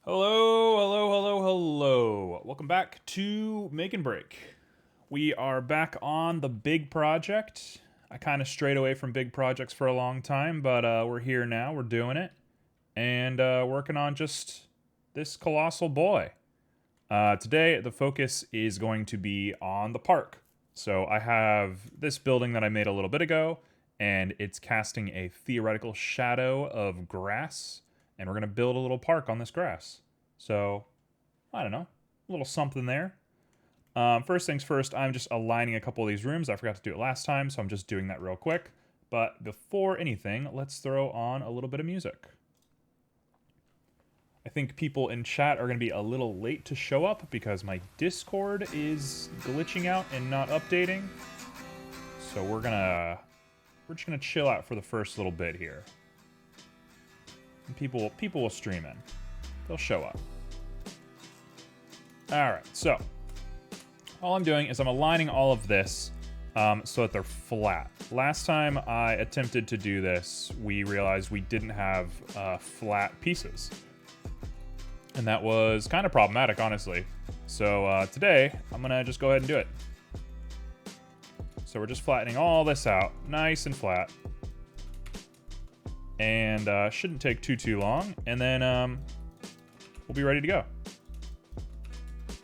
Hello, hello, hello, hello. Welcome back to Make and Break. We are back on the big project. I kind of strayed away from big projects for a long time, but we're here now. We're doing it. And working on just this colossal boy. Today, the focus is going to be on the park. So I have this building that I made a little bit ago, and it's casting a theoretical shadow of grass, and we're going to build a little park on this grass. So, I don't know, a little something there. First things first, I'm just aligning a couple of these rooms. I forgot to do it last time, so I'm just doing that real quick. But before anything, let's throw on a little bit of music. I think people in chat are going to be a little late to show up because my Discord is glitching out and not updating. So we're just gonna chill out for the first little bit here. And people will stream in. They'll show up. All right, so all I'm doing is I'm aligning all of this so that they're flat. Last time I attempted to do this, we realized we didn't have flat pieces. And that was kind of problematic, honestly. So today, I'm gonna just go ahead and do it. So we're just flattening all this out, nice and flat. And shouldn't take too long. And then we'll be ready to go.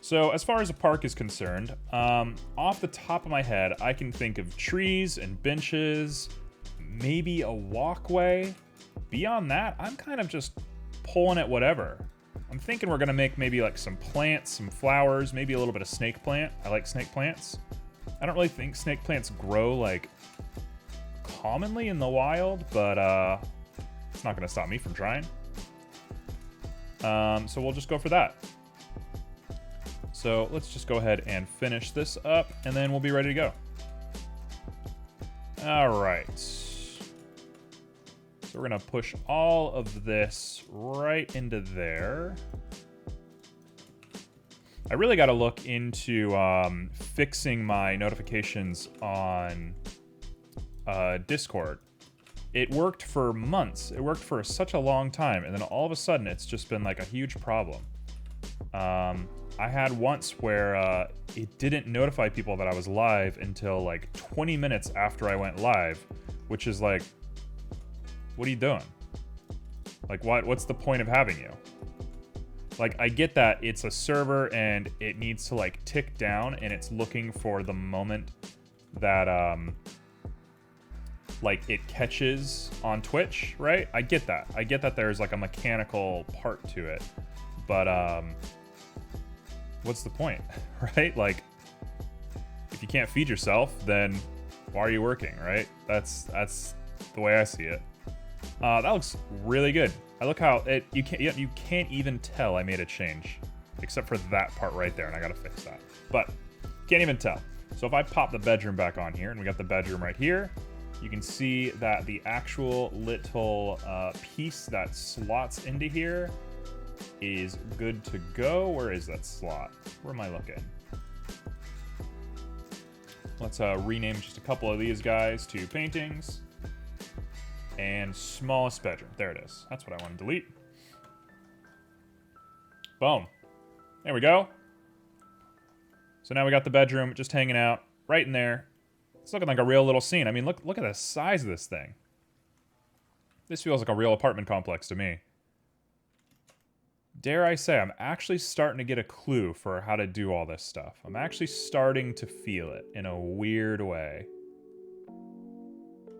So as far as a park is concerned, off the top of my head, I can think of trees and benches, maybe a walkway. Beyond that, I'm kind of just pulling at whatever. I'm thinking we're gonna make maybe like some plants, some flowers, maybe a little bit of snake plant. I like snake plants. I don't really think snake plants grow like commonly in the wild, but it's not gonna stop me from trying. So we'll just go for that. So let's just go ahead and finish this up, and then we'll be ready to go. All right. So we're gonna push all of this right into there. I really got to look into fixing my notifications on Discord. It worked for months. It worked for such a long time, and then all of a sudden, it's just been like a huge problem. I had once where it didn't notify people that I was live until like 20 minutes after I went live, which is like, what are you doing? Like, what's the point of having you? Like, I get that it's a server and it needs to like tick down and it's looking for the moment that like it catches on Twitch, right? I get that. I get that there's like a mechanical part to it. But what's the point? Right? Like, if you can't feed yourself, then why are you working, right? That's the way I see it. That looks really good. I look how you can't even tell I made a change, except for that part right there, and I gotta fix that. But can't even tell. So if I pop the bedroom back on here, and we got the bedroom right here, you can see that the actual little piece that slots into here is good to go. Where is that slot? Where am I looking? Let's rename just a couple of these guys to paintings. And smallest bedroom. There it is. That's what I want to delete. Boom. There we go. So now we got the bedroom just hanging out right in there. It's looking like a real little scene. I mean, look at the size of this thing. This feels like a real apartment complex to me. Dare I say, I'm actually starting to get a clue for how to do all this stuff. I'm actually starting to feel it in a weird way.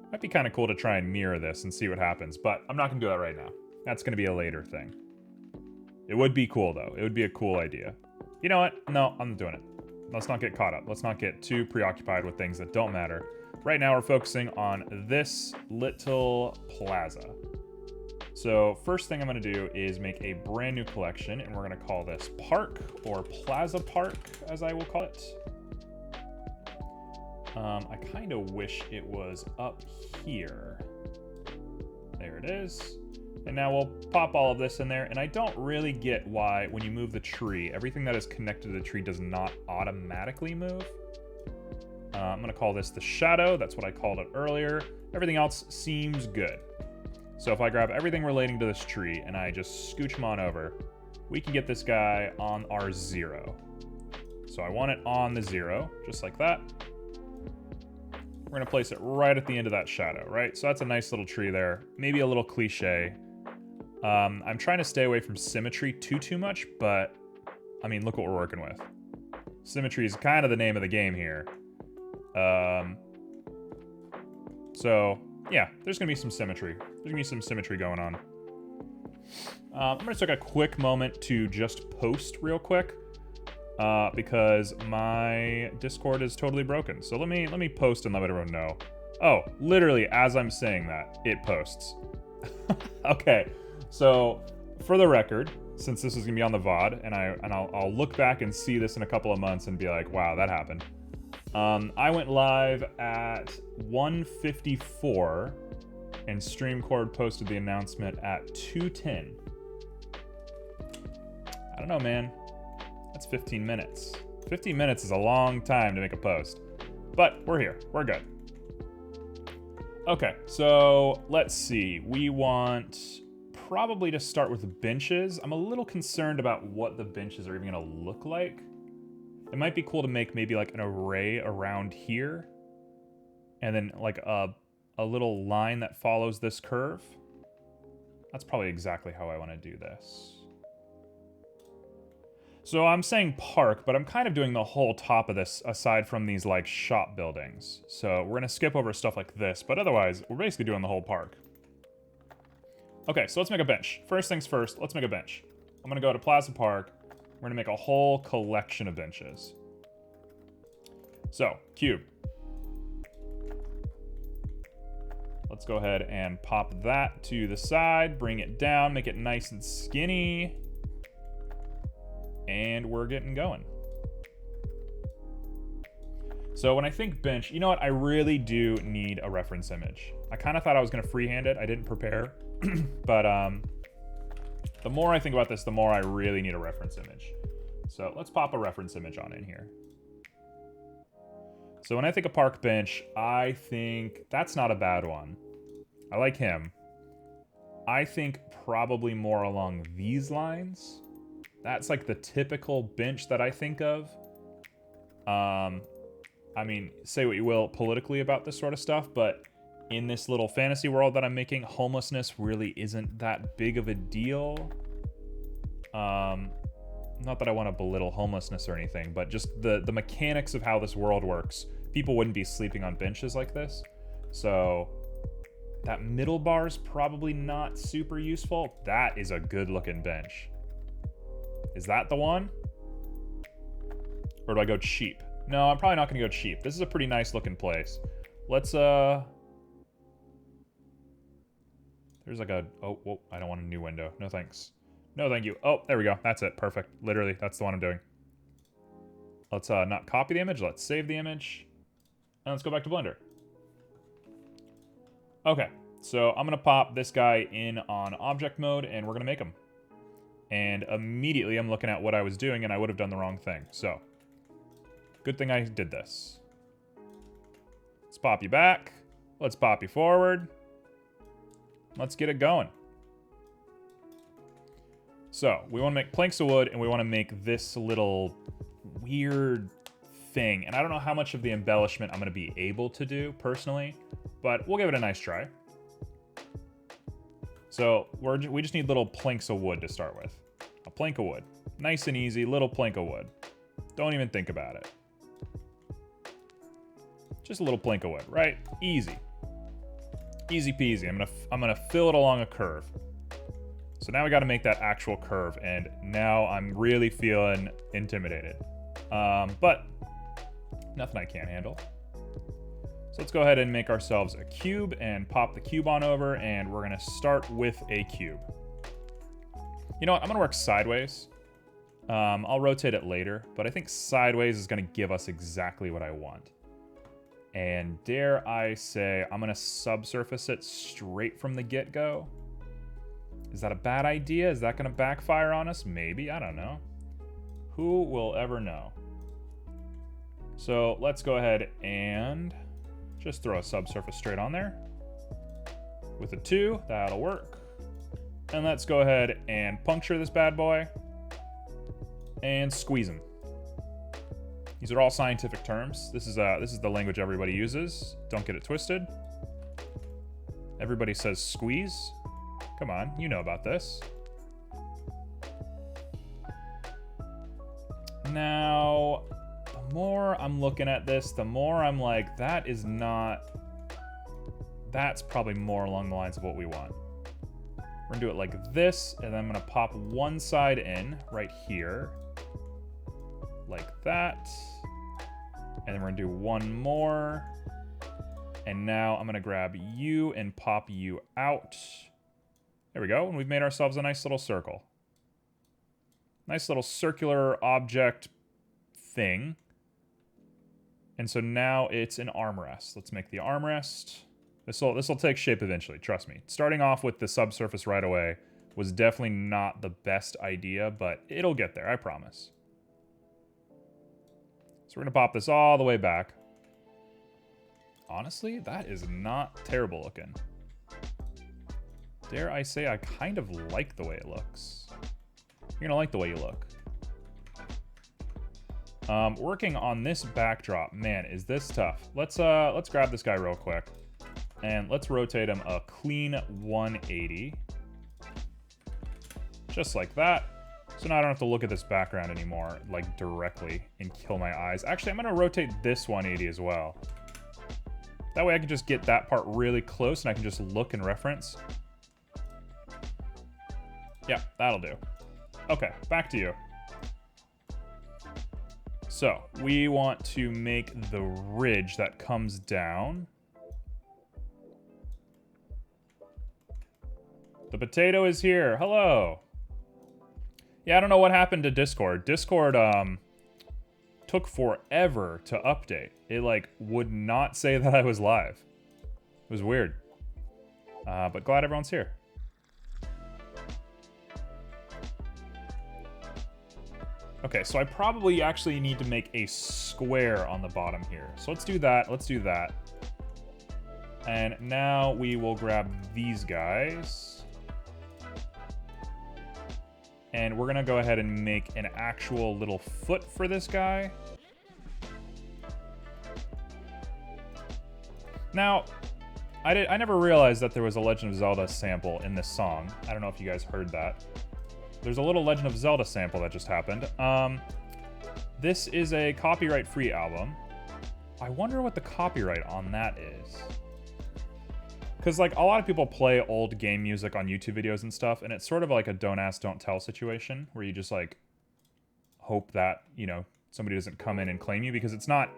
Might be kind of cool to try and mirror this and see what happens, but I'm not going to do that right now. That's going to be a later thing. It would be cool, though. It would be a cool idea. You know what? No, I'm not doing it. Let's not get caught up. Let's not get too preoccupied with things that don't matter. Right now, we're focusing on this little plaza. So first thing I'm going to do is make a brand new collection, and we're going to call this Park, or Plaza Park, as I will call it. I kind of wish it was up here. There it is. And now we'll pop all of this in there. And I don't really get why when you move the tree, everything that is connected to the tree does not automatically move. I'm going to call this the shadow. That's what I called it earlier. Everything else seems good. So if I grab everything relating to this tree and I just scooch them on over, we can get this guy on our 0. So I want it on the 0, just like that. We're going to place it right at the end of that shadow, right? So that's a nice little tree there. Maybe a little cliche. I'm trying to stay away from symmetry too much, but I mean, look what we're working with. Symmetry is kind of the name of the game here. So yeah, there's gonna be some symmetry. There's gonna be some symmetry going on. I'm gonna take a quick moment to just post real quick because my Discord is totally broken. So let me post and let everyone know. Oh, literally as I'm saying that, it posts. Okay, so for the record, since this is gonna be on the VOD, and I'll look back and see this in a couple of months and be like, wow, that happened. I went live at 1:54, and StreamCord posted the announcement at 2:10. I don't know, man. That's 15 minutes. 15 minutes is a long time to make a post, but we're here. We're good. Okay, so let's see. We want probably to start with benches. I'm a little concerned about what the benches are even gonna look like. It might be cool to make maybe like an array around here, and then like a little line that follows this curve. That's probably exactly how I want to do this. So I'm saying park, but I'm kind of doing the whole top of this aside from these like shop buildings. So we're gonna skip over stuff like this, but otherwise we're basically doing the whole park. Okay, so let's make a bench. First things first, let's make a bench. I'm gonna go to Plaza Park. We're gonna make a whole collection of benches. So, cube. Let's go ahead and pop that to the side, bring it down, make it nice and skinny. And we're getting going. So when I think bench, you know what? I really do need a reference image. I kind of thought I was gonna freehand it. I didn't prepare, but the more I think about this, the more I really need a reference image. So let's pop a reference image on in here. So when I think of park bench, I think that's not a bad one. I like him. I think probably more along these lines. That's like the typical bench that I think of. I mean, say what you will politically about this sort of stuff, but in this little fantasy world that I'm making, homelessness really isn't that big of a deal. Not that I want to belittle homelessness or anything, but just the mechanics of how this world works. People wouldn't be sleeping on benches like this. So that middle bar is probably not super useful. That is a good looking bench. Is that the one? Or do I go cheap? No, I'm probably not gonna go cheap. This is a pretty nice looking place. Let's there's like a, oh, whoa, I don't want a new window. No thanks. No thank you. Oh, there we go. That's it. Perfect. Literally, that's the one I'm doing. Let's not copy the image. Let's save the image. And let's go back to Blender. Okay, so I'm gonna pop this guy in on object mode and we're gonna make him. And immediately I'm looking at what I was doing and I would have done the wrong thing. So, good thing I did this. Let's pop you back. Let's pop you forward. Let's get it going. So, we want to make planks of wood and we want to make this little weird thing. And I don't know how much of the embellishment I'm going to be able to do personally, but we'll give it a nice try. So, we just need little planks of wood to start with. A plank of wood. Nice and easy, little plank of wood. Don't even think about it. Just a little plank of wood, right? Easy. Easy peasy. I'm gonna fill it along a curve. So now we got to make that actual curve, and now I'm really feeling intimidated. But nothing I can't handle. So let's go ahead and make ourselves a cube and pop the cube on over, and we're gonna start with a cube. You know what? I'm gonna work sideways. I'll rotate it later, but I think sideways is gonna give us exactly what I want. And dare I say, I'm gonna subsurface it straight from the get-go. Is that a bad idea? Is that gonna backfire on us? Maybe, I don't know. Who will ever know? So let's go ahead and just throw a subsurface straight on there. With a 2, that'll work. And let's go ahead and puncture this bad boy. And squeeze him. These are all scientific terms. This is the language everybody uses. Don't get it twisted. Everybody says squeeze. Come on, you know about this. Now, the more I'm looking at this, the more I'm like, that's probably more along the lines of what we want. We're gonna do it like this, and then I'm gonna pop one side in right here. Like that. And then we're gonna do one more. And now I'm gonna grab you and pop you out. There we go, and we've made ourselves a nice little circle. Nice little circular object thing. And so now it's an armrest. Let's make the armrest. This'll take shape eventually, trust me. Starting off with the subsurface right away was definitely not the best idea, but it'll get there, I promise. So we're gonna pop this all the way back. Honestly, that is not terrible looking. Dare I say I kind of like the way it looks. You're gonna like the way you look. Working on this backdrop, man, is this tough. Let's grab this guy real quick. And let's rotate him a clean 180. Just like that. So now I don't have to look at this background anymore, like, directly and kill my eyes. Actually, I'm gonna rotate this 180 as well. That way I can just get that part really close and I can just look and reference. Yeah, that'll do. Okay, back to you. So, we want to make the ridge that comes down. The potato is here. Hello. Yeah, I don't know what happened to Discord. Discord, took forever to update. It, like, would not say that I was live. It was weird. But glad everyone's here. Okay, so I probably actually need to make a square on the bottom here. So let's do that. Let's do that. And now we will grab these guys. And we're going to go ahead and make an actual little foot for this guy. Now, I never realized that there was a Legend of Zelda sample in this song. I don't know if you guys heard that. There's a little Legend of Zelda sample that just happened. This is a copyright-free album. I wonder what the copyright on that is. Because, like, a lot of people play old game music on YouTube videos and stuff, and it's sort of like a don't ask, don't tell situation, where you just, like, hope that, you know, somebody doesn't come in and claim you, because it's not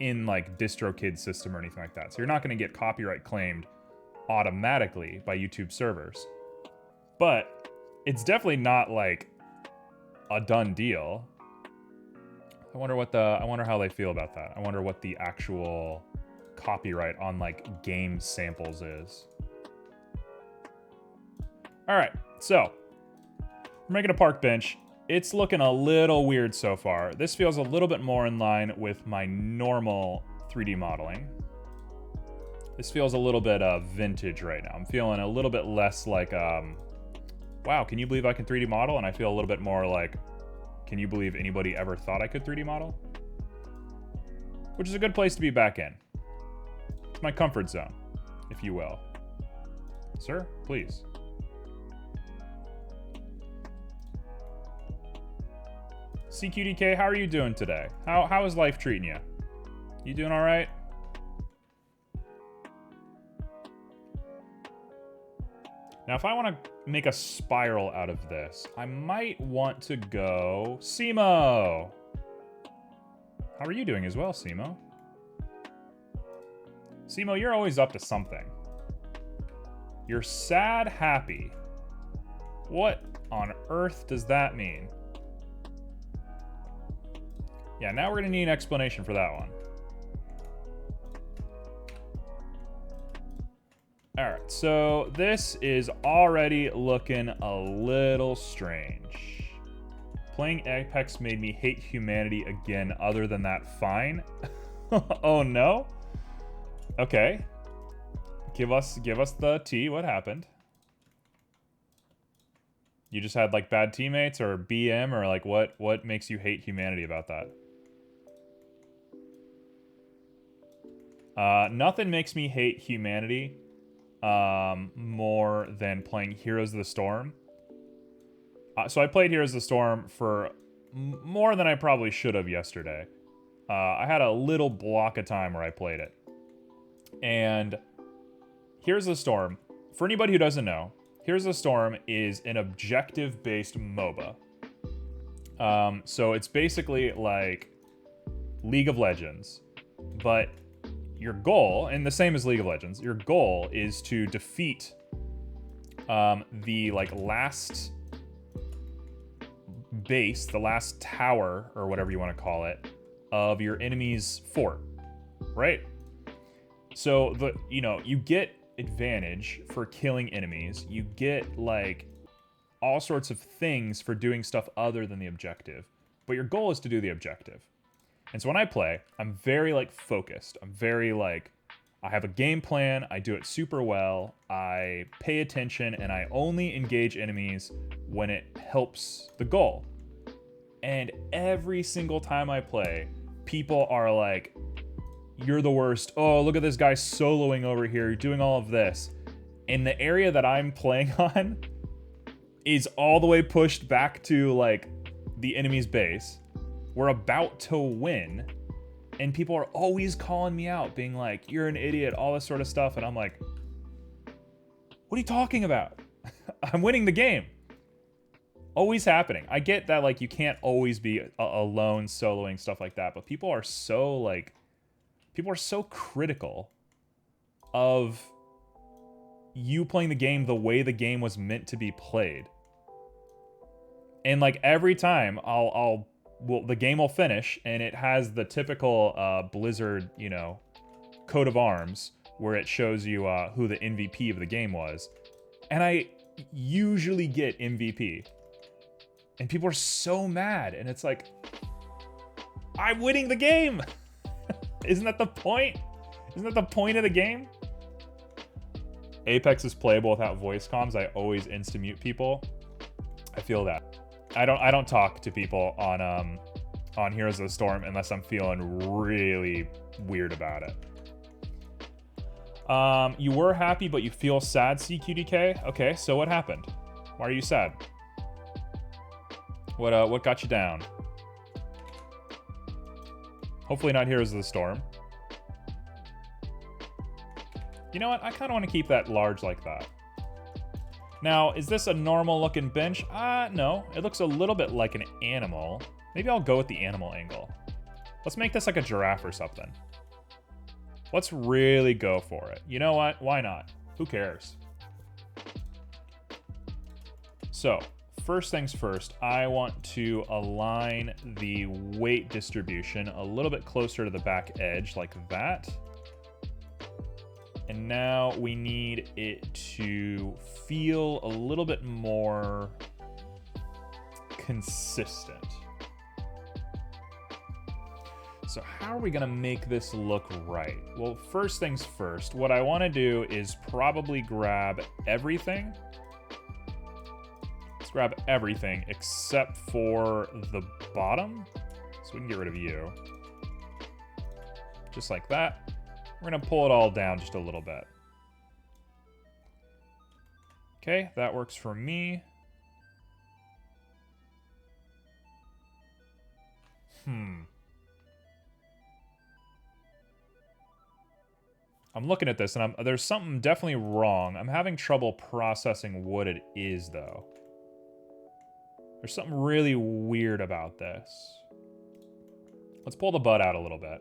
in, like, DistroKid's system or anything like that. So you're not going to get copyright claimed automatically by YouTube servers. But it's definitely not, like, a done deal. I wonder how they feel about that. I wonder what the actual copyright on, like, game samples is. Alright, so we're making a park bench. It's looking a little weird so far. This feels a little bit more in line with my normal 3D modeling. This feels a little bit vintage right now. I'm feeling a little bit less like, wow, can you believe I can 3D model? And I feel a little bit more like, can you believe anybody ever thought I could 3D model? Which is a good place to be back in. It's my comfort zone, if you will. Sir, please. CQDK, how are you doing today? How is life treating you? You doing all right? Now, if I want to make a spiral out of this, I might want to go... Simo! How are you doing as well, Simo? Simo, you're always up to something. You're sad happy. What on earth does that mean? Yeah, now we're going to need an explanation for that one. Alright, so this is already looking a little strange. Playing Apex made me hate humanity again. Other than that, fine. Oh no? Okay. Give us the tea. What happened? You just had like bad teammates or BM, or like what makes you hate humanity about that? Nothing makes me hate humanity more than playing Heroes of the Storm. So I played Heroes of the Storm for more than I probably should have yesterday. I had a little block of time where I played it. And Heroes of the Storm, for anybody who doesn't know, Heroes of the Storm is an objective-based MOBA. So it's basically like League of Legends, but your goal, and the same as League of Legends, your goal is to defeat the like last base, the last tower, or whatever you want to call it, of your enemy's fort, right? So you get advantage for killing enemies. You get like all sorts of things for doing stuff other than the objective, but your goal is to do the objective. And so when I play, I'm very like focused. I'm very like, I have a game plan, I do it super well, I pay attention, and I only engage enemies when it helps the goal. And every single time I play, people are like, you're the worst. Oh, look at this guy soloing over here. You're doing all of this. And the area that I'm playing on is all the way pushed back to like the enemy's base. We're about to win. And people are always calling me out, being like, you're an idiot, all this sort of stuff. And I'm like, what are you talking about? I'm winning the game. Always happening. I get that like you can't always be alone soloing, stuff like that. But people are so critical of you playing the game the way the game was meant to be played. And like every time the game will finish and it has the typical Blizzard, coat of arms where it shows you who the MVP of the game was. And I usually get MVP. And people are so mad. And it's like, I'm winning the game. Isn't that the point? Isn't that the point of the game? Apex is playable without voice comms. I always insta-mute people. I feel that. I don't talk to people on Heroes of the Storm unless I'm feeling really weird about it. You were happy, but you feel sad, CQDK? Okay, so what happened? Why are you sad? What got you down? Hopefully not Heroes of the Storm. You know what? I kind of want to keep that large like that. Now, is this a normal looking bench? No. It looks a little bit like an animal. Maybe I'll go with the animal angle. Let's make this like a giraffe or something. Let's really go for it. You know what? Why not? Who cares? So, first things first, I want to align the weight distribution a little bit closer to the back edge like that. And now we need it to feel a little bit more consistent. So how are we gonna make this look right? Well, first things first, what I wanna do is probably grab everything. Let's grab everything except for the bottom. So we can get rid of you. Just like that. We're gonna pull it all down just a little bit. Okay, that works for me. I'm looking at this and there's something definitely wrong. I'm having trouble processing what it is though. There's something really weird about this. Let's pull the butt out a little bit.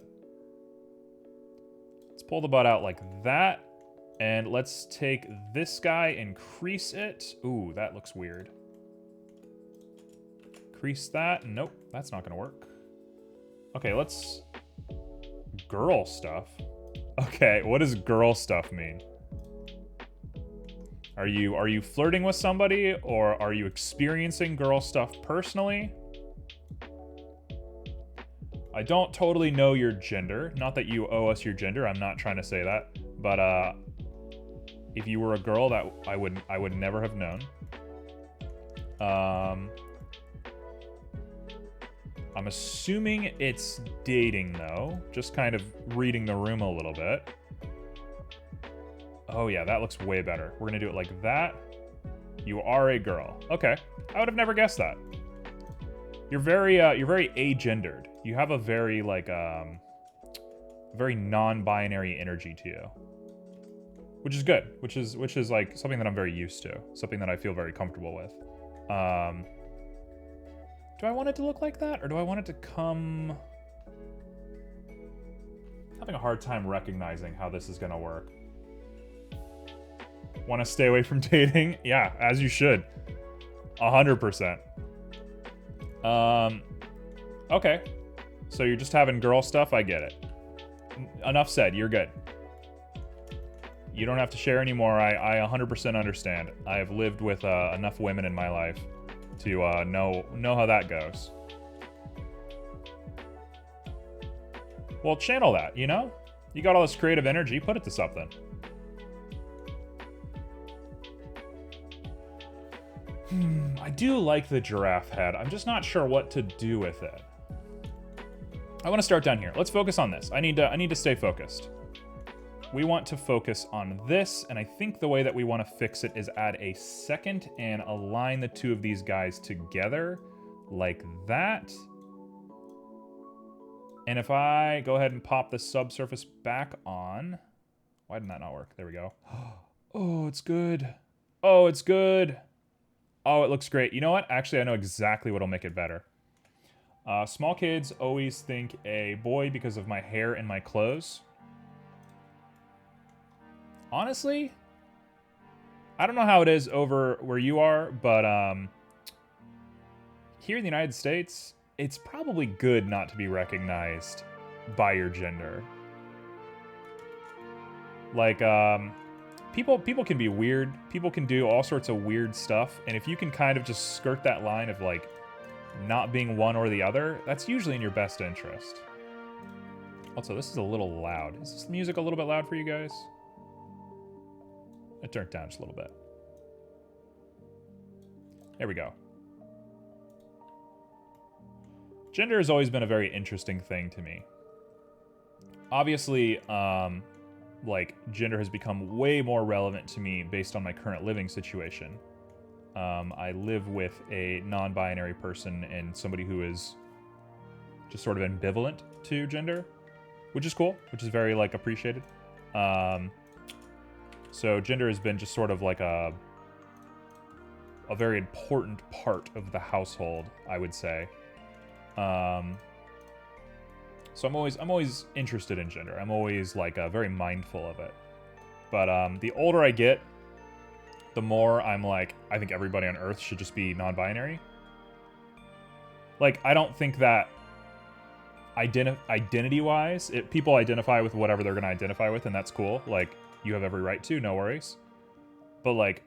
Let's pull the butt out like that. And let's take this guy, increase it. Ooh, that looks weird. Increase that. Nope, that's not gonna work. Okay, let's... Girl stuff. Okay, what does girl stuff mean? Are you flirting with somebody, or are you experiencing girl stuff personally? I don't totally know your gender. Not that you owe us your gender. I'm not trying to say that. But if you were a girl, that I would never have known. I'm assuming it's dating, though. Just kind of reading the room a little bit. Oh, yeah, that looks way better. We're going to do it like that. You are a girl. Okay. I would have never guessed that. You're very agendered. You have a very, like, very non-binary energy to you. Which is good. Which is, like, something that I'm very used to. Something that I feel very comfortable with. Do I want it to look like that? Or do I want it to come... I'm having a hard time recognizing how this is going to work. Want to stay away from dating? Yeah, as you should. 100%. Okay. So you're just having girl stuff? I get it. Enough said. You're good. You don't have to share anymore. I 100% understand. I have lived with enough women in my life to know how that goes. Well, channel that, you know? You got all this creative energy, put it to something. I do like the giraffe head. I'm just not sure what to do with it. I want to start down here. Let's focus on this. I need to stay focused. We want to focus on this, and I think the way that we want to fix it is add a second and align the two of these guys together like that. And if I go ahead and pop the subsurface back on... Why did that not work? There we go. Oh, it's good. Oh, it's good. Oh, it looks great. You know what? Actually, I know exactly what'll make it better. Small kids always think a boy because of my hair and my clothes. Honestly, I don't know how it is over where you are, but here in the United States, it's probably good not to be recognized by your gender. Like, people can be weird. People can do all sorts of weird stuff, and if you can kind of just skirt that line of, like, not being one or the other, that's usually in your best interest. Also, this is a little loud. Is this music a little bit loud for you guys? I turned it down just a little bit. There we go. Gender has always been a very interesting thing to me. Obviously, like, gender has become way more relevant to me based on my current living situation. I live with a non-binary person and somebody who is just sort of ambivalent to gender, which is cool, which is very, like, appreciated. So gender has been just sort of like a very important part of the household, I would say. So I'm always interested in gender. I'm always like very mindful of it. But the older I get, the more I'm like, I think everybody on Earth should just be non-binary. Like, I don't think that identity-wise, people identify with whatever they're going to identify with, and that's cool. Like, you have every right to, no worries. But, like,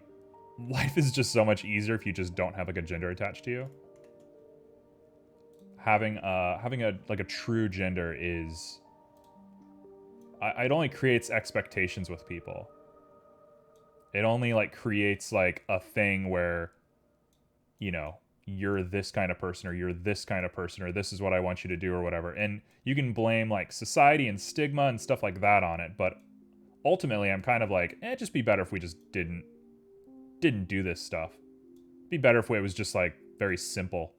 life is just so much easier if you just don't have, like, a gender attached to you. Having a true gender is... it only creates expectations with people. It only, like, creates, like, a thing where, you know, you're this kind of person, or you're this kind of person, or this is what I want you to do, or whatever. And you can blame, like, society and stigma and stuff like that on it, but ultimately, I'm kind of like, it'd just be better if we just didn't do this stuff. It'd be better if it was just, like, very simple.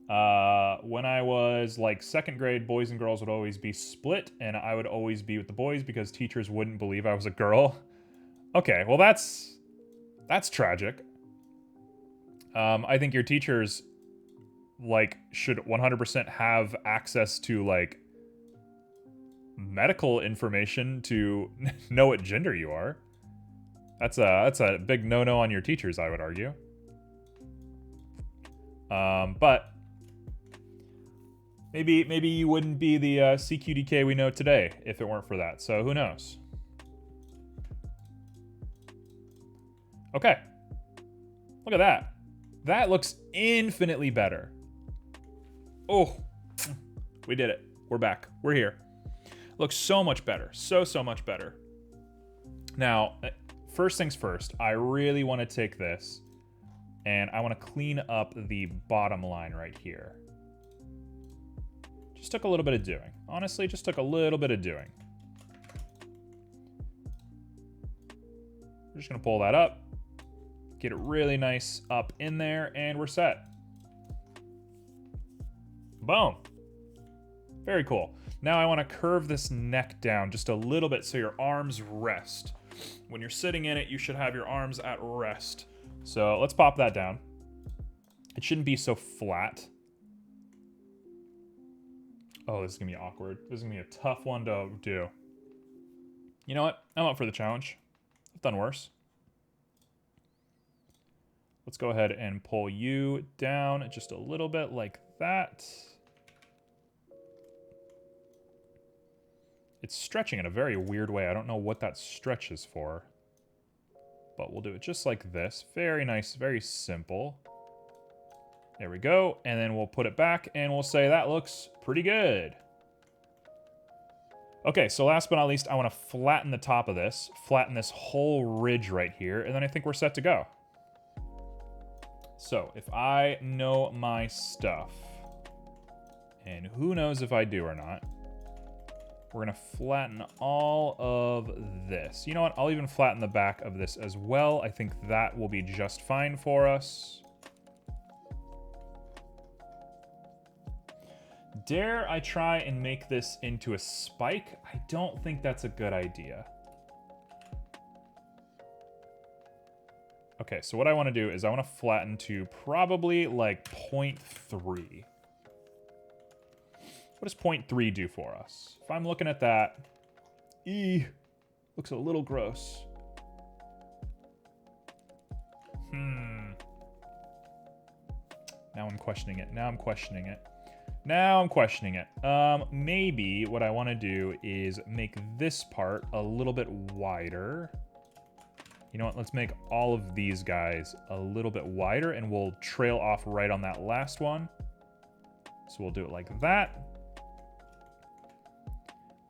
When I was, like, second grade, boys and girls would always be split, and I would always be with the boys because teachers wouldn't believe I was a girl. Okay, well, that's tragic. I think your teachers, like, should 100% have access to, like, medical information to know what gender you are. That's a big no-no on your teachers, I would argue. But maybe you wouldn't be the CQDK we know today if it weren't for that. So who knows? Okay. Look at that. That looks infinitely better. Oh, we did it. We're back. We're here. Looks so much better. So much better. Now, first things first, I really want to take this And I want to clean up the bottom line right here. Just took a little bit of doing. Honestly, just took a little bit of doing. We're just going to pull that up. Get it really nice up in there, and we're set. Boom. Very cool. Now I want to curve this neck down just a little bit so your arms rest. When you're sitting in it, you should have your arms at rest. So let's pop that down. It shouldn't be so flat. Oh, this is going to be awkward. This is going to be a tough one to do. You know what? I'm up for the challenge. I've done worse. Let's go ahead and pull you down just a little bit like that. It's stretching in a very weird way. I don't know what that stretch is for. But we'll do it just like this. Very nice, very simple. There we go. And then we'll put it back and we'll say that looks pretty good. Okay, so last but not least, I want to flatten the top of this. Flatten this whole ridge right here. And then I think we're set to go. So if I know my stuff, and who knows if I do or not, we're going to flatten all of this. You know what? I'll even flatten the back of this as well. I think that will be just fine for us. Dare I try and make this into a spike? I don't think that's a good idea. Okay, so what I want to do is I want to flatten to probably like 0.3. What does 0.3 do for us? If I'm looking at that, looks a little gross. Now I'm questioning it. Maybe what I want to do is make this part a little bit wider. You know what? Let's make all of these guys a little bit wider, and we'll trail off right on that last one. So we'll do it like that.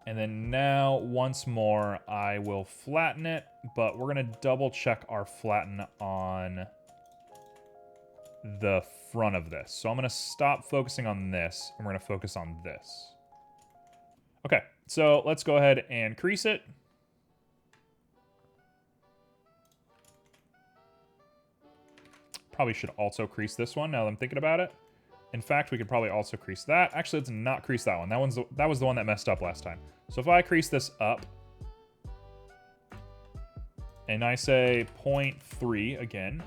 And then now, once more, I will flatten it, but we're going to double check our flatten on the front of this. So I'm going to stop focusing on this, and we're going to focus on this. Okay, so let's go ahead and crease it. Probably should also crease this one now that I'm thinking about it. In fact, we could probably also crease that. Actually, let's not crease that one. That was the one that messed up last time. So if I crease this up, and I say 0.3 again,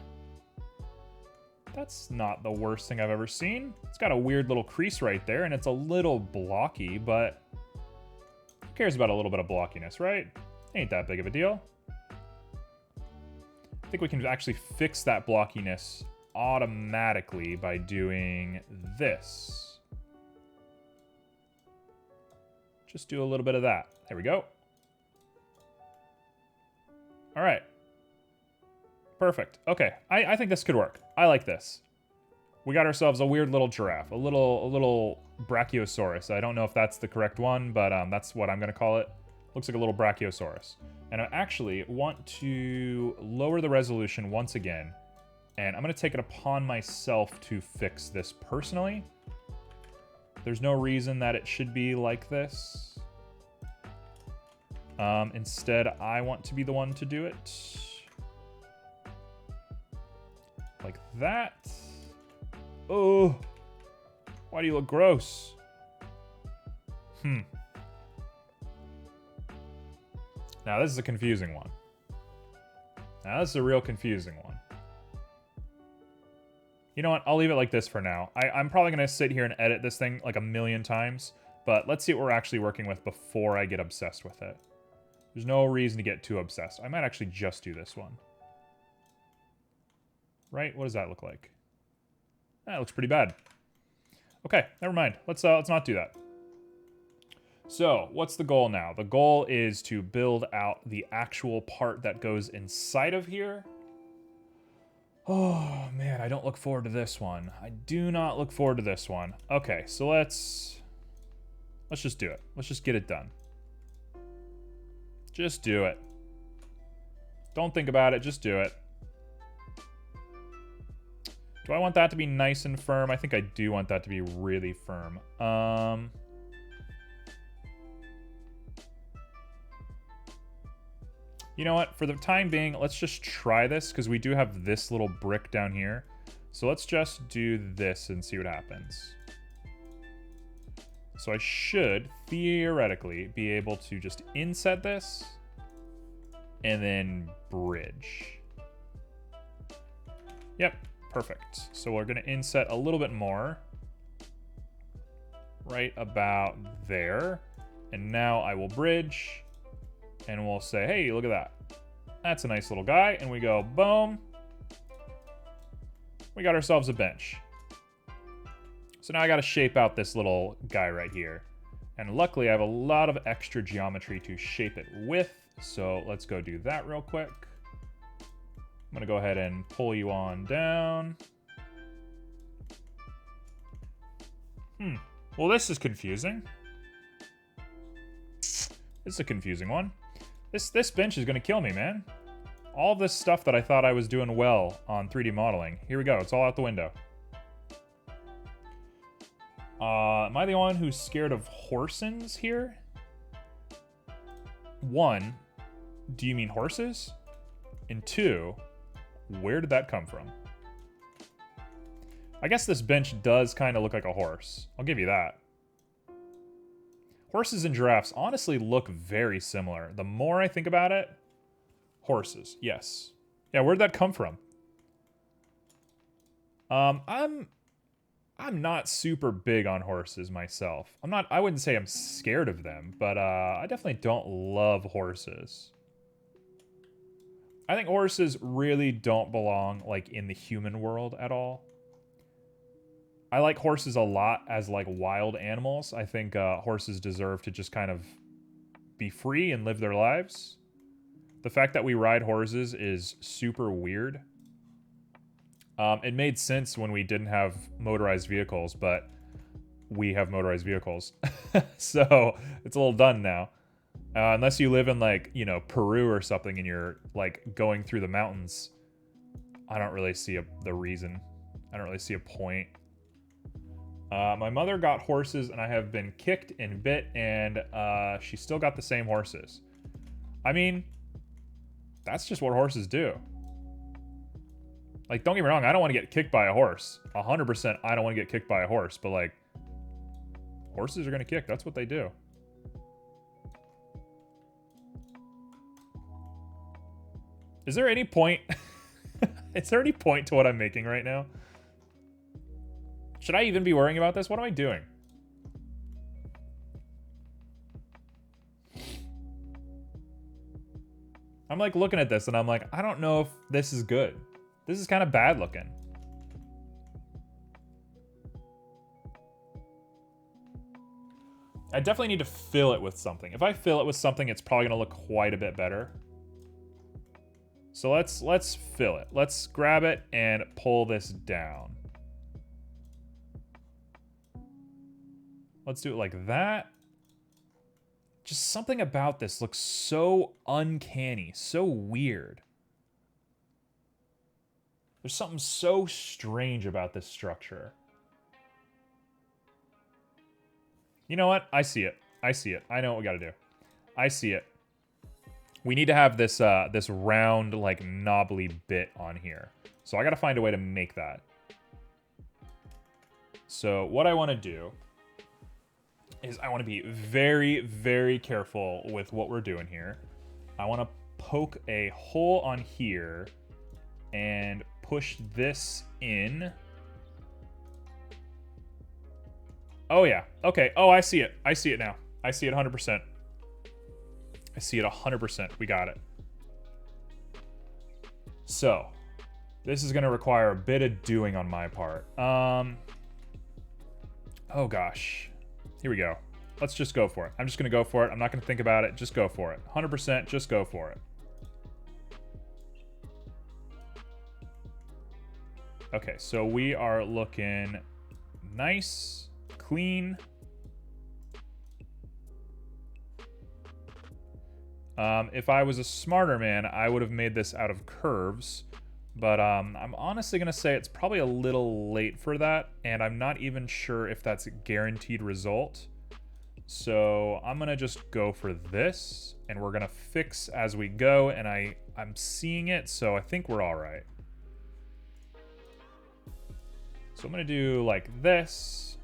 that's not the worst thing I've ever seen. It's got a weird little crease right there, and it's a little blocky, but who cares about a little bit of blockiness, right? Ain't that big of a deal. I think we can actually fix that blockiness automatically by doing this. Just do a little bit of that. There we go. All right. Perfect. Okay, I think this could work. I like this. We got ourselves a weird little giraffe, a little Brachiosaurus. I don't know if that's the correct one, but that's what I'm gonna call it. Looks like a little Brachiosaurus. And I actually want to lower the resolution once again, and I'm gonna take it upon myself to fix this personally. There's no reason that it should be like this. Instead, I want to be the one to do it. Like that. Oh, why do you look gross? Now, this is a confusing one. Now, this is a real confusing one. You know what? I'll leave it like this for now. I'm probably going to sit here and edit this thing like a million times, but let's see what we're actually working with before I get obsessed with it. There's no reason to get too obsessed. I might actually just do this one. Right? What does that look like? That looks pretty bad. Okay, never mind. Let's not do that. So, what's the goal now? The goal is to build out the actual part that goes inside of here. Oh, man, I don't look forward to this one. I do not look forward to this one. Okay, so let's just do it. Let's just get it done. Just do it. Don't think about it, just do it. Do I want that to be nice and firm? I think I do want that to be really firm. You know what? For the time being, let's just try this because we do have this little brick down here. So let's just do this and see what happens. So I should, theoretically, be able to just inset this and then bridge. Yep, perfect. So we're going to inset a little bit more. Right about there. And now I will bridge. And we'll say, hey, look at that. That's a nice little guy. And we go, boom. We got ourselves a bench. So now I got to shape out this little guy right here. And luckily, I have a lot of extra geometry to shape it with. So let's go do that real quick. I'm going to go ahead and pull you on down. Well, this is confusing. This is a confusing one. This bench is going to kill me, man. All this stuff that I thought I was doing well on 3D modeling. Here we go. It's all out the window. Am I the one who's scared of horsens here? One, do you mean horses? And two, where did that come from? I guess this bench does kind of look like a horse. I'll give you that. Horses and giraffes honestly look very similar. The more I think about it, horses, yes. Yeah, where'd that come from? I'm not super big on horses myself. I wouldn't say I'm scared of them, but I definitely don't love horses. I think horses really don't belong like in the human world at all. I like horses a lot as like wild animals. I think horses deserve to just kind of be free and live their lives. The fact that we ride horses is super weird. It made sense when we didn't have motorized vehicles, but we have motorized vehicles. So it's a little done now. Unless you live in like, you know, Peru or something and you're like going through the mountains, I don't really see the reason. I don't really see a point. My mother got horses and I have been kicked and bit and she still got the same horses. I mean, that's just what horses do. Like, don't get me wrong, I don't want to get kicked by a horse. 100% I don't want to get kicked by a horse, but like, horses are going to kick. That's what they do. Is there any point? Is there any point to what I'm making right now? Should I even be worrying about this? What am I doing? I'm like looking at this and I'm like, I don't know if this is good. This is kind of bad looking. I definitely need to fill it with something. If I fill it with something, it's probably going to look quite a bit better. So let's fill it. Let's grab it and pull this down. Let's do it like that. Just something about this looks so uncanny, so weird. There's something so strange about this structure. You know what? I see it. I see it. I know what we gotta do. I see it. We need to have this this round, like, knobbly bit on here. So I gotta find a way to make that. So what I want to do is I want to be very, very careful with what we're doing here. I want to poke a hole on here and push this in. Oh, yeah. Okay. Oh, I see it. I see it now. I see it 100%. I see it 100%. We got it. So, this is going to require a bit of doing on my part. Oh, gosh. Here we go. Let's just go for it. I'm just going to go for it. I'm not going to think about it. Just go for it. 100%, just go for it. Okay, so we are looking nice, clean. If I was a smarter man, I would have made this out of curves. But I'm honestly going to say it's probably a little late for that, and I'm not even sure if that's a guaranteed result. So I'm going to just go for this, and we're going to fix as we go, and I'm seeing it, so I think we're all right. So I'm going to do like this,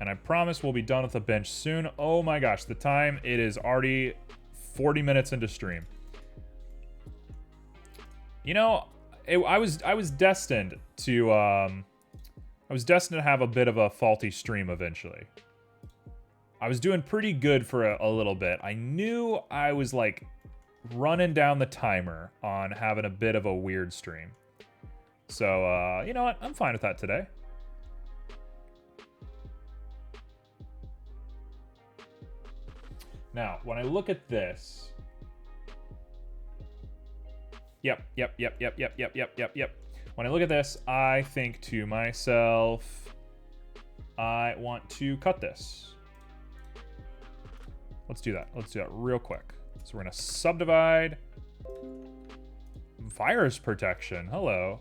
and I promise we'll be done with the bench soon. Oh my gosh, the time, it is already 40 minutes into stream. You know, I was destined to have a bit of a faulty stream eventually. I was doing pretty good for a little bit. I knew I was like running down the timer on having a bit of a weird stream. So, you know what? I'm fine with that today. Now, when I look at this... Yep. When I look at this, I think to myself, I want to cut this. Let's do that. Let's do that real quick. So we're going to subdivide. Virus protection. Hello.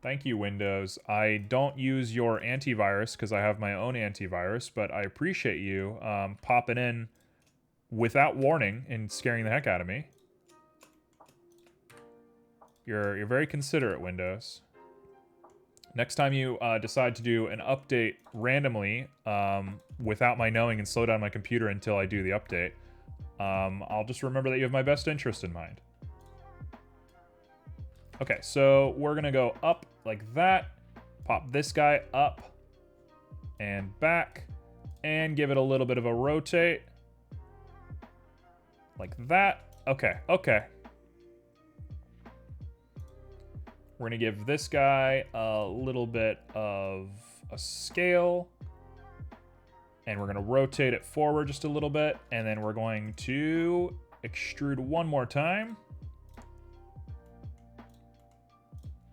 Thank you, Windows. I don't use your antivirus because I have my own antivirus, but I appreciate you popping in without warning and scaring the heck out of me. You're very considerate, Windows. Next time you decide to do an update randomly without my knowing and slow down my computer until I do the update, I'll just remember that you have my best interest in mind. Okay, so we're going to go up like that, pop this guy up and back, and give it a little bit of a rotate. Like that. Okay. We're going to give this guy a little bit of a scale. And we're going to rotate it forward just a little bit. And then we're going to extrude one more time.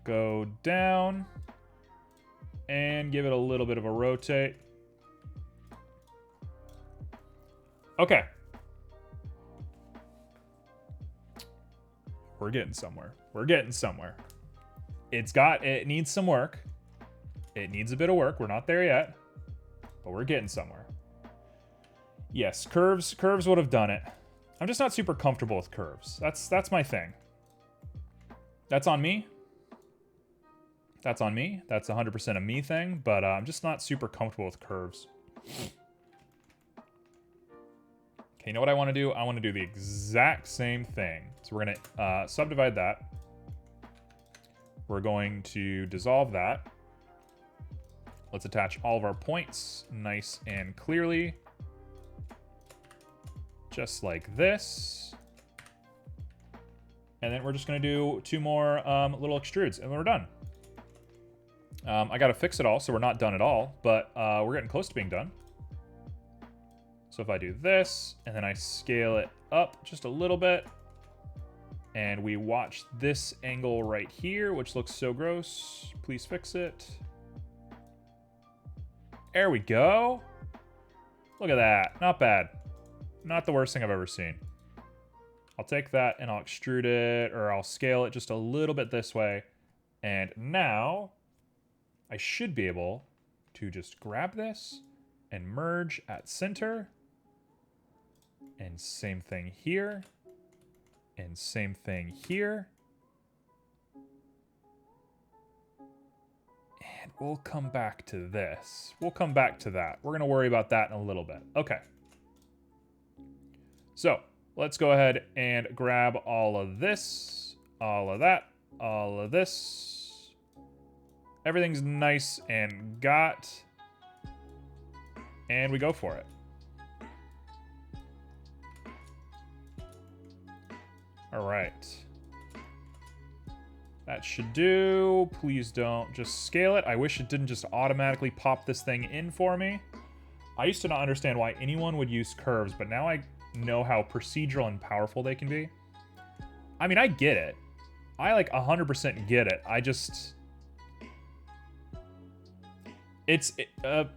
Go down. And give it a little bit of a rotate. Okay. We're getting somewhere. It needs some work. It needs a bit of work. We're not there yet, but we're getting somewhere. Yes, curves would have done it. I'm just not super comfortable with curves. That's my thing. That's on me. That's 100% a me thing, but I'm just not super comfortable with curves. Okay, you know what I want to do? I want to do the exact same thing. So we're going to subdivide that. We're going to dissolve that. Let's attach all of our points nice and clearly. Just like this. And then we're just going to do 2 more little extrudes, and we're done. I got to fix it all, so we're not done at all, but we're getting close to being done. So if I do this, and then I scale it up just a little bit, and we watch this angle right here, which looks so gross. Please fix it. There we go. Look at that. Not bad. Not the worst thing I've ever seen. I'll take that and I'll extrude it, or I'll scale it just a little bit this way. And now I should be able to just grab this and merge at center. And same thing here. And same thing here. And we'll come back to this. We'll come back to that. We're going to worry about that in a little bit. Okay. So let's go ahead and grab all of this, all of that, all of this. Everything's nice and got. And we go for it. All right. That should do. Please don't just scale it. I wish it didn't just automatically pop this thing in for me. I used to not understand why anyone would use curves, but now I know how procedural and powerful they can be. I mean, I get it. I like 100% get it. I just... It's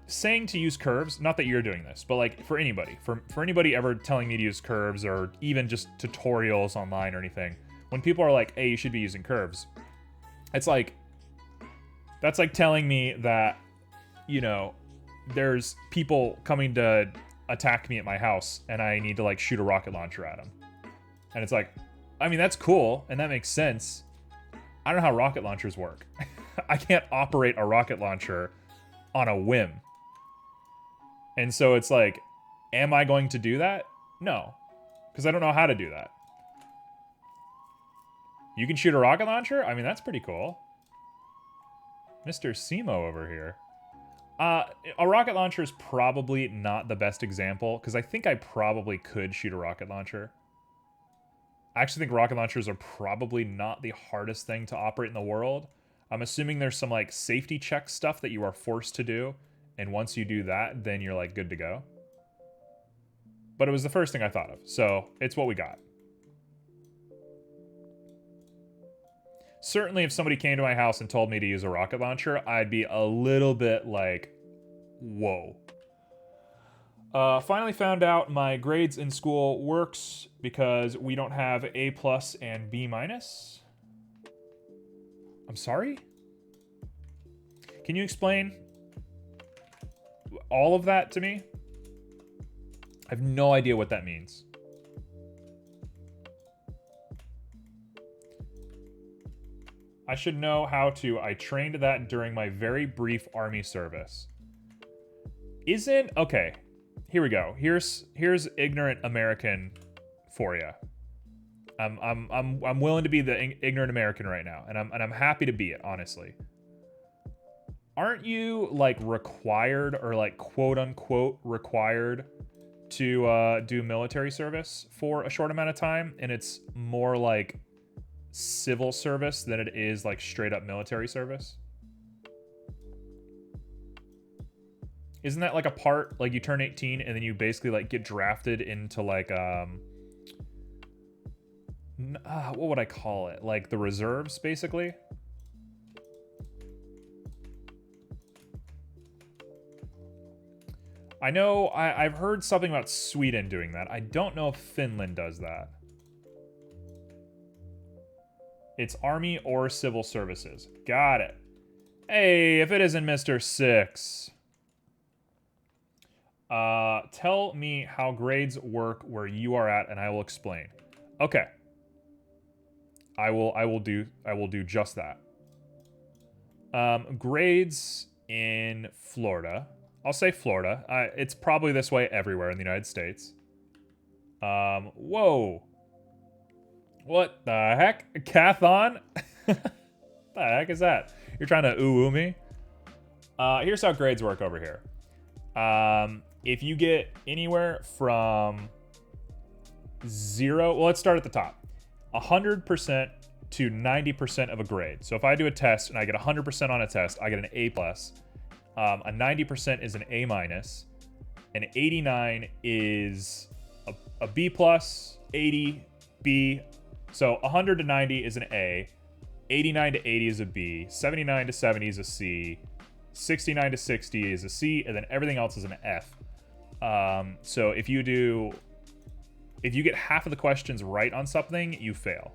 saying to use curves, not that you're doing this, but like for anybody, for anybody ever telling me to use curves or even just tutorials online or anything, When people are like, hey, you should be using curves, it's like, that's like telling me that, you know, there's people coming to attack me at my house and I need to like shoot a rocket launcher at them. And it's like, I mean, that's cool and that makes sense. I don't know how rocket launchers work. I can't operate a rocket launcher on a whim. And so it's like, am I going to do that? No, because I don't know how to do that. You can shoot a rocket launcher? I mean, that's pretty cool. Mr. Simo over here. A rocket launcher is probably not the best example, because I think I probably could shoot a rocket launcher. I actually think rocket launchers are probably not the hardest thing to operate in the world. I'm assuming there's some like safety check stuff that you are forced to do, and once you do that, then you're like good to go. But it was the first thing I thought of, so it's what we got. Certainly if somebody came to my house and told me to use a rocket launcher, I'd be a little bit like, whoa. Finally found out my grades in school works because we don't have A+ and B-. I'm sorry? Can you explain all of that to me? I have no idea what that means. I should know how to. I trained that during my very brief army service. Isn't okay? Here we go. Here's ignorant American for you. I'm willing to be the ignorant American right now, and I'm happy to be it, honestly. Aren't you like required or like quote unquote required to do military service for a short amount of time, and it's more like civil service than it is like straight up military service? Isn't that like a part, like you turn 18 and then you basically like get drafted into like what would I call it, like the reserves basically? I know I've heard something about Sweden doing that. I don't know if Finland does that. It's Army or Civil Services. Got it. Hey, if it isn't Mr. Six. Tell me how grades work where you are at, and I will explain. Okay. I will do just that. Grades in Florida. I'll say Florida. It's probably this way everywhere in the United States. Whoa. What the heck? Cathon? The heck is that? You're trying to ooh me? Here's how grades work over here. If you get anywhere from 0, well, let's start at the top. 100% to 90% of a grade. So if I do a test and I get 100% on a test, I get an A+. A 90% is an A-. An 89 is a B+, 80, B. So 100 to 90 is an A, 89 to 80 is a B, 79 to 70 is a C, 69 to 60 is a C, and then everything else is an F. So if you get half of the questions right on something, you fail,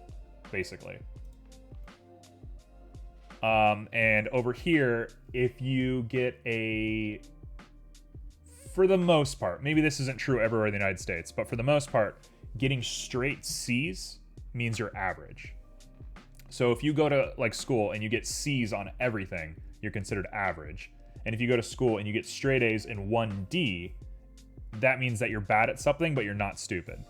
basically. And over here, if you get for the most part, maybe this isn't true everywhere in the United States, but for the most part, getting straight C's means you're average. So if you go to like school and you get C's on everything, you're considered average. And if you go to school and you get straight A's and 1 D, that means that you're bad at something, but you're not stupid.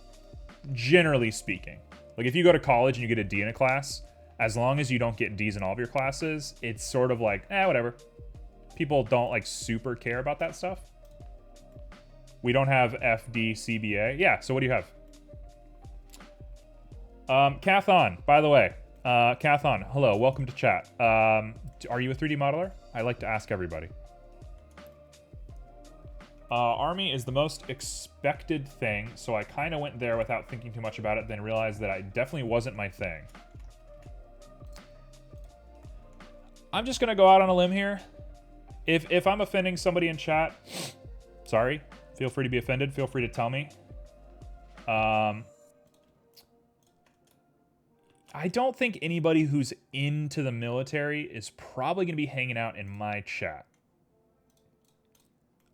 Generally speaking. Like if you go to college and you get a D in a class, as long as you don't get D's in all of your classes, it's sort of like, whatever. People don't like super care about that stuff. We don't have FD, CBA. Yeah, so what do you have? Cathon, by the way. Cathon, hello, welcome to chat. Are you a 3D modeler? I like to ask everybody. Army is the most expected thing, so I kind of went there without thinking too much about it, then realized that it definitely wasn't my thing. I'm just gonna go out on a limb here. If I'm offending somebody in chat, sorry. Feel free to be offended. Feel free to tell me. I don't think anybody who's into the military is probably going to be hanging out in my chat.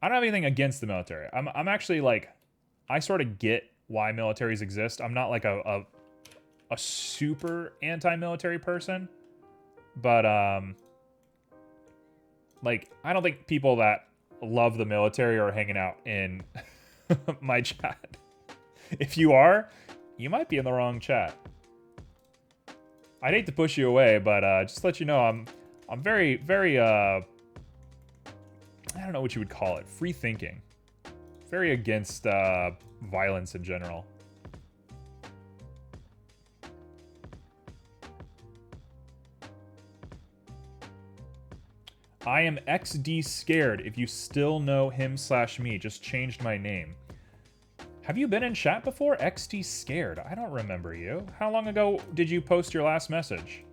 I don't have anything against the military. I'm actually like, I sort of get why militaries exist. I'm not like a super anti-military person, but like I don't think people that love the military are hanging out in my chat. If you are, you might be in the wrong chat. I'd hate to push you away, but just to let you know, I'm very I don't know what you would call it, free thinking. Very against violence in general. I am XD scared. If you still know him/me, just changed my name. Have you been in chat before? XD scared. I don't remember you. How long ago did you post your last message?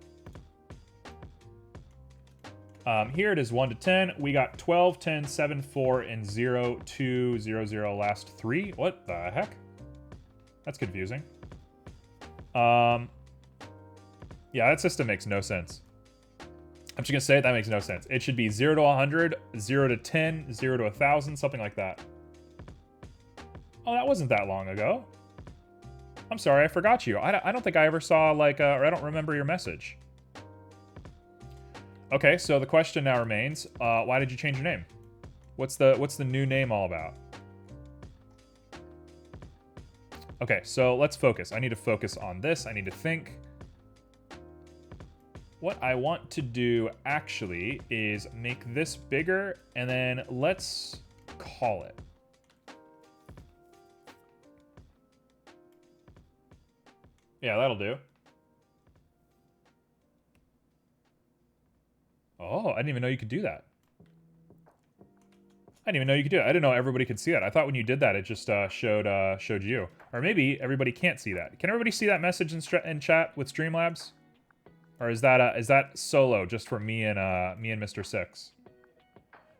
Here it is 1 to 10. We got 12, 10, 7, 4, and 0, 2, 0, 0 last 3. What the heck? That's confusing. Yeah, that system makes no sense. I'm just gonna say it, that makes no sense. It should be 0 to 100, 0 to 10, 0 to 1,000, something like that. Oh, that wasn't that long ago. I'm sorry, I forgot you. I don't think I ever saw, like, or I don't remember your message. Okay, so the question now remains, why did you change your name? What's the new name all about? Okay, so let's focus. I need to focus on this. I need to think. What I want to do, actually, is make this bigger, and then let's call it. Yeah, that'll do. Oh, I didn't even know you could do that. I didn't even know you could do it. I didn't know everybody could see that. I thought when you did that, it just showed you. Or maybe everybody can't see that. Can everybody see that message in chat with Streamlabs? Or is that solo just for me and Mr. Six?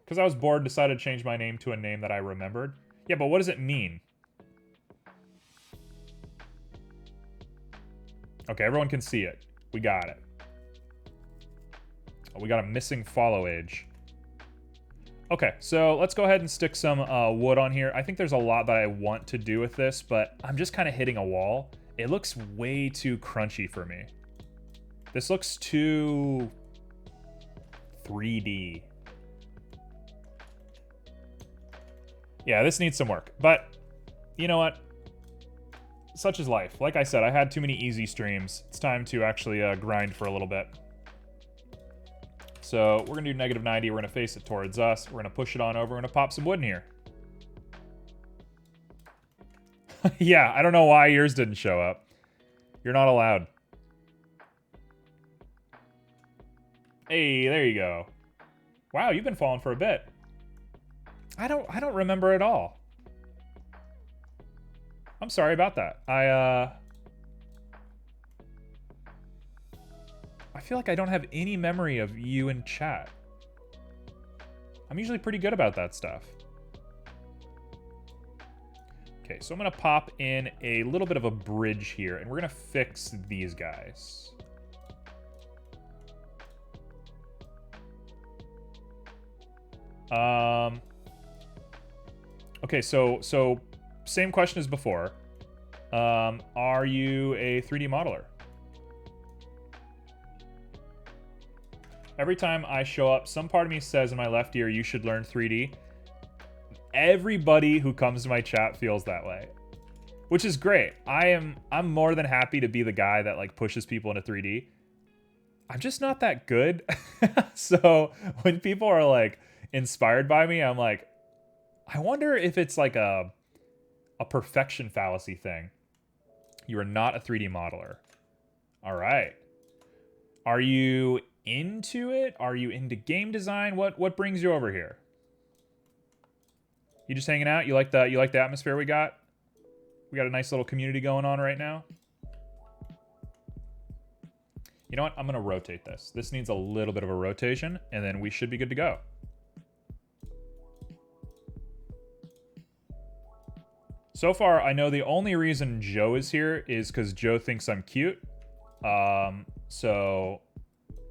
Because I was bored, decided to change my name to a name that I remembered. Yeah, but what does it mean? Okay, everyone can see it. We got it. Oh, we got a missing follow age. Okay, so let's go ahead and stick some wood on here. I think there's a lot that I want to do with this, but I'm just kind of hitting a wall. It looks way too crunchy for me. This looks too 3D. Yeah, this needs some work, but you know what? Such is life. Like I said, I had too many easy streams. It's time to actually grind for a little bit. So we're gonna do -90. We're gonna face it towards us. We're gonna push it on over. We're gonna pop some wood in here. Yeah, I don't know why yours didn't show up. You're not allowed. Hey, there you go. Wow, you've been falling for a bit. I don't remember at all. I'm sorry about that. I feel like I don't have any memory of you in chat. I'm usually pretty good about that stuff. Okay, so I'm gonna pop in a little bit of a bridge here, and we're gonna fix these guys. Okay, so same question as before. Are you a 3D modeler? Every time I show up, some part of me says in my left ear, you should learn 3D. Everybody who comes to my chat feels that way, which is great. I'm more than happy to be the guy that like pushes people into 3D. I'm just not that good. So when people are like inspired by me, I'm like, I wonder if it's like a perfection fallacy thing. You are not a 3D modeler. All right. Are you into it? Are you into game design? What brings you over here? You just hanging out? You like the atmosphere we got? We got a nice little community going on right now. You know what? I'm gonna rotate this. This needs a little bit of a rotation, and then we should be good to go. So far, I know the only reason Joe is here is because Joe thinks I'm cute. So,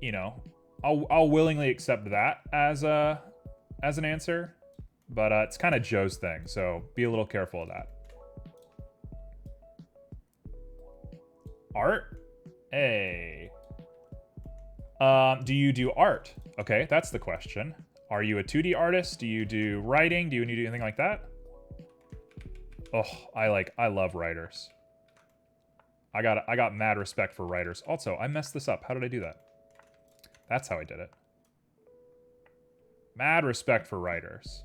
you know, I'll willingly accept that as an answer, but it's kind of Joe's thing, so be a little careful of that. Art? Hey. Do you do art? Okay, that's the question. Are you a 2D artist? Do you do writing? Do you do anything like that? Oh, I love writers. I got mad respect for writers. Also, I messed this up. How did I do that? That's how I did it. Mad respect for writers.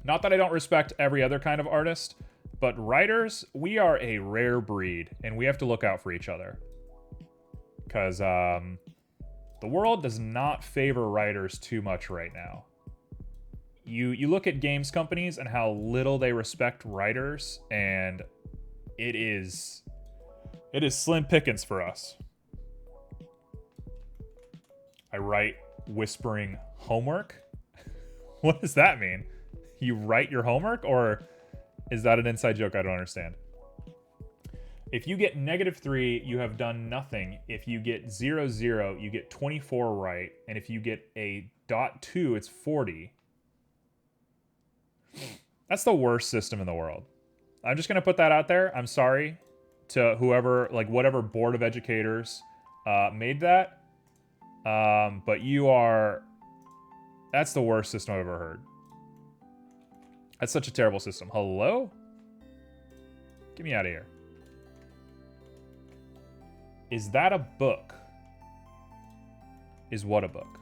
Not that I don't respect every other kind of artist, but writers, we are a rare breed, and we have to look out for each other. Because the world does not favor writers too much right now. You look at games companies and how little they respect writers, and it is slim pickings for us. I write whispering homework? What does that mean? You write your homework, or is that an inside joke I don't understand? If you get -3, you have done nothing. If you get 0, 0, you get 24 right. And if you get a .2, it's 40. That's the worst system in the world. I'm just going to put that out there. I'm sorry to whoever, like whatever board of educators made that. But that's the worst system I've ever heard. That's such a terrible system. Hello? Get me out of here. Is that a book? Is what a book?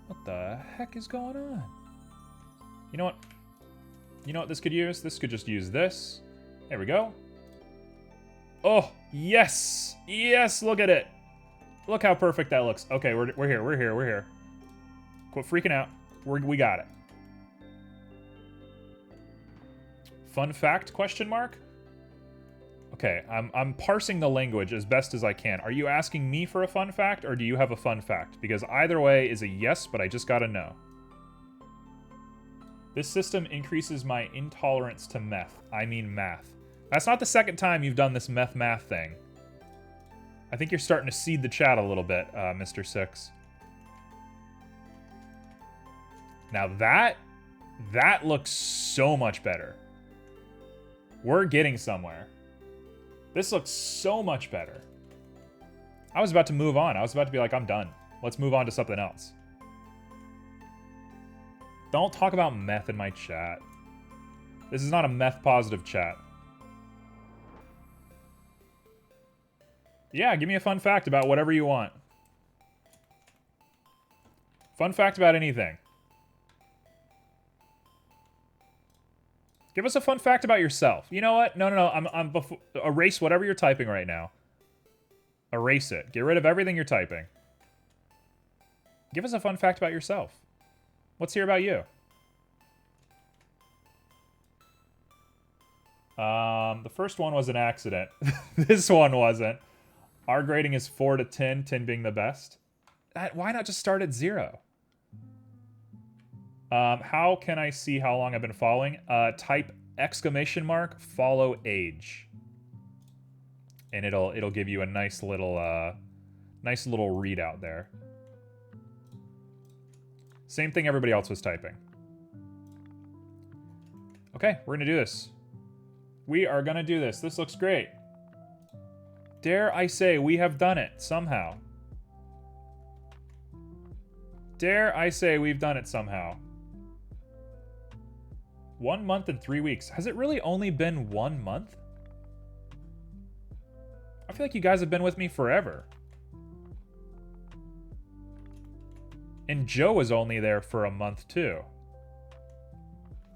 What the heck is going on? You know what? You know what this could use? This could just use this. There we go. Oh, yes! Yes, look at it! Look how perfect that looks. Okay, we're here. Quit freaking out. We got it. Fun fact, question mark? Okay, I'm parsing the language as best as I can. Are you asking me for a fun fact, or do you have a fun fact? Because either way is a yes, but I just gotta know. This system increases my intolerance to meth. I mean math. That's not the second time you've done this math thing. I think you're starting to seed the chat a little bit, Mr. Six. Now that looks so much better. We're getting somewhere. This looks so much better. I was about to move on. I was about to be like, I'm done. Let's move on to something else. Don't talk about meth in my chat. This is not a meth positive chat. Yeah, give me a fun fact about whatever you want. Fun fact about anything. Give us a fun fact about yourself. You know what? No. Erase whatever you're typing right now. Erase it. Get rid of everything you're typing. Give us a fun fact about yourself. Let's hear about you. The first one was an accident. This one wasn't. Our grading is 4 to 10, 10 being the best. Why not just start at 0? How can I see how long I've been following? Type ! follow age. And it'll give you a nice little readout there. Same thing everybody else was typing. Okay, we're gonna do this. We are gonna do this. This looks great. Dare I say we have done it somehow. Dare I say we've done it somehow. 1 month and 3 weeks. Has it really only been 1 month? I feel like you guys have been with me forever. And Joe was only there for a month too.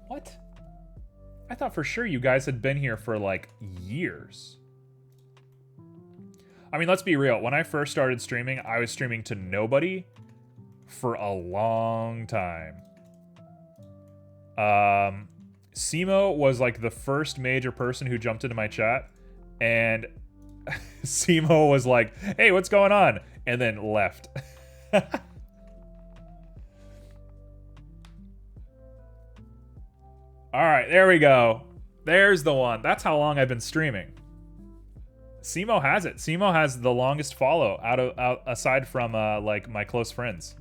What? I thought for sure you guys had been here for like years. I mean, let's be real. When I first started streaming, I was streaming to nobody for a long time. Simo was like the first major person who jumped into my chat, and Simo was like, hey, what's going on? And then left. All right, there we go. There's the one. That's how long I've been streaming. Simo has it. Simo has the longest follow aside from like my close friends.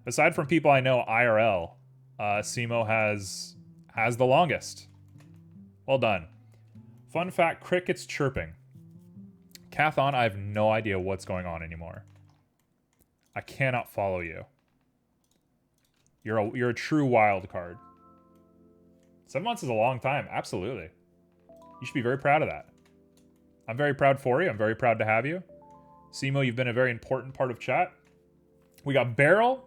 Aside from people I know IRL, Simo has the longest. Well done. Fun fact, crickets chirping. Cathon, I have no idea what's going on anymore. I cannot follow you. You're a true wild card. 7 months is a long time. Absolutely. You should be very proud of that. I'm very proud for you. I'm very proud to have you. Simo, you've been a very important part of chat. We got Beryl.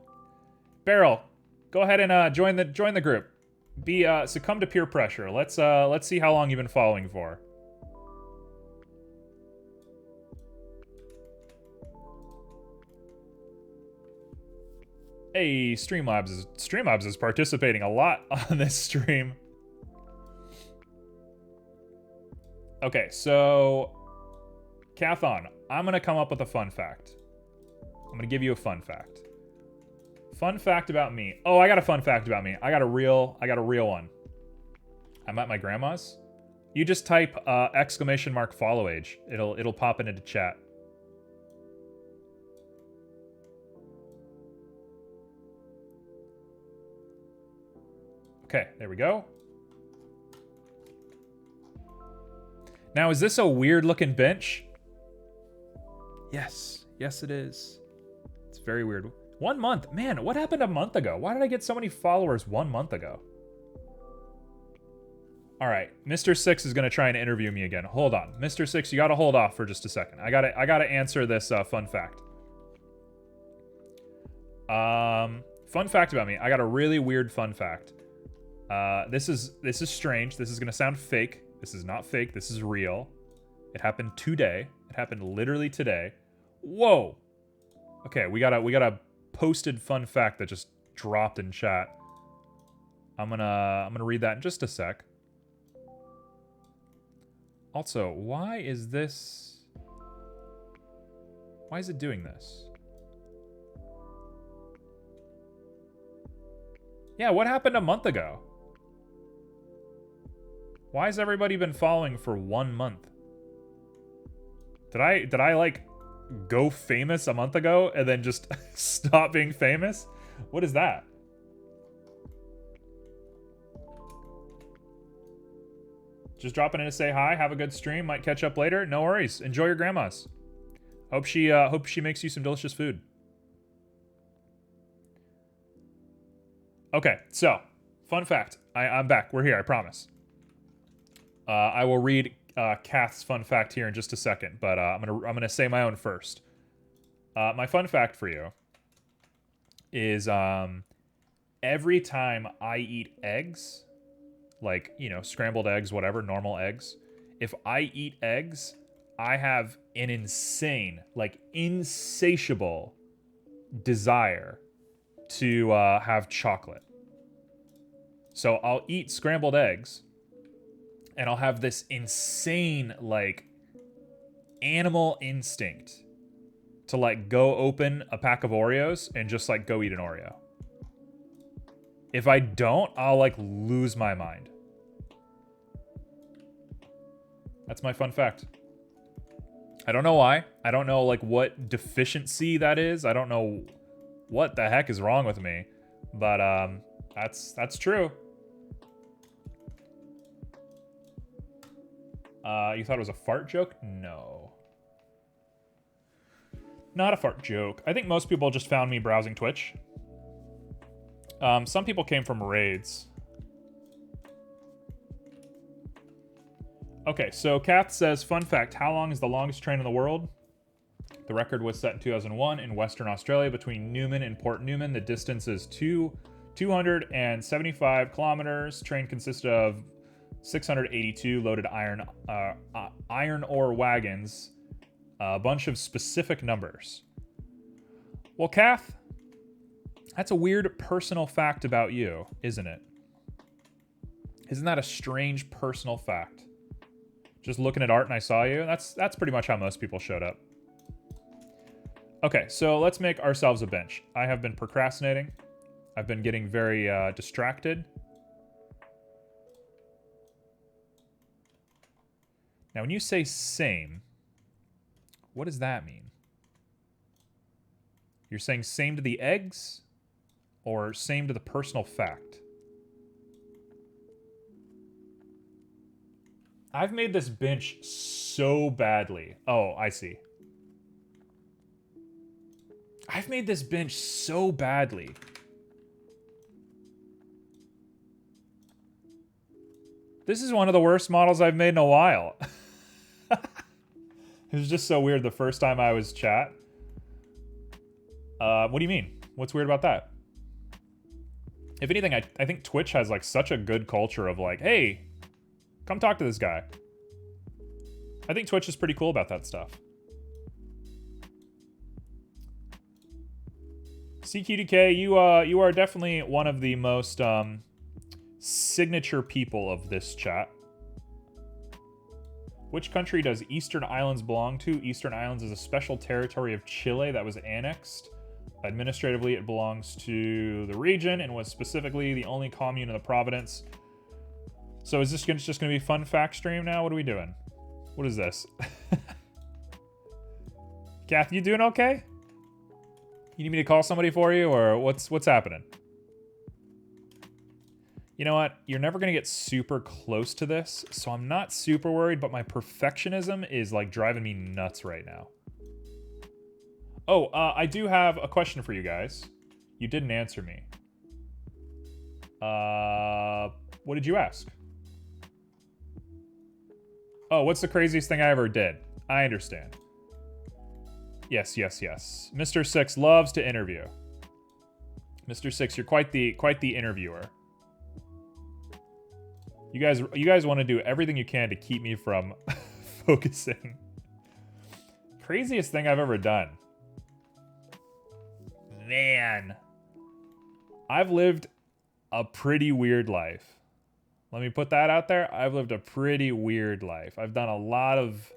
Beryl, go ahead and join the group. Succumb to peer pressure. Let's see how long you've been following for. Hey, Streamlabs is participating a lot on this stream. Okay, so Cathon, I'm gonna come up with a fun fact. I'm gonna give you a fun fact. Fun fact about me. Oh, I got a fun fact about me. I got a real one. I'm at my grandma's. You just type ! follow age. It'll pop into chat. Okay, there we go. Now, is this a weird looking bench? Yes. Yes, it is. It's very weird. 1 month. Man, what happened a month ago? Why did I get so many followers 1 month ago? All right, Mr. Six is gonna try and interview me again. Hold on, Mr. Six, you gotta hold off for just a second. I gotta answer this fun fact. Fun fact about me. I got a really weird fun fact. This is strange. This is gonna sound fake. This is not fake. This is real. It happened today. It happened literally today. Whoa. Okay, we got a posted fun fact that just dropped in chat. I'm gonna read that in just a sec. Also, why is it doing this? Yeah, what happened a month ago? Why has everybody been following for 1 month? Did I like go famous a month ago and then just stop being famous? What is that? Just dropping in to say hi, have a good stream, might catch up later. No worries. Enjoy your grandma's. Hope she makes you some delicious food. Okay, so fun fact. I'm back. We're here, I promise. I will read Kath's fun fact here in just a second, but I'm gonna say my own first. My fun fact for you is every time I eat eggs, like, you know, scrambled eggs, whatever, normal eggs, if I eat eggs, I have an insane, like insatiable desire to have chocolate. So I'll eat scrambled eggs and I'll have this insane, like, animal instinct to, like, go open a pack of Oreos and just, like, go eat an Oreo. If I don't, I'll, like, lose my mind. That's my fun fact. I don't know why. I don't know, like, what deficiency that is. I don't know what the heck is wrong with me. But, that's true. You thought it was a fart joke? No. Not a fart joke. I think most people just found me browsing Twitch. Some people came from raids. Okay, so Kath says, fun fact, how long is the longest train in the world? The record was set in 2001 in Western Australia between Newman and Port Newman. The distance is 275 kilometers. Train consisted of 682 loaded iron ore wagons, a bunch of specific numbers. Well, Kath, that's a weird personal fact about you, isn't it? Isn't that a strange personal fact? Just looking at art and I saw you? That's pretty much how most people showed up. Okay, so let's make ourselves a bench. I have been procrastinating. I've been getting very distracted. Now, when you say same, what does that mean? You're saying same to the eggs or same to the personal fact? I've made this bench so badly. Oh, I see. I've made this bench so badly. This is one of the worst models I've made in a while. It was just so weird the first time I was chat. What do you mean? What's weird about that? If anything, I think Twitch has like such a good culture of like, hey, come talk to this guy. I think Twitch is pretty cool about that stuff. CQDK, you are definitely one of the most signature people of this chat. Which country does Eastern Islands belong to? Eastern Islands is a special territory of Chile that was annexed. Administratively, it belongs to the region and was specifically the only commune in the province. So is this just going to be fun fact stream now? What are we doing? What is this? Kath, you doing okay? You need me to call somebody for you, or what's happening? You know what? You're never going to get super close to this, so I'm not super worried, but my perfectionism is like driving me nuts right now. Oh, I do have a question for you guys. You didn't answer me. What did you ask? Oh, what's the craziest thing I ever did? I understand. Yes. Mr. Six loves to interview. Mr. Six, you're quite the interviewer. You guys want to do everything you can to keep me from focusing. Craziest thing I've ever done. Man. I've lived a pretty weird life. Let me put that out there. I've lived a pretty weird life. I've done a lot of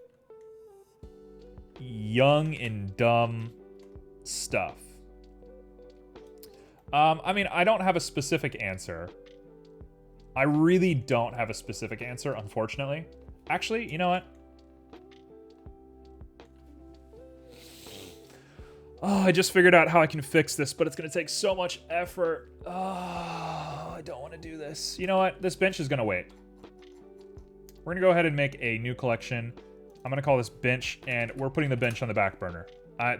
young and dumb stuff. I mean, I don't have a specific answer. I really don't have a specific answer, unfortunately. Actually, you know what? Oh, I just figured out how I can fix this, but it's going to take so much effort. Oh, I don't want to do this. You know what? This bench is going to wait. We're going to go ahead and make a new collection. I'm going to call this bench, and we're putting the bench on the back burner.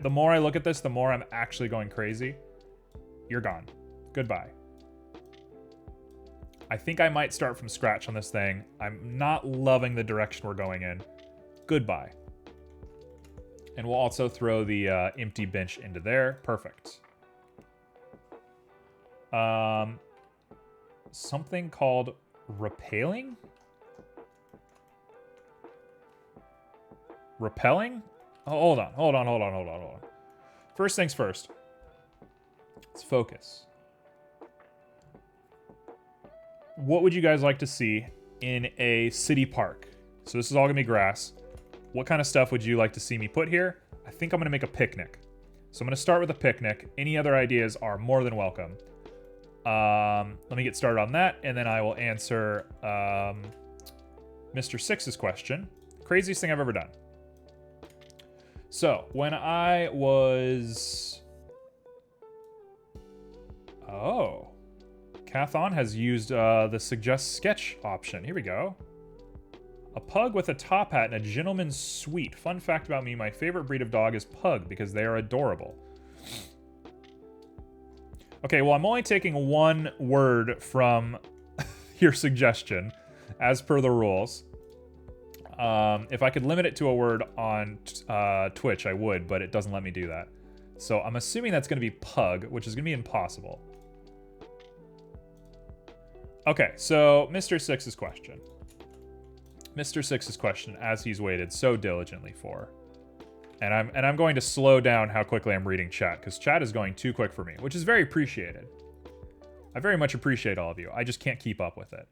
The more I look at this, the more I'm actually going crazy. You're gone. Goodbye. I think I might start from scratch on this thing. I'm not loving the direction we're going in. Goodbye. And we'll also throw the empty bench into there. Perfect. Something called repelling? Repelling? Oh, hold on. First things first. Let's focus. What would you guys like to see in a city park? So this is all gonna be grass. What kind of stuff would you like to see me put here? I think I'm gonna make a picnic. So I'm gonna start with a picnic. Any other ideas are more than welcome. Let me get started on that, and then I will answer Mr. Six's question. Craziest thing I've ever done. So when I was... Oh. Cathon has used the suggest sketch option. Here we go. A pug with a top hat and a gentleman's suite. Fun fact about me, my favorite breed of dog is pug because they are adorable. Okay, well, I'm only taking one word from your suggestion, as per the rules. If I could limit it to a word on Twitch, I would, but it doesn't let me do that. So I'm assuming that's going to be pug, which is going to be impossible. Okay, so Mr. Six's question. Mr. Six's question, as he's waited so diligently for. And I'm going to slow down how quickly I'm reading chat, because chat is going too quick for me, which is very appreciated. I very much appreciate all of you. I just can't keep up with it.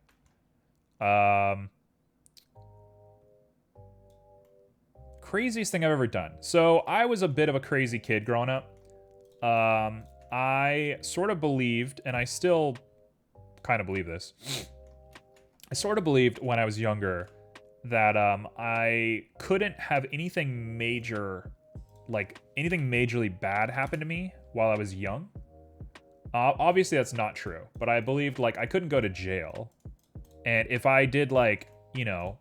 Craziest thing I've ever done. So I was a bit of a crazy kid growing up. I sort of believed, and I still kind of believe this. I sort of believed when I was younger that I couldn't have anything major, like anything majorly bad happen to me while I was young. Obviously, that's not true, but I believed like I couldn't go to jail. And if I did like, you know,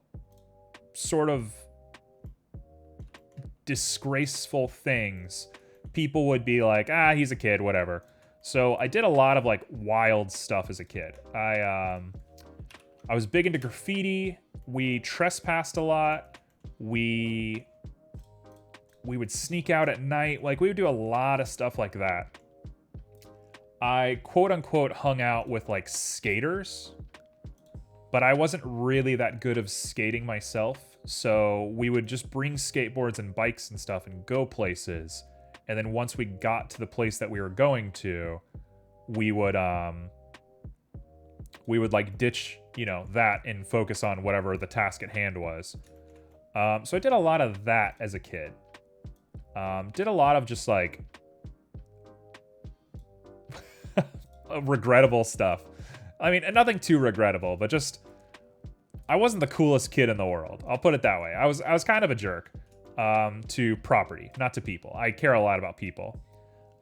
sort of disgraceful things, people would be like, ah, he's a kid, whatever. So I did a lot of like wild stuff as a kid. I was big into graffiti. We trespassed a lot. We would sneak out at night. Like we would do a lot of stuff like that. I quote unquote hung out with like skaters, but I wasn't really that good of skating myself. So we would just bring skateboards and bikes and stuff and go places. And then once we got to the place that we were going to, we would like ditch, you know, that and focus on whatever the task at hand was. So I did a lot of that as a kid. Did a lot of just like regrettable stuff. I mean, nothing too regrettable, but just I wasn't the coolest kid in the world. I'll put it that way. I was kind of a jerk to property, not to people. I care a lot about people.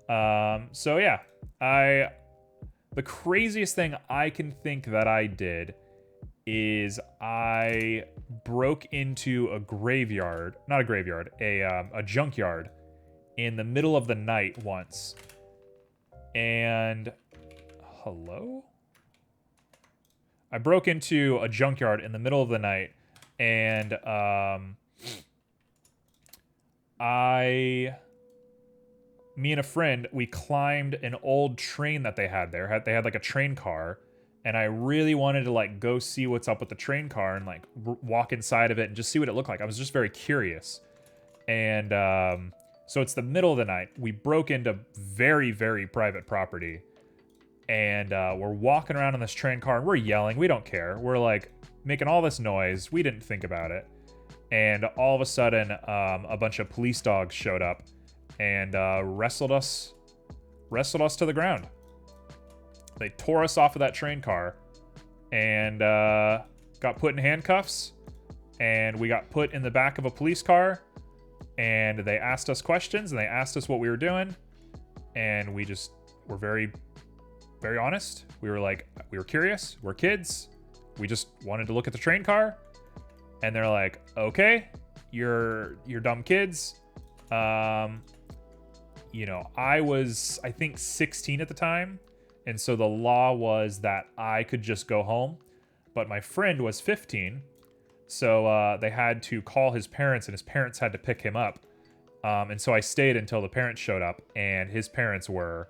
So yeah, the craziest thing I can think that I did is I broke into a graveyard, not a graveyard, a junkyard in the middle of the night once. And hello? I broke into a junkyard in the middle of the night, and me and a friend, we climbed an old train that they had there. They had like a train car, and I really wanted to like go see what's up with the train car and like walk inside of it and just see what it looked like. I was just very curious. And so it's the middle of the night. We broke into very, very private property. And we're walking around in this train car, and we're yelling. We don't care. We're like making all this noise. We didn't think about it. And all of a sudden, a bunch of police dogs showed up and wrestled us to the ground. They tore us off of that train car and got put in handcuffs. And we got put in the back of a police car. And they asked us questions, and they asked us what we were doing. And we just were very, very honest. We were like, we were curious. We're kids. We just wanted to look at the train car. And they're like, okay, you're dumb kids. You know, I was, I think 16 at the time. And so the law was that I could just go home, but my friend was 15. So they had to call his parents, and his parents had to pick him up. And so I stayed until the parents showed up, and his parents were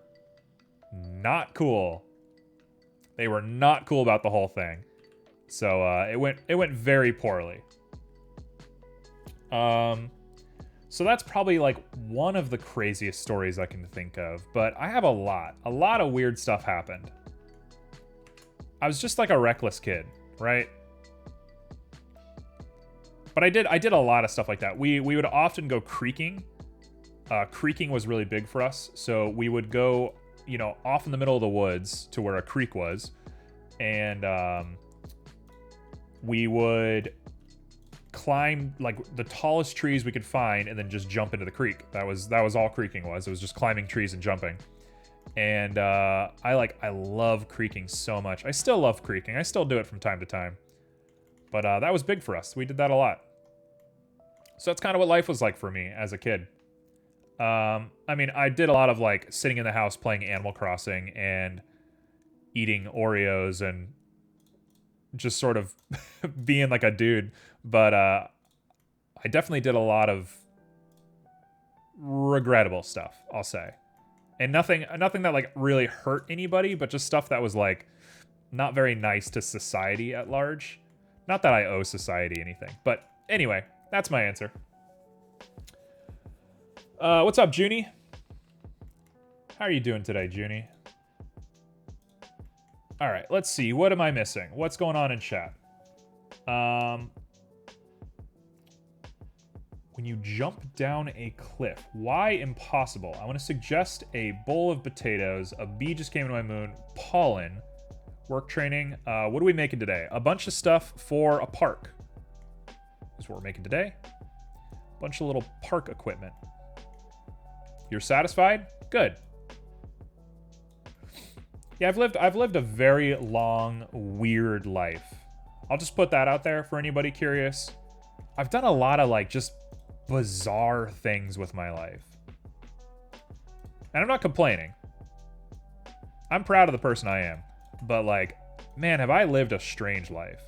not cool. They were not cool about the whole thing. So it went very poorly. So that's probably like one of the craziest stories I can think of, but I have a lot of weird stuff happened. I was just like a reckless kid, right? But I did a lot of stuff like that. We would often go creeking. Creeking was really big for us. So we would go, you know, off in the middle of the woods to where a creek was. And we would climb like the tallest trees we could find and then just jump into the creek. That was all creeking was. It was just climbing trees and jumping. And I love creeking so much. I still love creeking. I still do it from time to time. But that was big for us. We did that a lot. So that's kind of what life was like for me as a kid. I mean, I did a lot of like sitting in the house playing Animal Crossing and eating Oreos and just sort of being like a dude. But I definitely did a lot of regrettable stuff, I'll say. And nothing that like really hurt anybody, but just stuff that was like not very nice to society at large. Not that I owe society anything, but anyway, that's my answer. What's up, Junie? How are you doing today, Junie? All right, let's see. What am I missing? What's going on in chat? When you jump down a cliff, why impossible? I want to suggest a bowl of potatoes. A bee just came into my moon. Pollen. Work training. What are we making today? A bunch of stuff for a park. is what we're making today. Bunch of little park equipment. You're satisfied? Good. Yeah, I've lived a very long, weird life. I'll just put that out there for anybody curious. I've done a lot of like just bizarre things with my life. And I'm not complaining. I'm proud of the person I am. But like, man, have I lived a strange life.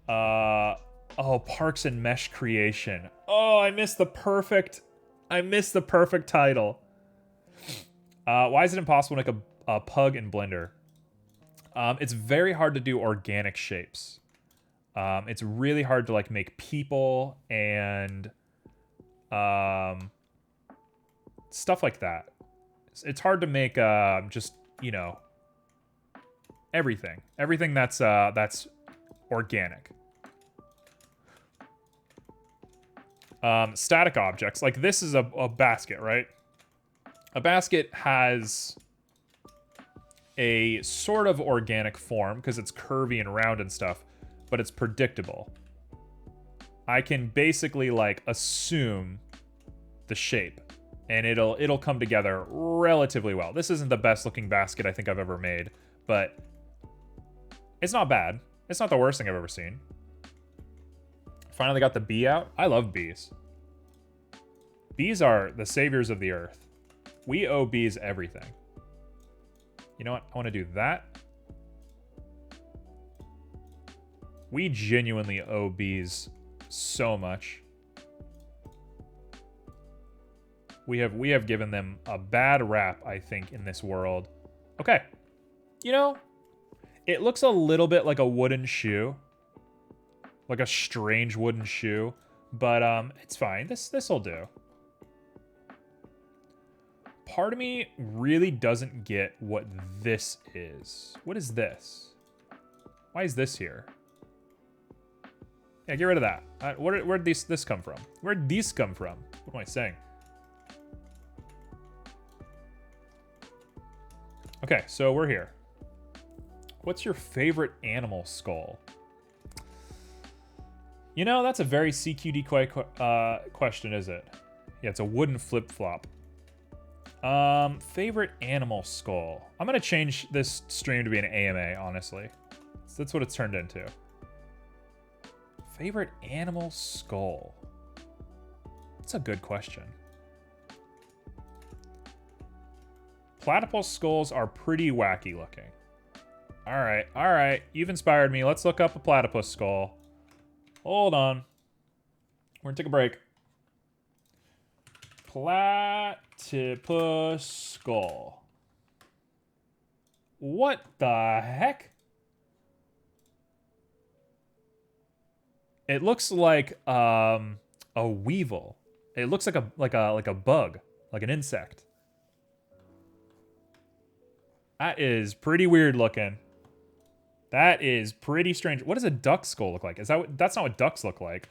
Oh, Parks and Mesh Creation. Oh, I missed the perfect title. Why is it impossible to make a pug in Blender? It's very hard to do organic shapes. It's really hard to like make people and stuff like that. It's hard to make just, you know, everything that's organic. Static objects, like this is a basket, right? A basket has a sort of organic form because it's curvy and round and stuff, but it's predictable. I can basically like assume the shape and it'll come together relatively well. This isn't the best looking basket I think I've ever made, but it's not bad. It's not the worst thing I've ever seen. Finally got the bee out. I love bees. Bees are the saviors of the earth. We owe bees everything. You know what? I want to do that. We genuinely owe bees so much. We have given them a bad rap, I think, in this world. Okay. You know, it looks a little bit like a wooden shoe. Like a strange wooden shoe. But it's fine. This'll do. Part of me really doesn't get what this is. What is this? Why is this here? Yeah, get rid of that. Where'd this come from? Where'd these come from? What am I saying? Okay, so we're here. What's your favorite animal skull? You know, that's a very CQD question, is it? Yeah, it's a wooden flip-flop. Favorite animal skull. I'm gonna change this stream to be an AMA, honestly. So that's what it's turned into. Favorite animal skull. That's a good question. Platypus skulls are pretty wacky looking. Alright. You've inspired me. Let's look up a platypus skull. Hold on. We're gonna take a break. Platypus skull. What the heck? It looks like a weevil. It looks like a bug, like an insect. That is pretty weird looking. That is pretty strange. What does a duck skull look like? That's not what ducks look like.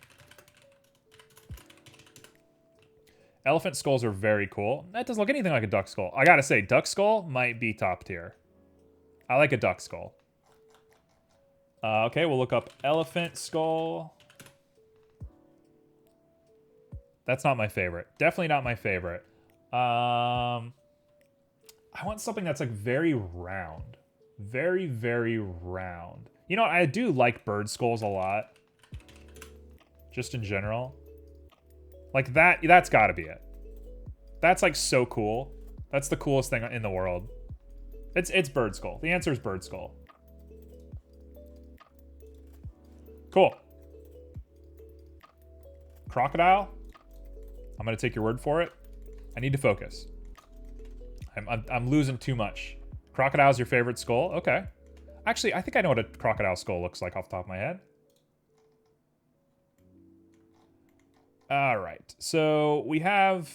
Elephant skulls are very cool. That doesn't look anything like a duck skull. I gotta say, duck skull might be top tier. I like a duck skull. Okay, we'll look up elephant skull. That's not my favorite. Definitely not my favorite. I want something that's like very round. Very, very round. You know, I do like bird skulls a lot. Just in general. Like that's gotta be it. That's like so cool. That's the coolest thing in the world. It's bird skull. The answer is bird skull. Cool. Crocodile? I'm gonna take your word for it. I need to focus. I'm losing too much. Crocodile's your favorite skull? Okay. Actually, I think I know what a crocodile skull looks like off the top of my head. All right. So we have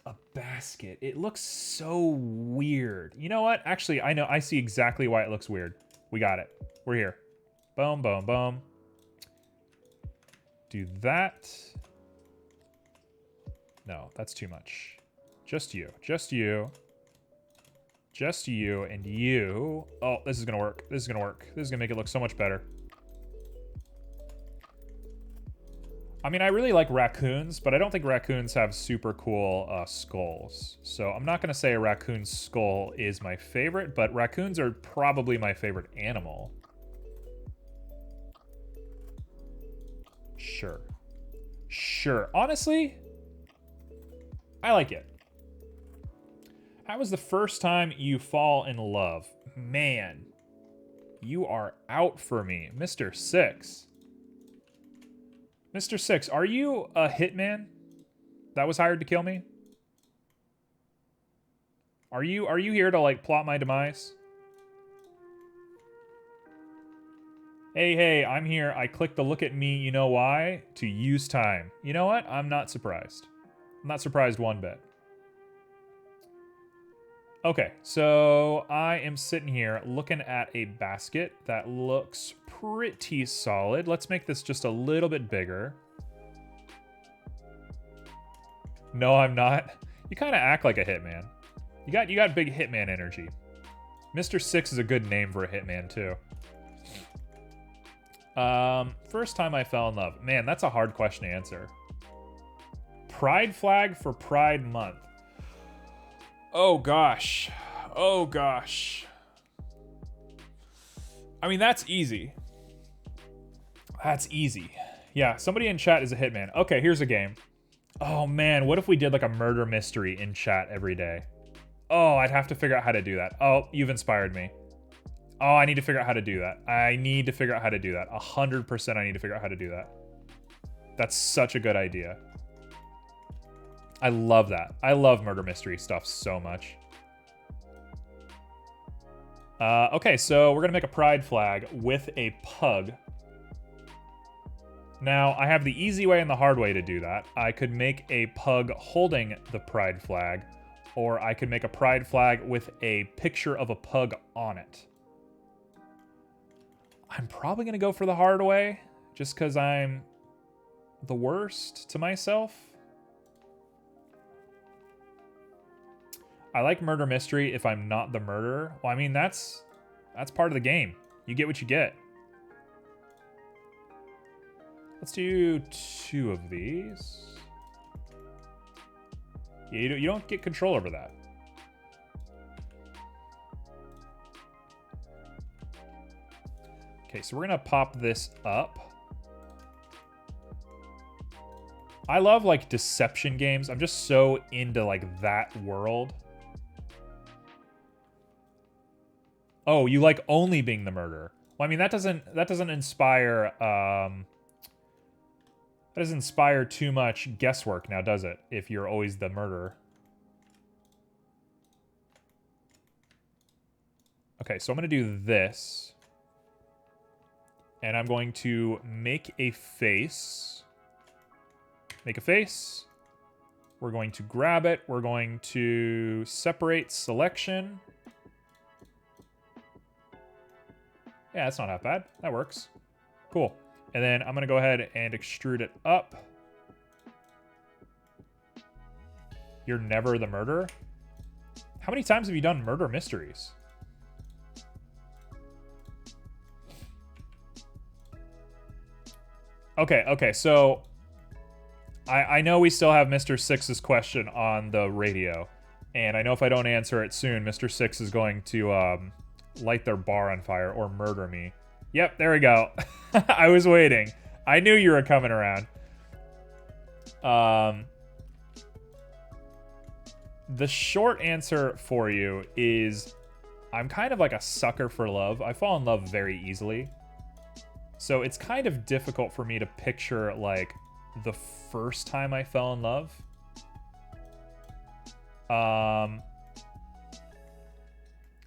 a basket. It looks so weird. You know what? Actually, I know. I see exactly why it looks weird. We got it. We're here. Boom, boom, boom. Do that. No, that's too much. Just you. Just you. Just you and you. Oh, this is going to work. This is going to work. This is going to make it look so much better. I mean, I really like raccoons, but I don't think raccoons have super cool skulls. So I'm not going to say a raccoon skull is my favorite, but raccoons are probably my favorite animal. Sure. Sure. Honestly, I like it. How was the first time you fall in love? Man, you are out for me. Mr. Six. Mr. Six, are you a hitman that was hired to kill me? Are you here to, like, plot my demise? Hey, I'm here. I clicked the look at me, you know why? To use time. You know what? I'm not surprised. I'm not surprised one bit. Okay, so I am sitting here looking at a basket that looks pretty solid. Let's make this just a little bit bigger. No, I'm not. You kind of act like a hitman. You got big hitman energy. Mr. Six is a good name for a hitman too. First time I fell in love. Man, that's a hard question to answer. Pride flag for Pride Month. Oh gosh. Oh gosh. I mean, that's easy. That's easy. Yeah, somebody in chat is a hitman. Okay, here's a game. Oh man, what if we did like a murder mystery in chat every day? Oh, I'd have to figure out how to do that. Oh, you've inspired me. Oh, I need to figure out how to do that. I need to figure out how to do that. 100% I need to figure out how to do that. That's such a good idea. I love that. I love murder mystery stuff so much. Okay, so we're gonna make a pride flag with a pug. Now, I have the easy way and the hard way to do that. I could make a pug holding the pride flag, or I could make a pride flag with a picture of a pug on it. I'm probably gonna go for the hard way, just because I'm the worst to myself. I like murder mystery if I'm not the murderer. Well, I mean, that's part of the game. You get what you get. Let's do 2 of these. Yeah, you don't get control over that. Okay, so we're gonna pop this up. I love like deception games. I'm just so into like that world. Oh, you like only being the murderer. Well, I mean, that doesn't inspire that doesn't inspire too much guesswork now, does it? If you're always the murderer. Okay, so I'm gonna do this. And I'm going to make a face. Make a face. We're going to grab it. We're going to separate selection. Yeah, that's not that bad. That works. Cool. And then I'm going to go ahead and extrude it up. You're never the murderer? How many times have you done murder mysteries? Okay, so I know we still have Mr. Six's question on the radio, and I know if I don't answer it soon, Mr. Six is going to light their bar on fire or murder me. Yep, there we go. I was waiting. I knew you were coming around. The short answer for you is I'm kind of like a sucker for love. I fall in love very easily. So it's kind of difficult for me to picture, like, the first time I fell in love.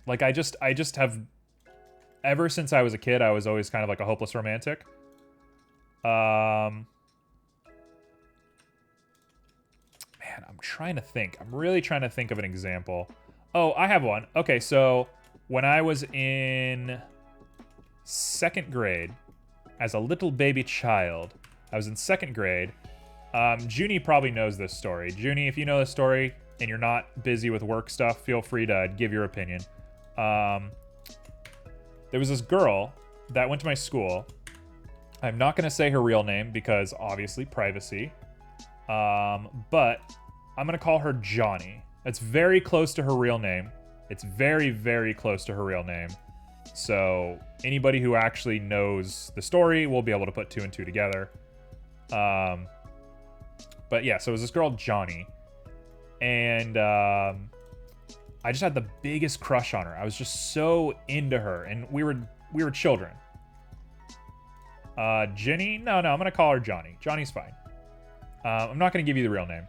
Like, I just have... Ever since I was a kid, I was always kind of like a hopeless romantic. Man, I'm trying to think. I'm really trying to think of an example. Oh, I have one. Okay, so when I was in 2nd grade... As a little baby child, I was in 2nd grade. Junie probably knows this story. Junie, if you know this story and you're not busy with work stuff, feel free to give your opinion. There was this girl that went to my school, I'm not going to say her real name because obviously privacy. But I'm going to call her Johnny. It's very close to her real name. It's very, very close to her real name. So anybody who actually knows the story will be able to put 2 and 2 together. But yeah, so it was this girl, Johnny. And I just had the biggest crush on her. I was just so into her. And we were children. Jenny? No, I'm going to call her Johnny. Johnny's fine. I'm not going to give you the real name.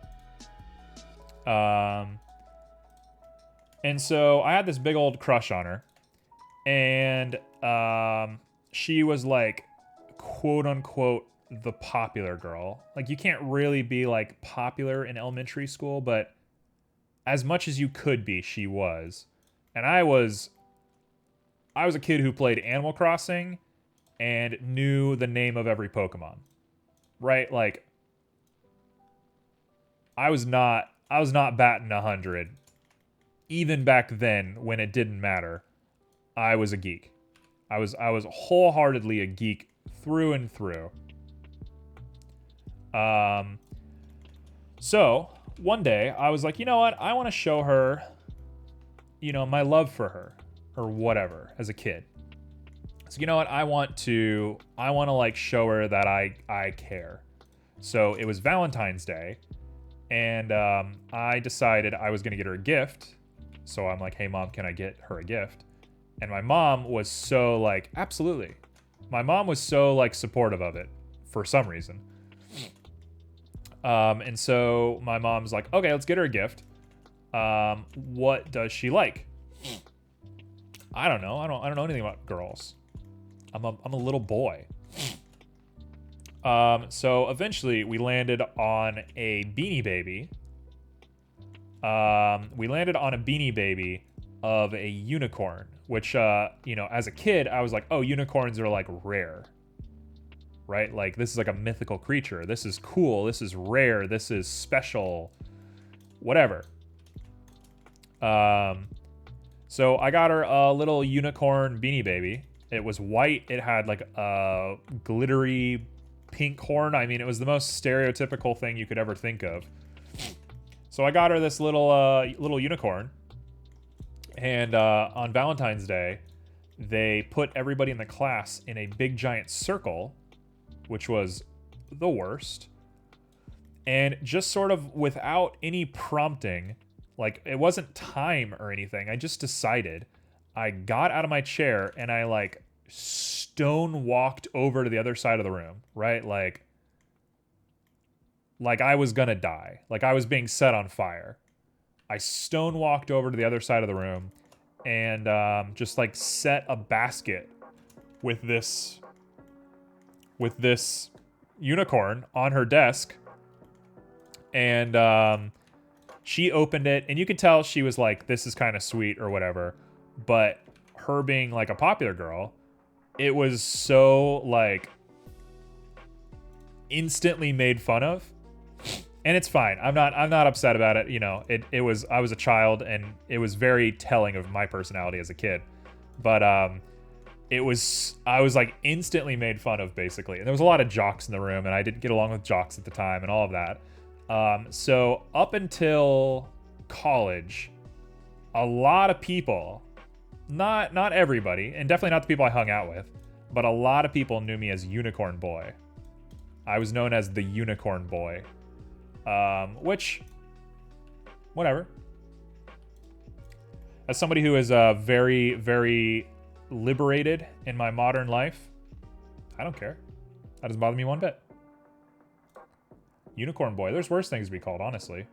And so I had this big old crush on her. And she was like, quote unquote, the popular girl. Like, you can't really be like popular in elementary school, but as much as you could be, she was. And I was a kid who played Animal Crossing and knew the name of every Pokemon. Right? Like, I was not batting 100. Even back then, when it didn't matter, I was a geek. I was wholeheartedly a geek through and through. So one day I was like, you know what? I want to show her, my love for her or whatever as a kid. So you know what? I want to like show her that I care. So it was Valentine's Day, and I decided I was gonna get her a gift. So I'm like, hey mom, can I get her a gift? And my mom was so like, absolutely. My mom was so like supportive of it for some reason. And so my mom's like, okay, let's get her a gift. What does she like? I don't know. I don't know anything about girls. I'm a little boy. So eventually we landed on a Beanie Baby. We landed on a Beanie Baby of a unicorn, which, as a kid, I was like, oh, unicorns are like rare, right? Like, this is like a mythical creature. This is cool. This is rare. This is special, whatever. So I got her a little unicorn Beanie Baby. It was white. It had like a glittery pink horn. I mean, it was the most stereotypical thing you could ever think of. So I got her this little unicorn. And on Valentine's Day, they put everybody in the class in a big giant circle, which was the worst. And just sort of without any prompting, like it wasn't time or anything, I just decided. I got out of my chair and I like stone walked over to the other side of the room, right? Like I was gonna die. Like I was being set on fire. I stone walked over to the other side of the room and just like set a basket with this unicorn on her desk. And she opened it, and you could tell she was like, this is kind of sweet or whatever. But her being like a popular girl, it was so like instantly made fun of. And it's fine. I'm not upset about it. I was a child, and it was very telling of my personality as a kid. But I was like instantly made fun of, basically. And there was a lot of jocks in the room, and I didn't get along with jocks at the time and all of that. So up until college, a lot of people, not everybody, and definitely not the people I hung out with, but a lot of people knew me as Unicorn Boy. I was known as the Unicorn Boy. Which, whatever. As somebody who is very, very liberated in my modern life, I don't care. That doesn't bother me one bit. Unicorn Boy. There's worse things to be called, honestly.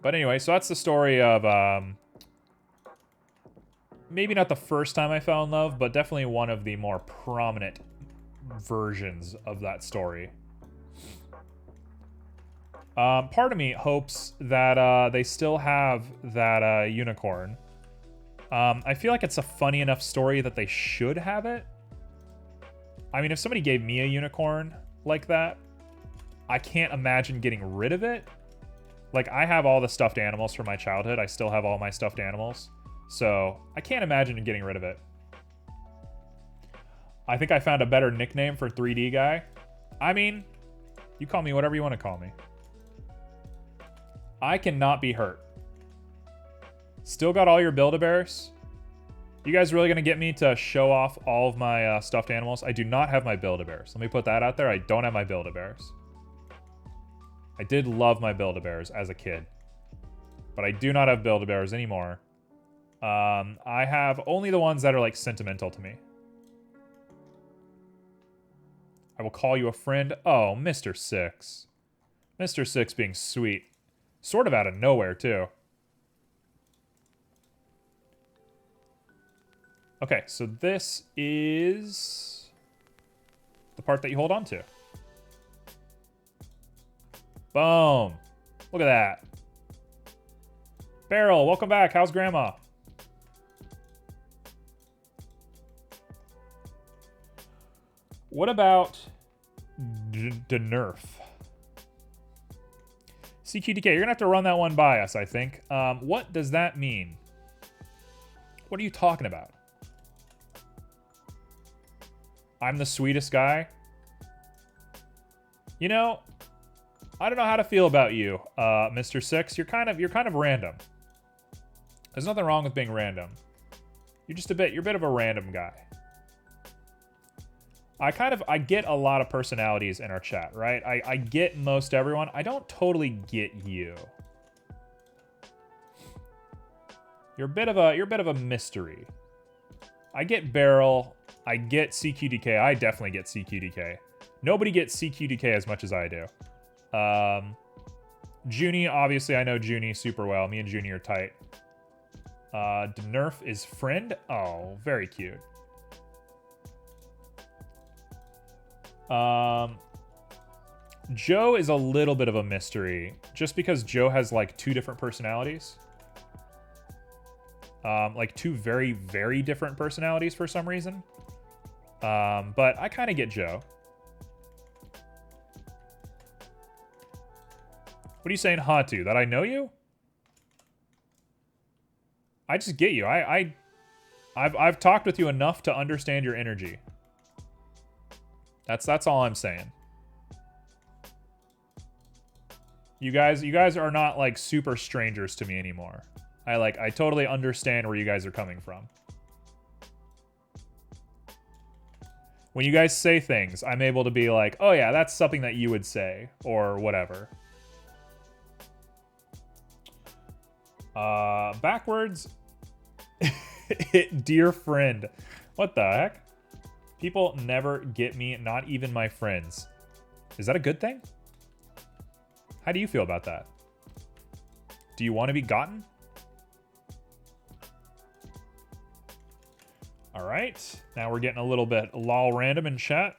But anyway, so that's the story of, maybe not the first time I fell in love, but definitely one of the more prominent versions of that story. Part of me hopes that they still have that unicorn. I feel like it's a funny enough story that they should have it. I mean, if somebody gave me a unicorn like that, I can't imagine getting rid of it. Like, I have all the stuffed animals from my childhood. I still have all my stuffed animals. So I can't imagine getting rid of it. I think I found a better nickname for 3D guy. I mean, you call me whatever you want to call me. I cannot be hurt. Still got all your Build-A-Bears? You guys really gonna get me to show off all of my stuffed animals? I do not have my Build-A-Bears. Let me put that out there. I don't have my Build-A-Bears. I did love my Build-A-Bears as a kid. But I do not have Build-A-Bears anymore. I have only the ones that are like sentimental to me. I will call you a friend. Oh, Mr. Six. Mr. Six being sweet. Sort of out of nowhere, too. Okay, so this is the part that you hold on to. Boom. Look at that. Beryl, welcome back. How's Grandma? What about Nerf? CQDK, you're going to have to run that one by us, I think. What does that mean? What are you talking about? I'm the sweetest guy? You know, I don't know how to feel about you, Mr. Six. You're kind of random. There's nothing wrong with being random. You're a bit of a random guy. I get a lot of personalities in our chat, right? I get most everyone. I don't totally get you. You're a bit of a mystery. I get Beryl. I get CQDK. I definitely get CQDK. Nobody gets CQDK as much as I do. Junie, obviously I know Junie super well. Me and Junie are tight. Nerf is friend. Oh, very cute. Joe is a little bit of a mystery, just because Joe has like 2 different personalities. Like 2 very, very different personalities for some reason. But I kind of get Joe. What are you saying, Hatu? That I know you? I just get you. I've talked with you enough to understand your energy. That's all I'm saying. You guys are not like super strangers to me anymore. I totally understand where you guys are coming from. When you guys say things, I'm able to be like, oh yeah, that's something that you would say, or whatever. Backwards. Dear friend. What the heck? People never get me, not even my friends. Is that a good thing? How do you feel about that? Do you want to be gotten? All right. Now we're getting a little bit lol random in chat.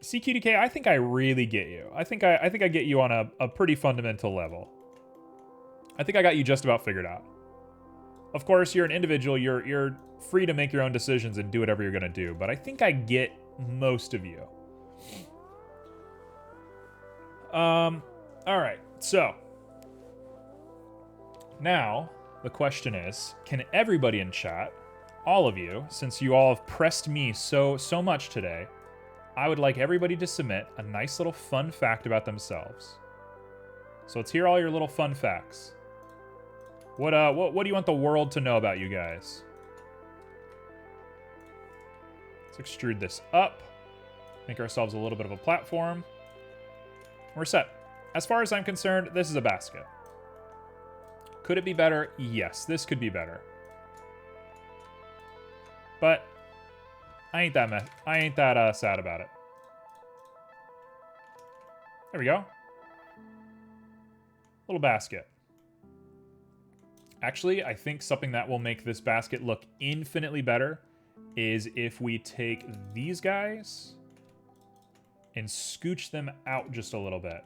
CQDK, I think I really get you. I think I get you on a pretty fundamental level. I think I got you just about figured out. Of course, you're an individual. You're free to make your own decisions and do whatever you're gonna do. But I think I get most of you. All right. So now the question is, can everybody in chat, all of you, since you all have pressed me so much today, I would like everybody to submit a nice little fun fact about themselves. So let's hear all your little fun facts. What do you want the world to know about you guys? Let's extrude this up. Make ourselves a little bit of a platform. We're set. As far as I'm concerned, this is a basket. Could it be better? Yes, this could be better. But I ain't that sad about it. There we go. Little basket. Actually, I think something that will make this basket look infinitely better is if we take these guys and scooch them out just a little bit.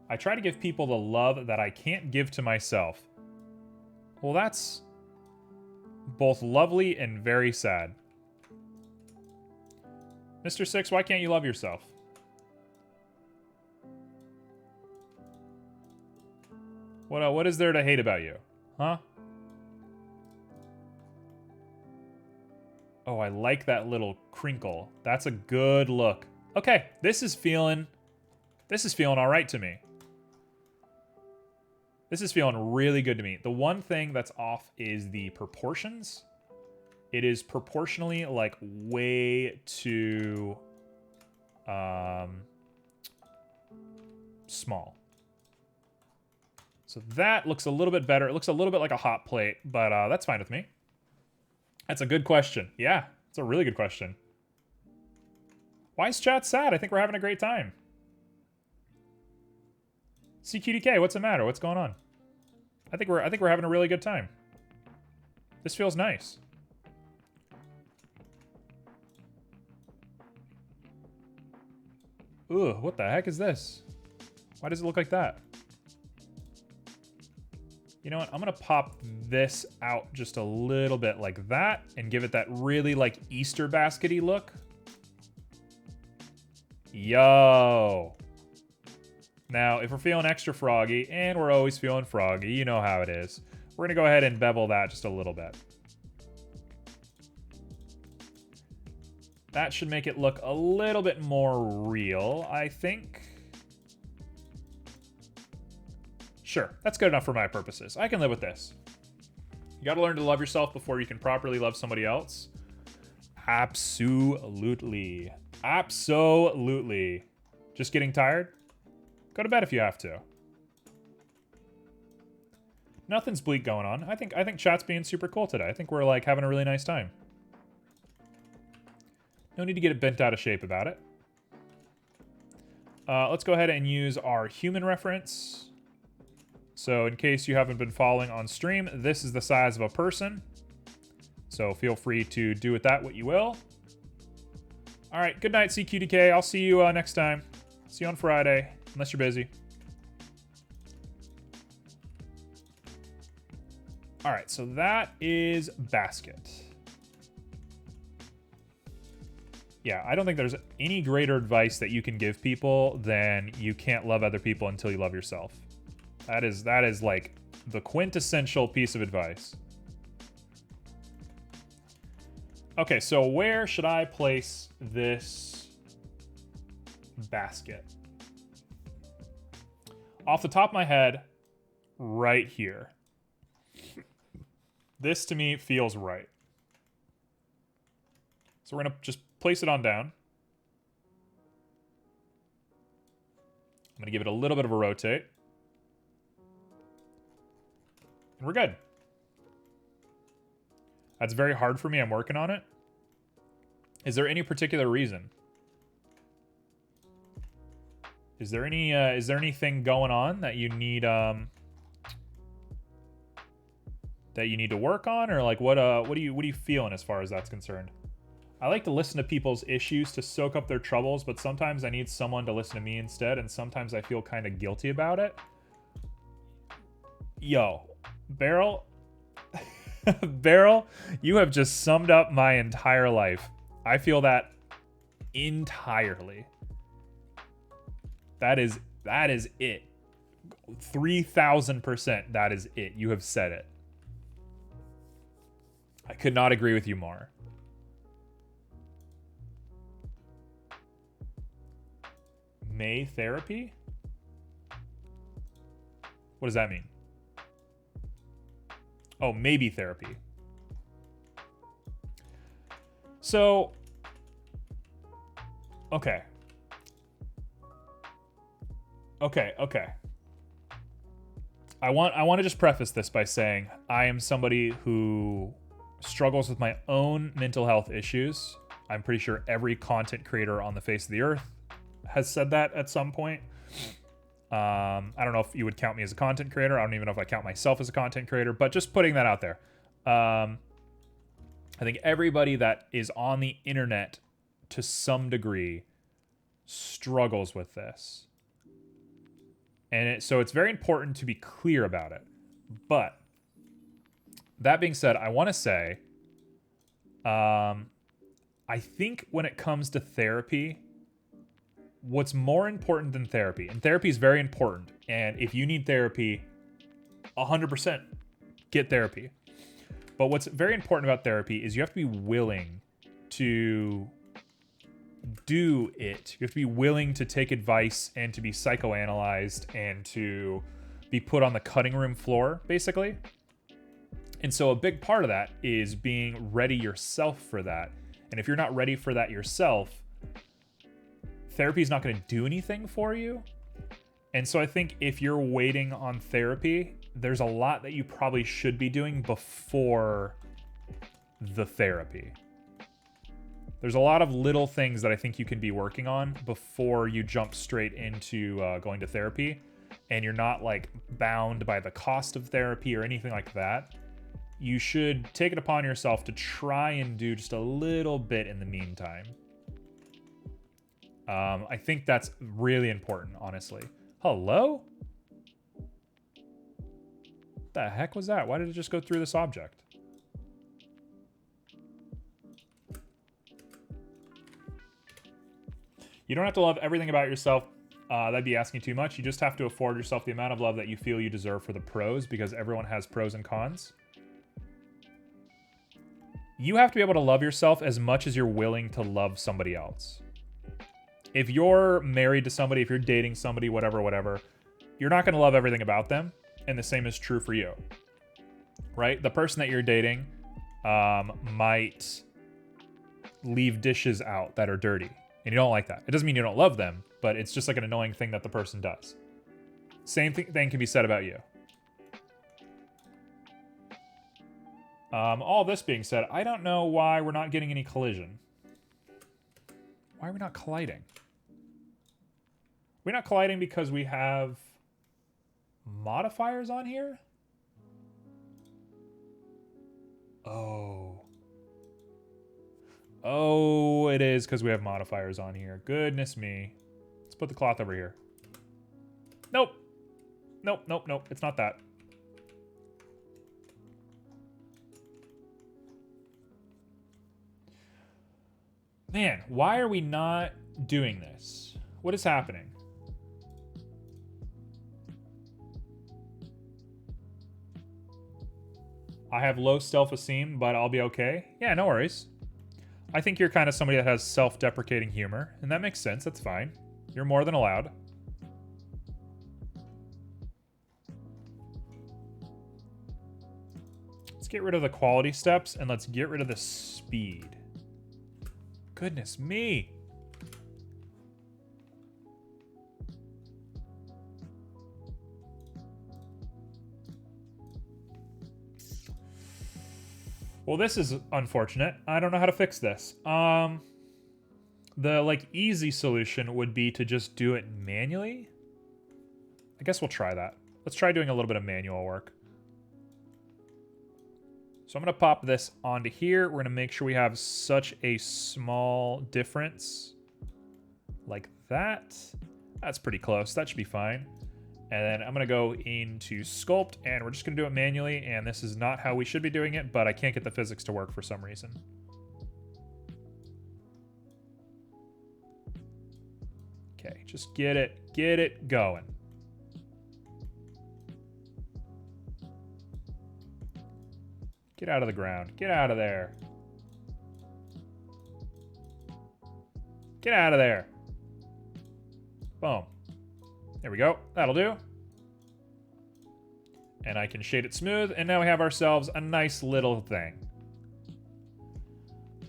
I try to give people the love that I can't give to myself. Well, that's both lovely and very sad. Mr. Six, why can't you love yourself? What is there to hate about you? Huh? Oh, I like that little crinkle. That's a good look. Okay, this is feeling all right to me. This is feeling really good to me. The one thing that's off is the proportions. It is proportionally like way too small. So that looks a little bit better. It looks a little bit like a hot plate, but that's fine with me. That's a good question. Yeah, it's a really good question. Why is chat sad? I think we're having a great time. CQDK, what's the matter? What's going on? I think we're having a really good time. This feels nice. Ugh, what the heck is this? Why does it look like that? You know what? I'm gonna pop this out just a little bit like that and give it that really like Easter basket-y look. Yo. Now, if we're feeling extra froggy, and we're always feeling froggy, you know how it is, we're gonna go ahead and bevel that just a little bit. That should make it look a little bit more real, I think. Sure, that's good enough for my purposes. I can live with this. You gotta learn to love yourself before you can properly love somebody else. Absolutely. Absolutely. Just getting tired? Go to bed if you have to. Nothing's bleak going on. I think chat's being super cool today. I think we're like having a really nice time. No need to get it bent out of shape about it. Let's go ahead and use our human reference. So in case you haven't been following on stream, this is the size of a person. So feel free to do with that what you will. All right, good night, CQDK. I'll see you next time. See you on Friday, unless you're busy. All right, so that is basket. Yeah, I don't think there's any greater advice that you can give people than you can't love other people until you love yourself. That is like the quintessential piece of advice. Okay, so where should I place this basket? Off the top of my head, right here. This to me feels right. So we're gonna just place it on down. I'm gonna give it a little bit of a rotate. And we're good. That's very hard for me. I'm working on it. Is there any particular reason? Is there anything going on that you need to work on, or like what are you feeling as far as that's concerned? I like to listen to people's issues to soak up their troubles, but sometimes I need someone to listen to me instead, and sometimes I feel kind of guilty about it. Yo, Beryl, Beryl, you have just summed up my entire life. I feel that entirely. That is it. 3,000%. That is it. You have said it. I could not agree with you more. May therapy? What does that mean? Oh, maybe therapy. So, okay. I want to just preface this by saying I am somebody who struggles with my own mental health issues. I'm pretty sure every content creator on the face of the earth has said that at some point. I don't know if you would count me as a content creator. I don't even know if I count myself as a content creator, but just putting that out there. I think everybody that is on the internet to some degree struggles with this. And so it's very important to be clear about it. But that being said, I want to say, I think when it comes to therapy, what's more important than therapy, and therapy is very important, and if you need therapy, 100% get therapy. But what's very important about therapy is you have to be willing to do it. You have to be willing to take advice and to be psychoanalyzed and to be put on the cutting room floor, basically. And so a big part of that is being ready yourself for that. And if you're not ready for that yourself, therapy is not going to do anything for you. And so I think if you're waiting on therapy, there's a lot that you probably should be doing before the therapy. There's a lot of little things that I think you can be working on before you jump straight into going to therapy. And you're not like bound by the cost of therapy or anything like that. You should take it upon yourself to try and do just a little bit in the meantime. I think that's really important, honestly. Hello? What the heck was that? Why did it just go through this object? You don't have to love everything about yourself. That'd be asking too much. You just have to afford yourself the amount of love that you feel you deserve for the pros, because everyone has pros and cons. You have to be able to love yourself as much as you're willing to love somebody else. If you're married to somebody, if you're dating somebody, whatever, you're not going to love everything about them. And the same is true for you, right? The person that you're dating might leave dishes out that are dirty, and you don't like that. It doesn't mean you don't love them, but it's just like an annoying thing that the person does. Same thing can be said about you. All this being said, I don't know why we're not getting any collision. Why are we not colliding? We're not colliding because we have modifiers on here? Oh. Oh, it is because we have modifiers on here. Goodness me. Let's put the cloth over here. Nope. Nope. It's not that. Man, why are we not doing this? What is happening? I have low self-esteem, but I'll be okay. Yeah, no worries. I think you're kind of somebody that has self-deprecating humor, and that makes sense. That's fine. You're more than allowed. Let's get rid of the quality steps, and let's get rid of the speed. Goodness me. Well, this is unfortunate. I don't know how to fix this. The like easy solution would be to just do it manually. I guess we'll try that. Let's try doing a little bit of manual work. So I'm going to pop this onto here. We're going to make sure we have such a small difference like that. That's pretty close. That should be fine. And then I'm going to go into sculpt, and we're just going to do it manually. And this is not how we should be doing it, but I can't get the physics to work for some reason. Okay, just get it going. Get out of the ground. Get out of there. Get out of there. Boom. There we go. That'll do. And I can shade it smooth, and now we have ourselves a nice little thing.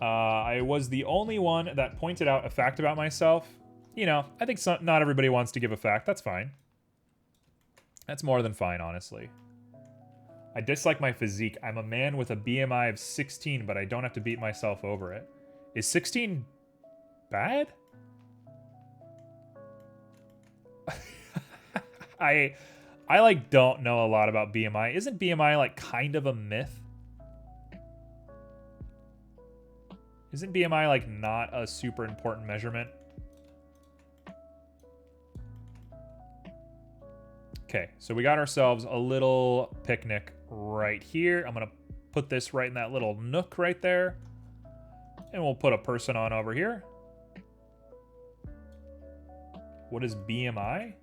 I was the only one that pointed out a fact about myself. You know, I think not everybody wants to give a fact. That's fine. That's more than fine, honestly. I dislike my physique. I'm a man with a BMI of 16, but I don't have to beat myself over it. Is 16 bad? I like don't know a lot about BMI. Isn't BMI like kind of a myth? Isn't BMI like not a super important measurement? Okay, so we got ourselves a little picnic right here. I'm gonna put this right in that little nook right there. And we'll put a person on over here. What is BMI?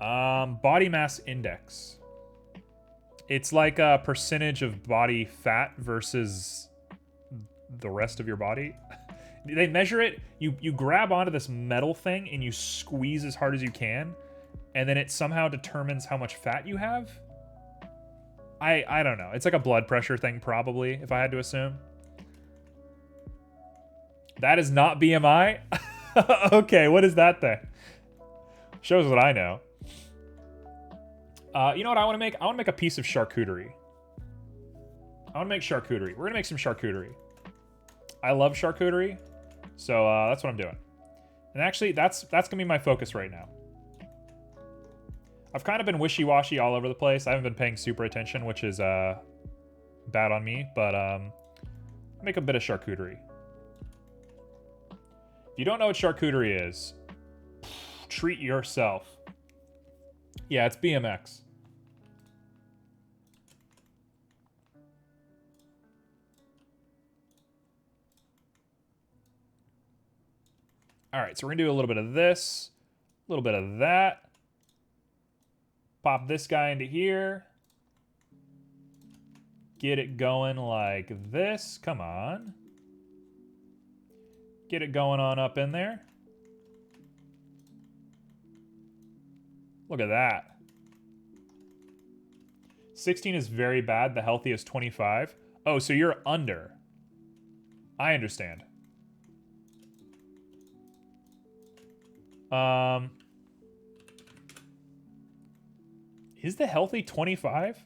Body mass index. It's like a percentage of body fat versus the rest of your body. They measure it. You grab onto this metal thing and you squeeze as hard as you can, and then it somehow determines how much fat you have. I don't know. It's like a blood pressure thing, probably, if I had to assume. That is not BMI? Okay, what is that then? Shows what I know. You know what I want to make? I want to make a piece of charcuterie. I want to make charcuterie. We're going to make some charcuterie. I love charcuterie, so that's what I'm doing. And actually, that's going to be my focus right now. I've kind of been wishy-washy all over the place. I haven't been paying super attention, which is bad on me, but make a bit of charcuterie. If you don't know what charcuterie is, treat yourself. Yeah, it's BMX. All right, so we're gonna do a little bit of this, a little bit of that. Pop this guy into here. Get it going like this. Come on. Get it going on up in there. Look at that. 16 is very bad. The healthy is 25. Oh, so you're under. I understand. Is the healthy 25?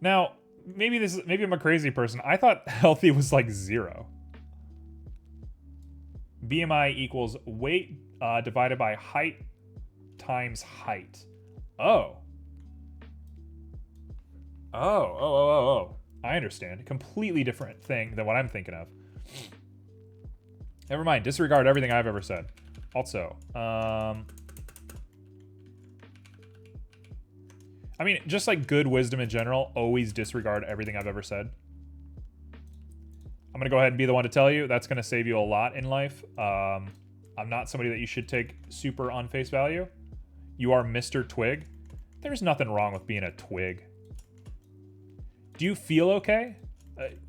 Now, maybe I'm a crazy person. I thought healthy was like 0. BMI equals weight divided by height times height. Oh. Oh. I understand. Completely different thing than what I'm thinking of. Never mind. Disregard everything I've ever said. Also, I mean, just like good wisdom in general, always disregard everything I've ever said. I'm going to go ahead and be the one to tell you that's going to save you a lot in life. I'm not somebody that you should take super on face value. You are Mr. Twig. There's nothing wrong with being a twig. Do you feel okay?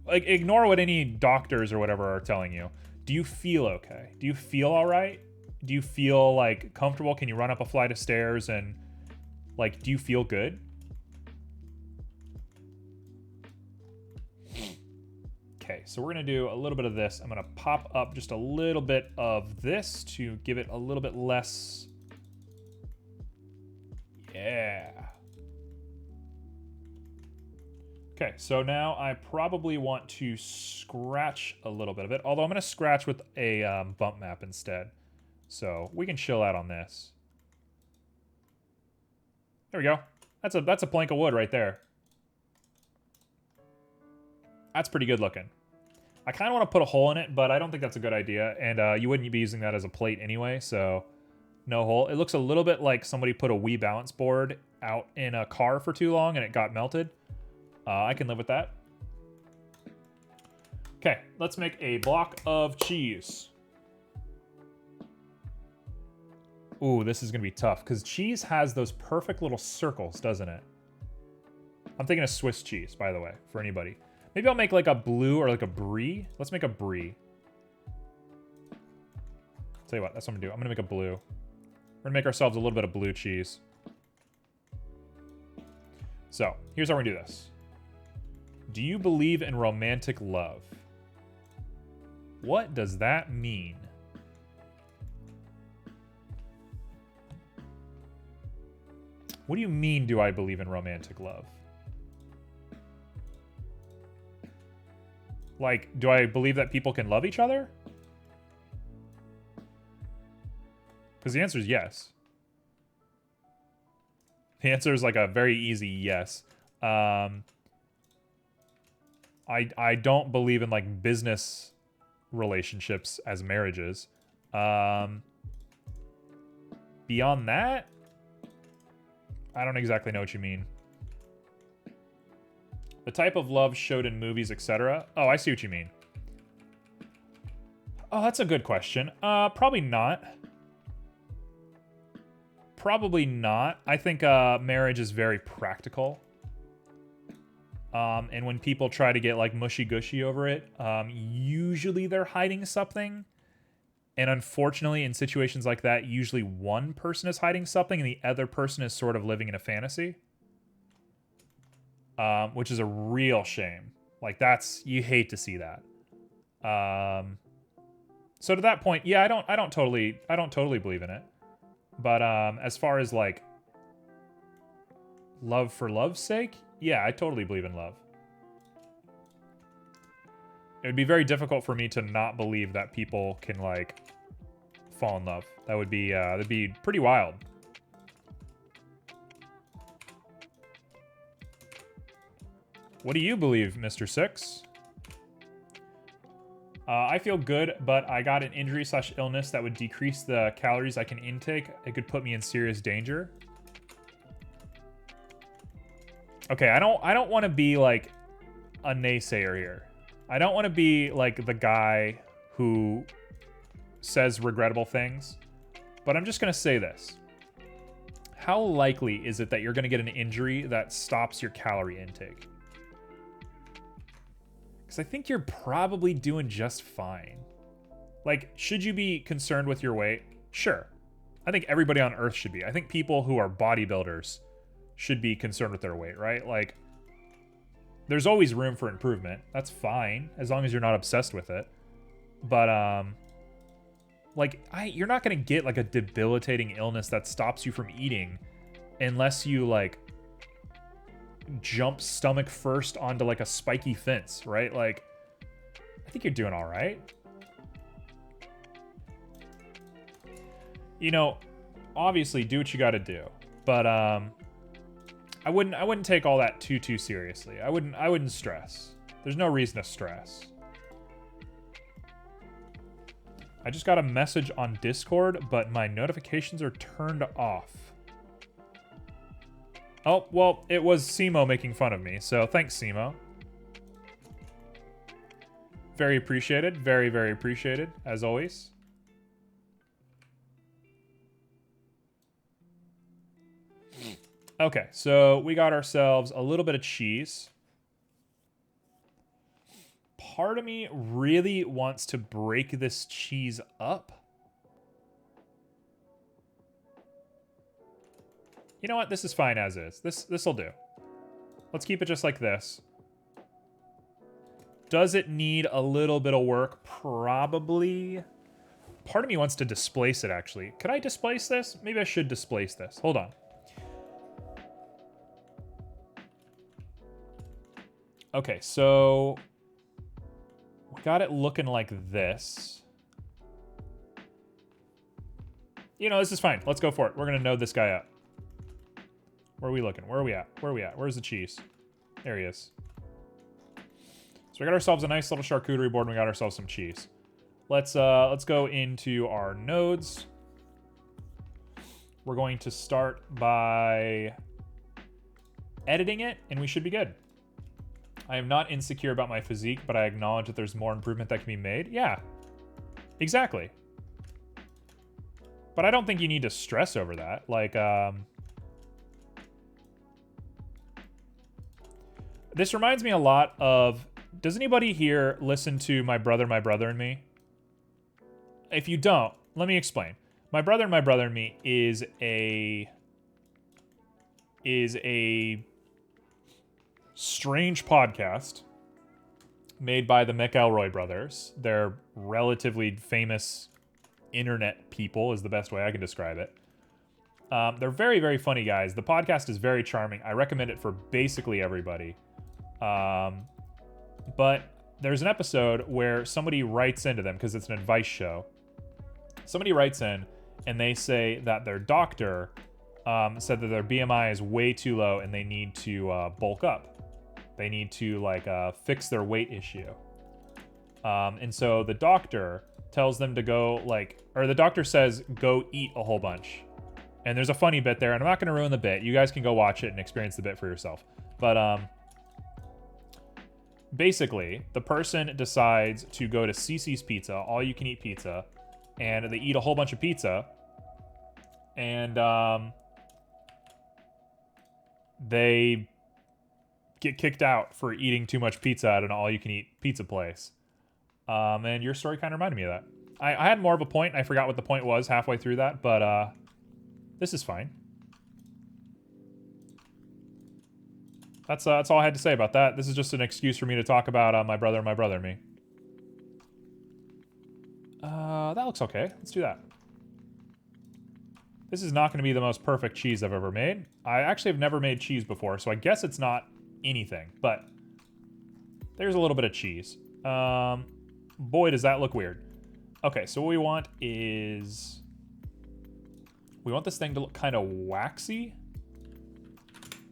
Like, ignore what any doctors or whatever are telling you. Do you feel okay? Do you feel all right? Do you feel, like, comfortable? Can you run up a flight of stairs and, like, do you feel good? Okay, so we're going to do a little bit of this. I'm going to pop up just a little bit of this to give it a little bit less. Yeah. Okay, so now I probably want to scratch a little bit of it, although I'm going to scratch with a bump map instead. So we can chill out on this. There we go. That's a plank of wood right there. That's pretty good looking. I kind of want to put a hole in it, but I don't think that's a good idea. And you wouldn't be using that as a plate anyway, so no hole. It looks a little bit like somebody put a Wii balance board out in a car for too long and it got melted. I can live with that. Okay, let's make a block of cheese. Ooh, this is going to be tough, because cheese has those perfect little circles, doesn't it? I'm thinking of Swiss cheese, by the way, for anybody. Maybe I'll make like a blue or like a brie. Let's make a brie. Tell you what, that's what I'm going to do. I'm going to make a blue. We're going to make ourselves a little bit of blue cheese. So, here's how we're going to do this. Do you believe in romantic love? What does that mean? What do you mean, do I believe in romantic love? Like, do I believe that people can love each other? Because the answer is yes. The answer is like a very easy yes. I don't believe in like business relationships as marriages. Beyond that, I don't exactly know what you mean. The type of love showed in movies, etc. Oh, I see what you mean. Oh, that's a good question. Probably not. Probably not. I think marriage is very practical. And when people try to get like mushy-gushy over it, usually they're hiding something. And unfortunately, in situations like that, usually one person is hiding something and the other person is sort of living in a fantasy. Which is a real shame. Like you hate to see that. So to that point, yeah, I don't totally believe in it. But as far as like love for love's sake, yeah, I totally believe in love. It would be very difficult for me to not believe that people can like fall in love. That'd be pretty wild. What do you believe, Mr. Six? I feel good, but I got an injury/illness that would decrease the calories I can intake. It could put me in serious danger. Okay, I don't want to be like a naysayer here. I don't want to be like the guy who says regrettable things, but I'm just going to say this. How likely is it that you're going to get an injury that stops your calorie intake? Because I think you're probably doing just fine. Like, should you be concerned with your weight? Sure. I think everybody on Earth should be. I think people who are bodybuilders should be concerned with their weight, right? Like, there's always room for improvement. That's fine, as long as you're not obsessed with it. But, like, you're not going to get, like, a debilitating illness that stops you from eating unless you, like, jump stomach first onto, like, a spiky fence, right? Like, I think you're doing all right. You know, obviously, do what you got to do. But, I wouldn't take all that too seriously. I wouldn't stress. There's no reason to stress. I just got a message on Discord, but my notifications are turned off. Oh, well, it was Simo making fun of me, so thanks, Simo. Very appreciated. Very, very appreciated, as always. Okay, so we got ourselves a little bit of cheese. Part of me really wants to break this cheese up. You know what? This is fine as is. This'll do. Let's keep it just like this. Does it need a little bit of work? Probably. Part of me wants to displace it, actually. Could I displace this? Maybe I should displace this. Hold on. Okay, so we got it looking like this. You know, this is fine. Let's go for it. We're going to node this guy up. Where are we looking? Where are we at? Where are we at? Where's the cheese? There he is. So we got ourselves a nice little charcuterie board and we got ourselves some cheese. Let's go into our nodes. We're going to start by editing it and we should be good. I am not insecure about my physique, but I acknowledge that there's more improvement that can be made. Yeah, exactly. But I don't think you need to stress over that. Like, this reminds me a lot of, does anybody here listen to My Brother and Me? If you don't, let me explain. My Brother and Me is a strange podcast made by the McElroy brothers. They're relatively famous internet people is the best way I can describe it. They're very, very funny guys. The podcast is very charming. I recommend it for basically everybody. But there's an episode where somebody writes into them because it's an advice show. Somebody writes in and they say that their doctor said that their BMI is way too low and they need to bulk up. They need to like fix their weight issue. And so the doctor tells them to go the doctor says, go eat a whole bunch. And there's a funny bit there, and I'm not going to ruin the bit. You guys can go watch it and experience the bit for yourself. But basically, the person decides to go to Cici's Pizza, all you can eat pizza, and they eat a whole bunch of pizza. And they get kicked out for eating too much pizza at an all-you-can-eat pizza place. And your story kind of reminded me of that. I had more of a point. I forgot what the point was halfway through that, but this is fine. That's all I had to say about that. This is just an excuse for me to talk about my brother and me. That looks okay. Let's do that. This is not going to be the most perfect cheese I've ever made. I actually have never made cheese before, so I guess it's not anything, but there's a little bit of cheese. Boy, does that look weird. Okay, so what we want is... we want this thing to look kind of waxy.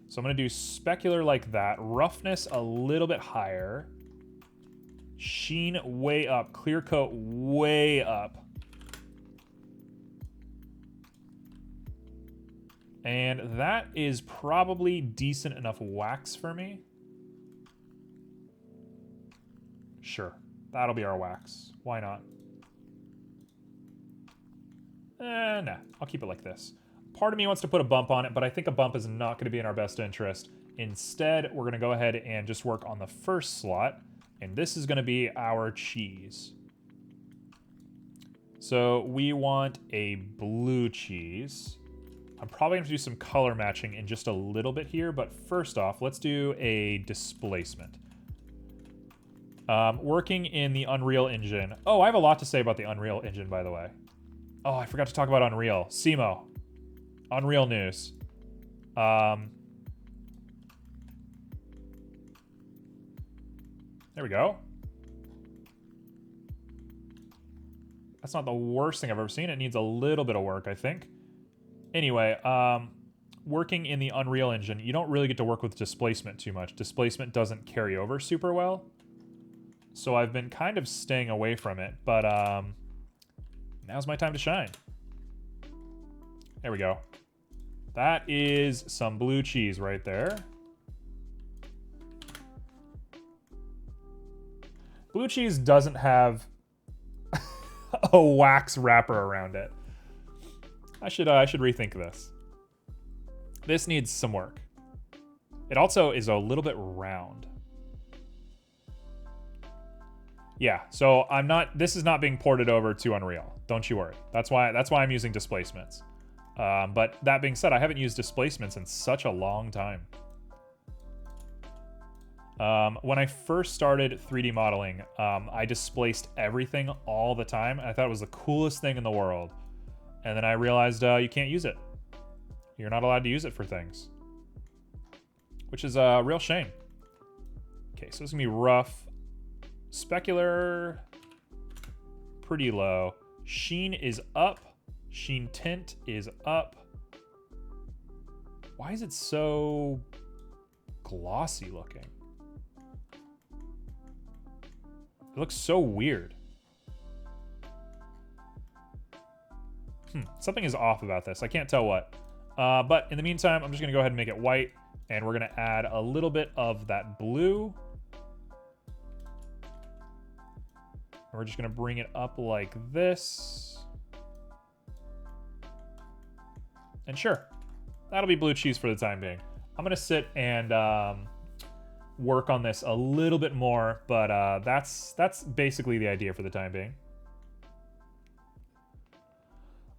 So I'm going to do specular like that. Roughness a little bit higher. Sheen way up. Clear coat way up. And that is probably decent enough wax for me. Sure. That'll be our wax. Why not? Nah. I'll keep it like this. Part of me wants to put a bump on it, but I think a bump is not going to be in our best interest. Instead, we're going to go ahead and just work on the first slot. And this is going to be our cheese. So we want a blue cheese. I'm probably going to do some color matching in just a little bit here, but first off, let's do a displacement. Working in the Unreal Engine. Oh, I have a lot to say about the Unreal Engine, by the way. Oh, I forgot to talk about Unreal. Simo. Unreal news. There we go. That's not the worst thing I've ever seen. It needs a little bit of work, I think. Anyway, working in the Unreal Engine, you don't really get to work with displacement too much. Displacement doesn't carry over super well. So I've been kind of staying away from it, but now's my time to shine. There we go. That is some blue cheese right there. Blue cheese doesn't have a wax wrapper around it. I should rethink this. This needs some work. It also is a little bit round. Yeah, so this is not being ported over to Unreal. Don't you worry. That's why I'm using displacements. But that being said, I haven't used displacements in such a long time. When I first started 3D modeling, I displaced everything all the time. I thought it was the coolest thing in the world. And then I realized you can't use it. You're not allowed to use it for things. Which is a real shame. Okay, so it's going to be rough. Specular, pretty low. Sheen is up. Sheen tint is up. Why is it so glossy looking? It looks so weird. Something is off about this. I can't tell what. But in the meantime, I'm just going to go ahead and make it white. And we're going to add a little bit of that blue. And we're just going to bring it up like this. And sure, that'll be blue cheese for the time being. I'm going to sit and work on this a little bit more, but that's basically the idea for the time being.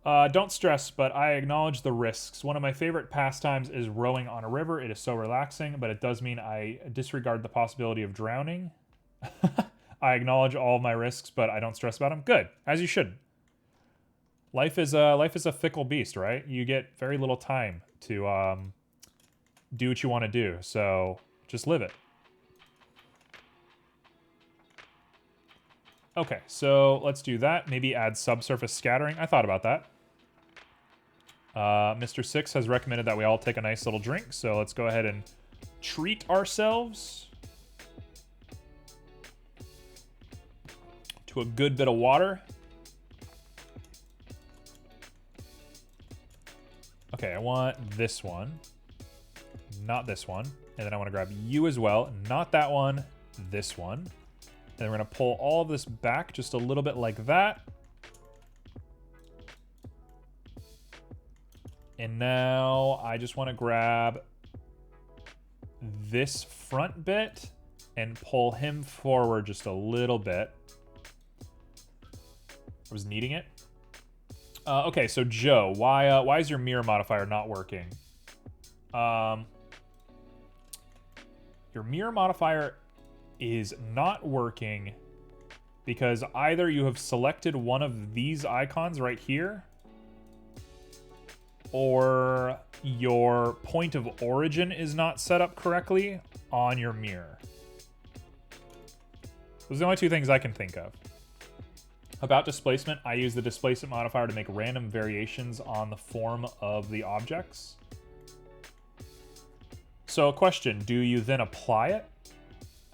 Don't stress, but I acknowledge the risks. One of my favorite pastimes is rowing on a river. It is so relaxing, but it does mean I disregard the possibility of drowning. I acknowledge all of my risks, but I don't stress about them. Good, as you should. Life is a fickle beast, right? You get very little time to do what you want to do, so just live it. Okay, so let's do that. Maybe add subsurface scattering. I thought about that. Mr. Six has recommended that we all take a nice little drink, so let's go ahead and treat ourselves to a good bit of water. Okay, I want this one, not this one. And then I want to grab you as well, not that one, this one. And then we're going to pull all of this back just a little bit like that. And now I just want to grab this front bit and pull him forward just a little bit. I was needing it. Okay, so Joe, why is your mirror modifier not working? Your mirror modifier is not working because either you have selected one of these icons right here, or your point of origin is not set up correctly on your mirror. Those are the only two things I can think of. About displacement, I use the displacement modifier to make random variations on the form of the objects. So a question, do you then apply it?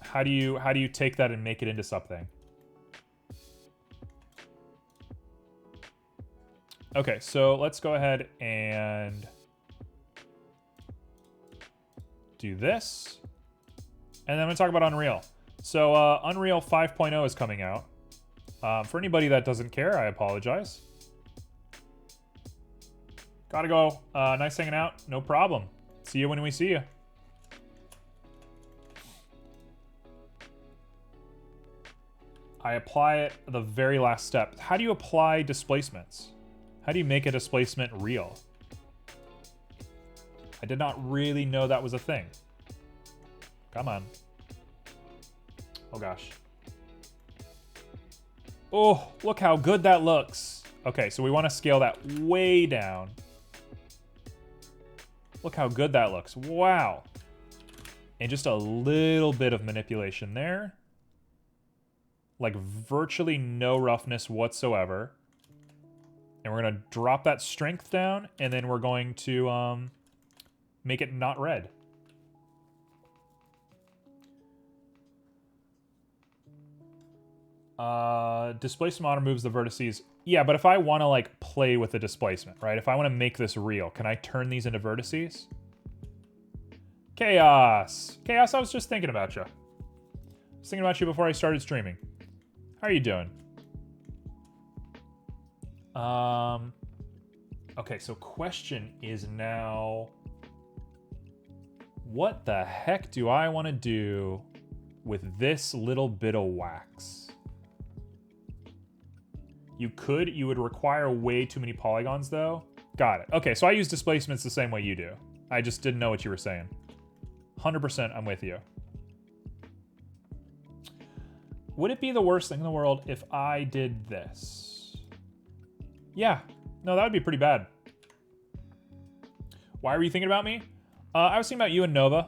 How do you take that and make it into something? Okay, so let's go ahead and do this. And then I'm going to talk about Unreal. So Unreal 5.0 is coming out. For anybody that doesn't care, I apologize. Gotta go. Nice hanging out. No problem. See you when we see you. I apply it the very last step. How do you apply displacements? How do you make a displacement real? I did not really know that was a thing. Come on. Oh gosh. Oh, look how good that looks. Okay, so we want to scale that way down. Look how good that looks. Wow. And just a little bit of manipulation there. Like virtually no roughness whatsoever. And we're going to drop that strength down, and then we're going to make it not red. Displacement mod removes the vertices. Yeah, but if I want to like play with the displacement, right? If I want to make this real, can I turn these into vertices? Chaos. Chaos, I was just thinking about you. I was thinking about you before I started streaming. How are you doing? Okay, so question is now, what the heck do I want to do with this little bit of wax? You would require way too many polygons though. Got it. Okay, so I use displacements the same way you do. I just didn't know what you were saying. 100% I'm with you. Would it be the worst thing in the world if I did this? Yeah. No, that would be pretty bad. Why were you thinking about me? I was thinking about you and Nova.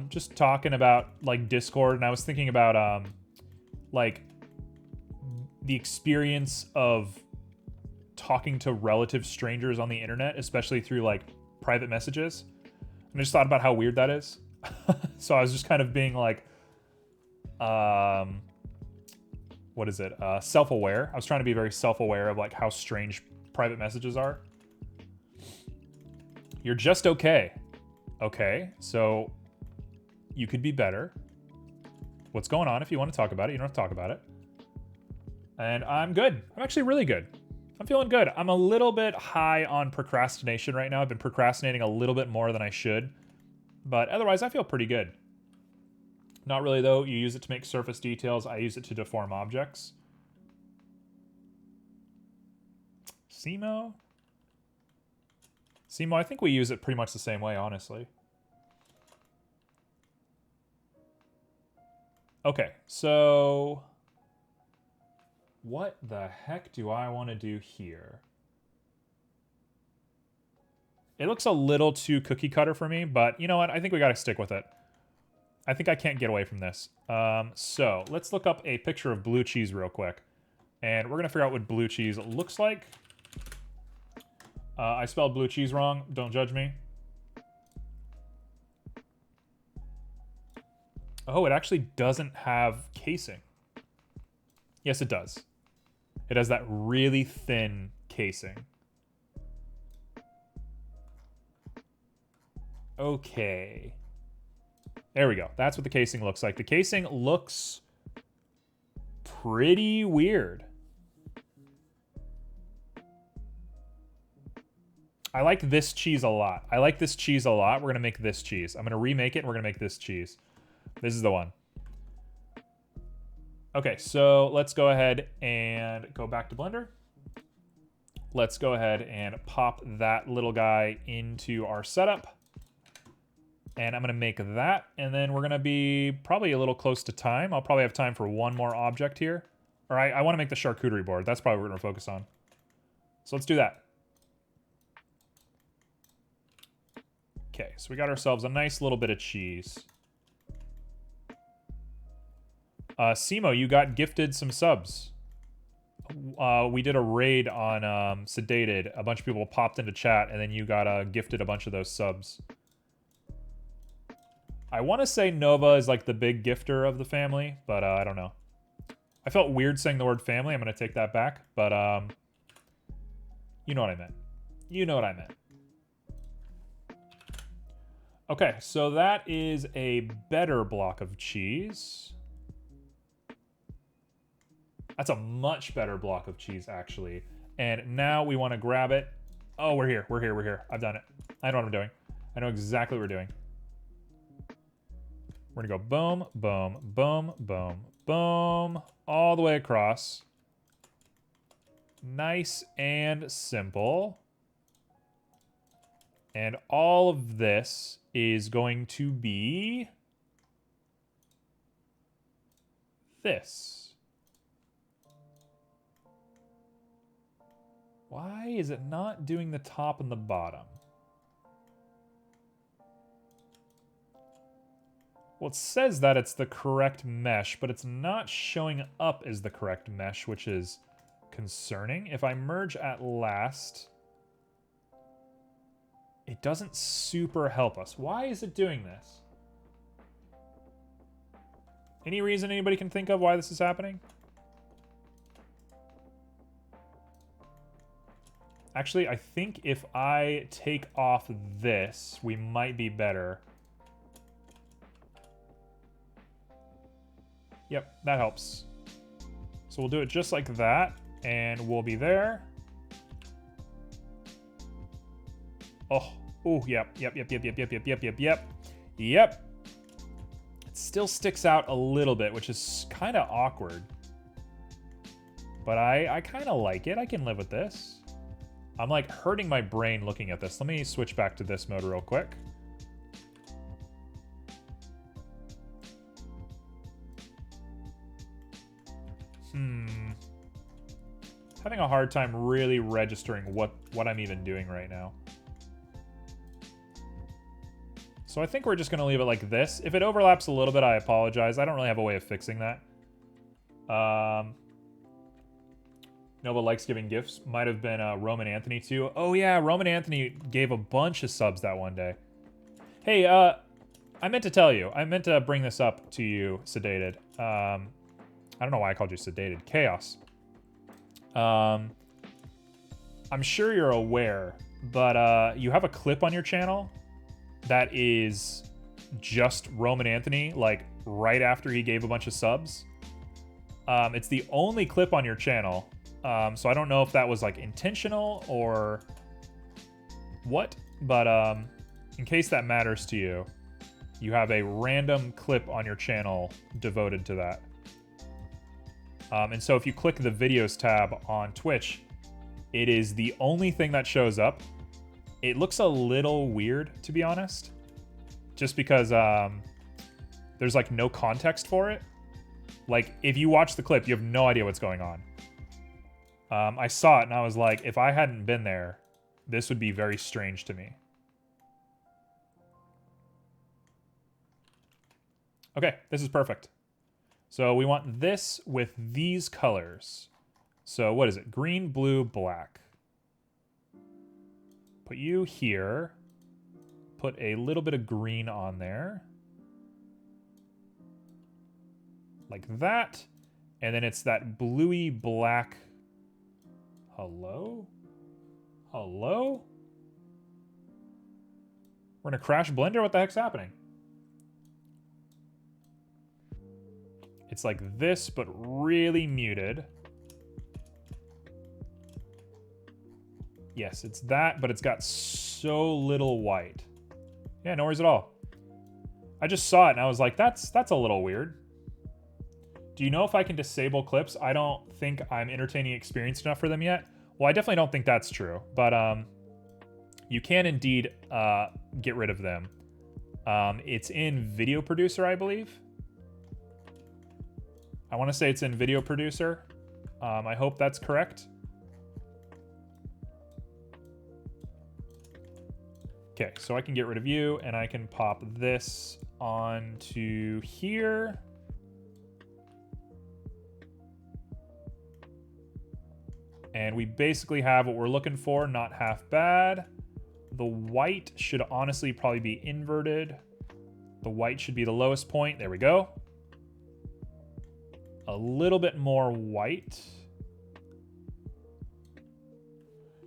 Just talking about like Discord, and I was thinking about like the experience of talking to relative strangers on the internet, especially through like private messages. And I just thought about how weird that is. So I was just kind of being like, what is it? Self-aware. I was trying to be very self-aware of like how strange private messages are. You're just okay. Okay, so you could be better. What's going on? If you want to talk about it, you don't have to talk about it. And I'm good. I'm actually really good. I'm feeling good. I'm a little bit high on procrastination right now. I've been procrastinating a little bit more than I should. But otherwise, I feel pretty good. Not really, though. You use it to make surface details. I use it to deform objects. Simo? Simo, I think we use it pretty much the same way, honestly. Okay, so what the heck do I want to do here? It looks a little too cookie cutter for me, but you know what? I think we got to stick with it. I think I can't get away from this. So let's look up a picture of blue cheese real quick. And we're going to figure out what blue cheese looks like. I spelled blue cheese wrong. Don't judge me. Oh, it actually doesn't have casing. Yes, it does. It has that really thin casing. Okay. There we go. That's what the casing looks like. The casing looks pretty weird. I like this cheese a lot. I like this cheese a lot. We're going to make this cheese. I'm going to remake it, and we're going to make this cheese. This is the one. Okay, so let's go ahead and go back to Blender. Let's go ahead and pop that little guy into our setup. And I'm going to make that, and then we're going to be probably a little close to time. I'll probably have time for one more object here. All right, I want to make the charcuterie board. That's probably what we're going to focus on. So let's do that. Okay, so we got ourselves a nice little bit of cheese. Simo, you got gifted some subs. We did a raid on Sedated. A bunch of people popped into chat, and then you got gifted a bunch of those subs. I want to say Nova is like the big gifter of the family, but I don't know. I felt weird saying the word family. I'm going to take that back, but you know what I meant. You know what I meant. Okay, so that is a better block of cheese. That's a much better block of cheese, actually. And now we want to grab it. Oh, we're here. We're here. We're here. I've done it. I know what I'm doing. I know exactly what we're doing. We're going to go boom, boom, boom, boom, boom, all the way across. Nice and simple. And all of this is going to be this. Why is it not doing the top and the bottom? Well, it says that it's the correct mesh, but it's not showing up as the correct mesh, which is concerning. If I merge at last, it doesn't super help us. Why is it doing this? Any reason anybody can think of why this is happening? Actually, I think if I take off this, we might be better. Yep, that helps. So we'll do it just like that, and we'll be there. Oh, yep. It still sticks out a little bit, which is kind of awkward. But I kind of like it. I can live with this. I'm like hurting my brain looking at this. Let me switch back to this mode real quick. Having a hard time really registering what I'm even doing right now. So I think we're just going to leave it like this. If it overlaps a little bit, I apologize. I don't really have a way of fixing that. Nova likes giving gifts. Might have been Roman Anthony too. Oh yeah, Roman Anthony gave a bunch of subs that one day. Hey, I meant to tell you. I meant to bring this up to you, Sedated. I don't know why I called you Sedated. Chaos. I'm sure you're aware, but you have a clip on your channel that is just Roman Anthony, like right after he gave a bunch of subs. It's the only clip on your channel, so I don't know if that was like intentional or what, but in case that matters to you, you have a random clip on your channel devoted to that. And so if you click the videos tab on Twitch, it is the only thing that shows up. It looks a little weird, to be honest, just because there's like no context for it. Like if you watch the clip, you have no idea what's going on. I saw it and I was like, if I hadn't been there, this would be very strange to me. Okay, this is perfect. So we want this with these colors. So what is it? Green, blue, black. Put you here. Put a little bit of green on there. Like that. And then it's that bluey black. Hello? Hello? We're gonna crash Blender? What the heck's happening? It's like this, but really muted. Yes, it's that, but it's got so little white. Yeah, no worries at all. I just saw it and I was like, that's a little weird. Do you know if I can disable clips? I don't think I'm entertaining experienced enough for them yet. Well, I definitely don't think that's true, but you can indeed get rid of them. It's in Video Producer, I believe. I want to say it's in Video Producer. I hope that's correct. Okay, so I can get rid of you, and I can pop this onto here. And we basically have what we're looking for, not half bad. The white should honestly probably be inverted. The white should be the lowest point. There we go. A little bit more white.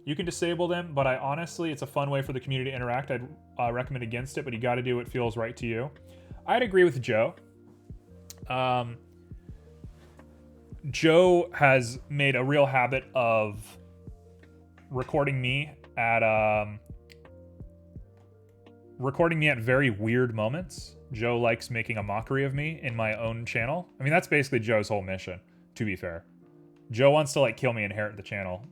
You can disable them, but I honestly, it's a fun way for the community to interact. I'd recommend against it, but you got to do what feels right to you. I'd agree with Joe. Joe has made a real habit of recording me at very weird moments. Joe likes making a mockery of me in my own channel. I mean, that's basically Joe's whole mission, to be fair. Joe wants to like kill me and inherit the channel.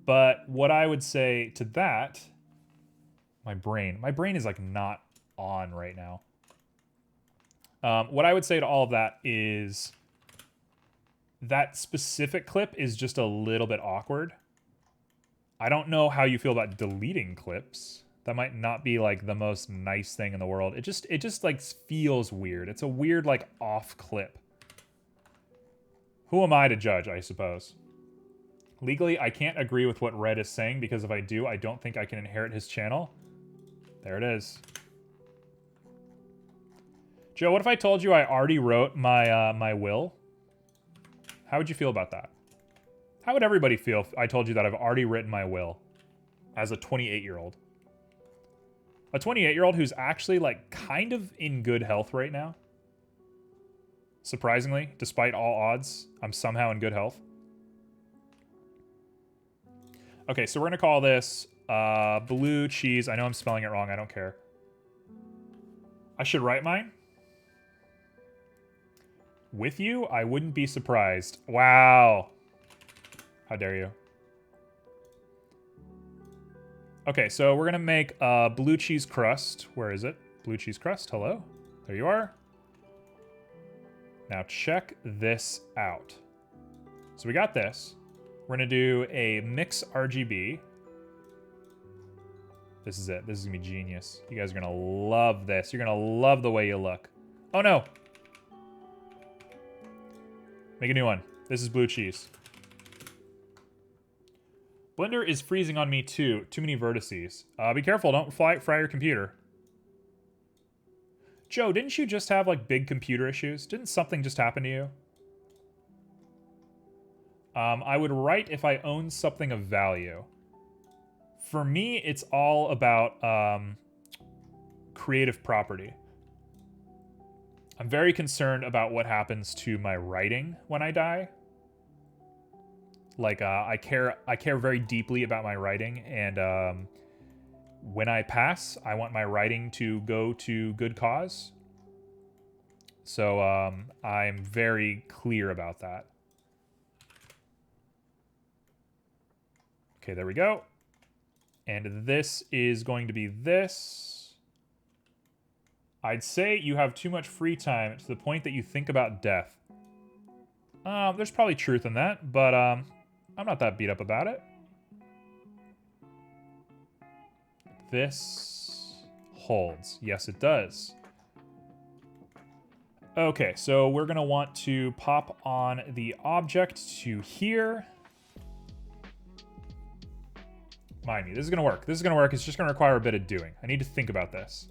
But what I would say to that, my brain is like not on right now. What I would say to all of that is that specific clip is just a little bit awkward. I don't know how you feel about deleting clips. That might not be like the most nice thing in the world. It just like feels weird. It's a weird like off clip. Who am I to judge, I suppose? Legally, I can't agree with what Red is saying because if I do, I don't think I can inherit his channel. There it is. Joe, what if I told you I already wrote my my will? How would you feel about that? How would everybody feel if I told you that I've already written my will as a 28-year-old? A 28-year-old who's actually like kind of in good health right now. Surprisingly, despite all odds, I'm somehow in good health. Okay, so we're gonna call this blue cheese. I know I'm spelling it wrong, I don't care. I should write mine. With you, I wouldn't be surprised. Wow. How dare you? Okay, so we're gonna make blue cheese crust. Where is it? Blue cheese crust, hello? There you are. Now check this out. So we got this. We're gonna do a mix RGB. This is it, this is gonna be genius. You guys are gonna love this. You're gonna love the way you look. Oh no. Make a new one. This is blue cheese. Blender is freezing on me too. Too many vertices. Be careful, don't fry your computer. Joe, didn't you just have like big computer issues? Didn't something just happen to you? I would write if I own something of value. For me, it's all about creative property. I'm very concerned about what happens to my writing when I die. Like, I care very deeply about my writing, and when I pass, I want my writing to go to good cause. So I'm very clear about that. Okay, there we go. And this is going to be this. I'd say you have too much free time to the point that you think about death. There's probably truth in that, but I'm not that beat up about it. This holds. Yes, it does. Okay, so we're gonna want to pop on the object to here. Mind me, this is gonna work. This is gonna work. It's just gonna require a bit of doing. I need to think about this.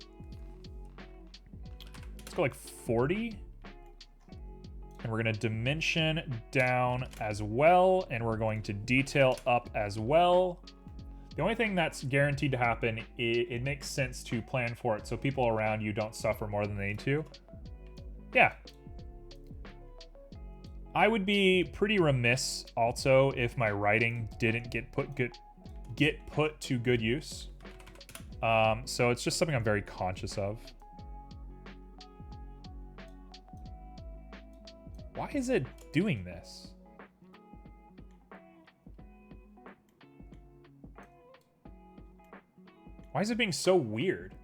Let's go like 40. And we're gonna dimension down as well, and we're going to detail up as well. The only thing that's guaranteed to happen, it makes sense to plan for it so people around you don't suffer more than they need to. Yeah. I would be pretty remiss also if my writing didn't get put to good use. So it's just something I'm very conscious of. Why is it doing this? Why is it being so weird?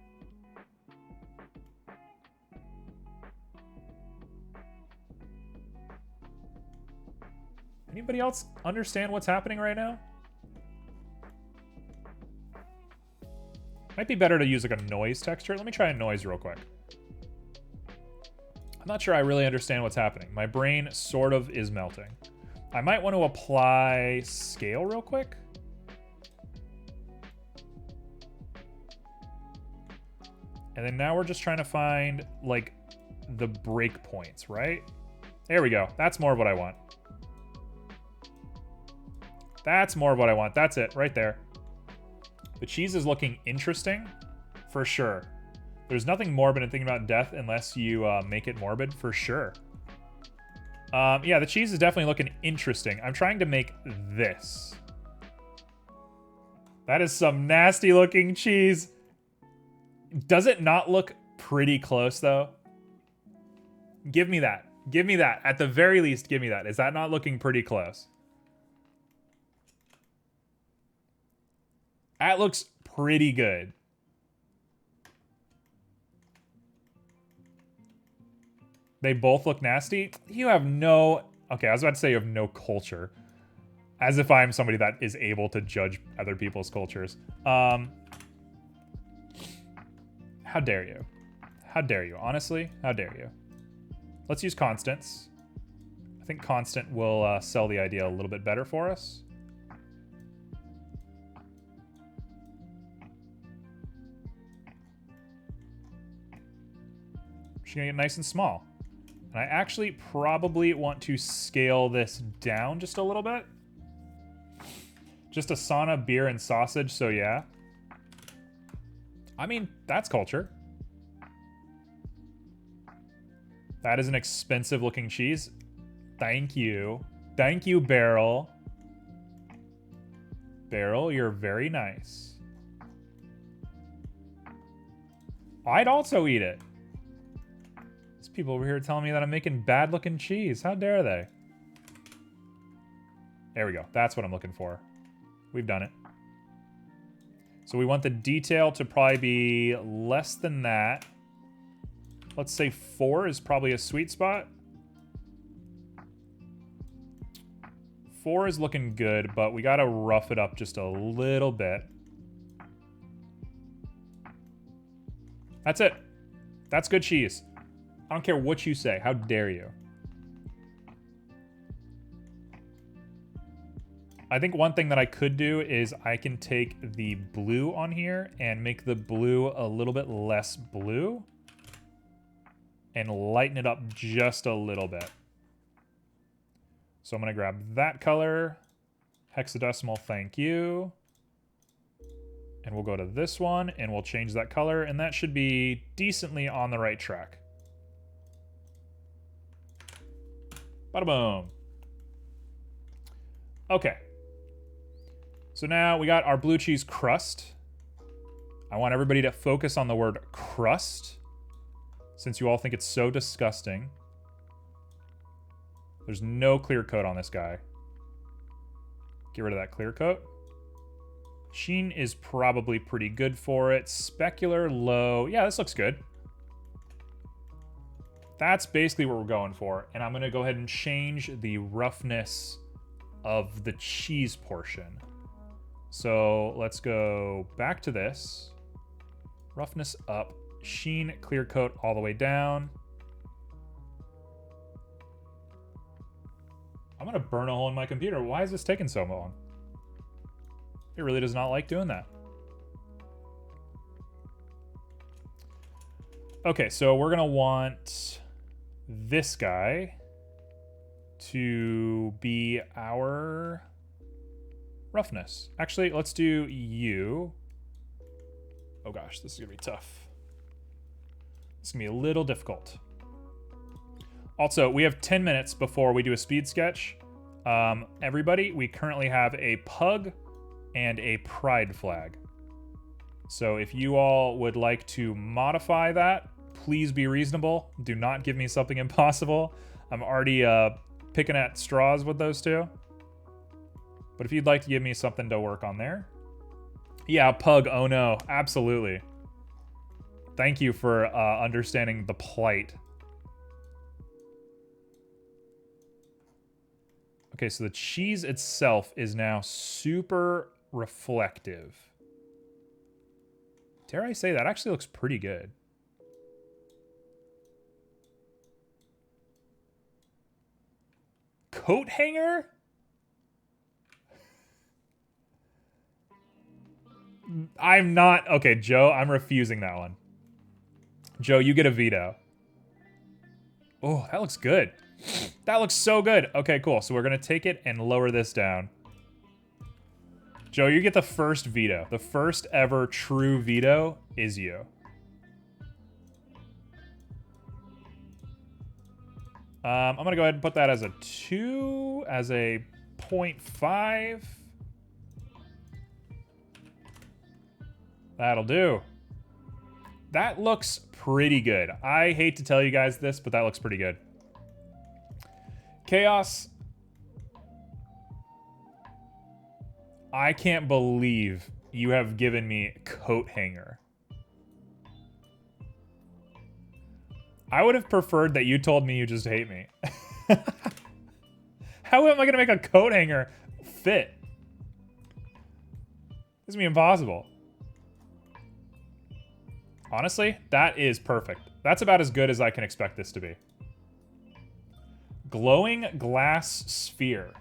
Anybody else understand what's happening right now? Might be better to use like a noise texture. Let me try a noise real quick. I'm not sure I really understand what's happening. My brain sort of is melting. I might want to apply scale real quick. And then now we're just trying to find like the break points, right? There we go. That's more of what I want. That's more of what I want. That's it right there. The cheese is looking interesting for sure. There's nothing morbid in thinking about death unless you make it morbid for sure. Yeah, the cheese is definitely looking interesting. I'm trying to make this. That is some nasty looking cheese. Does it not look pretty close though? Give me that. Give me that. At the very least, give me that. Is that not looking pretty close? That looks pretty good. They both look nasty. You have no... Okay, I was about to say you have no culture. As if I'm somebody that is able to judge other people's cultures. How dare you? How dare you? Honestly, how dare you? Let's use constants. I think constant will sell the idea a little bit better for us. Just gonna get nice and small. And I actually probably want to scale this down just a little bit. Just a sauna, beer, and sausage, so yeah. I mean, that's culture. That is an expensive looking cheese. Thank you. Thank you, Barrel. Barrel, you're very nice. I'd also eat it. There's people over here telling me that I'm making bad looking cheese. How dare they? There we go. That's what I'm looking for. We've done it. So we want the detail to probably be less than that. Let's say 4 is probably a sweet spot. 4 is looking good, but we gotta rough it up just a little bit. That's it. That's good cheese. I don't care what you say. How dare you? I think one thing that I could do is I can take the blue on here and make the blue a little bit less blue. And lighten it up just a little bit. So I'm gonna grab that color, hexadecimal, thank you. And we'll go to this one and we'll change that color, and that should be decently on the right track. Bada boom. Okay. So now we got our blue cheese crust. I want everybody to focus on the word crust, since you all think it's so disgusting. There's no clear coat on this guy. Get rid of that clear coat. Sheen is probably pretty good for it. Specular, low. Yeah, this looks good. That's basically what we're going for. And I'm going to go ahead and change the roughness of the cheese portion. So let's go back to this. Roughness up. Sheen, clear coat all the way down. I'm gonna burn a hole in my computer. Why is this taking so long? It really does not like doing that. Okay, so we're gonna want this guy to be our roughness. Actually, let's do you. Oh gosh, this is gonna be tough. It's gonna be a little difficult. Also, we have 10 minutes before we do a speed sketch. Everybody, we currently have a pug and a pride flag. So if you all would like to modify that, please be reasonable. Do not give me something impossible. I'm already picking at straws with those two. But if you'd like to give me something to work on there. Yeah, pug, oh no, absolutely. Thank you for understanding the plight. Okay, so the cheese itself is now super reflective. Dare I say, that actually looks pretty good. Coat hanger? I'm not... Okay, Joe, I'm refusing that one. Joe, you get a veto. Oh, that looks good. That looks so good. Okay, cool. So we're going to take it and lower this down. Joe, you get the first veto. The first ever true veto is you. I'm going to go ahead and put that as a 2, as a 0.5. That'll do. That looks pretty good. I hate to tell you guys this, but that looks pretty good. Chaos. I can't believe you have given me coat hanger. I would have preferred that you told me you just hate me. How am I gonna make a coat hanger fit? This is gonna be impossible. Honestly, that is perfect. That's about as good as I can expect this to be. Glowing glass sphere.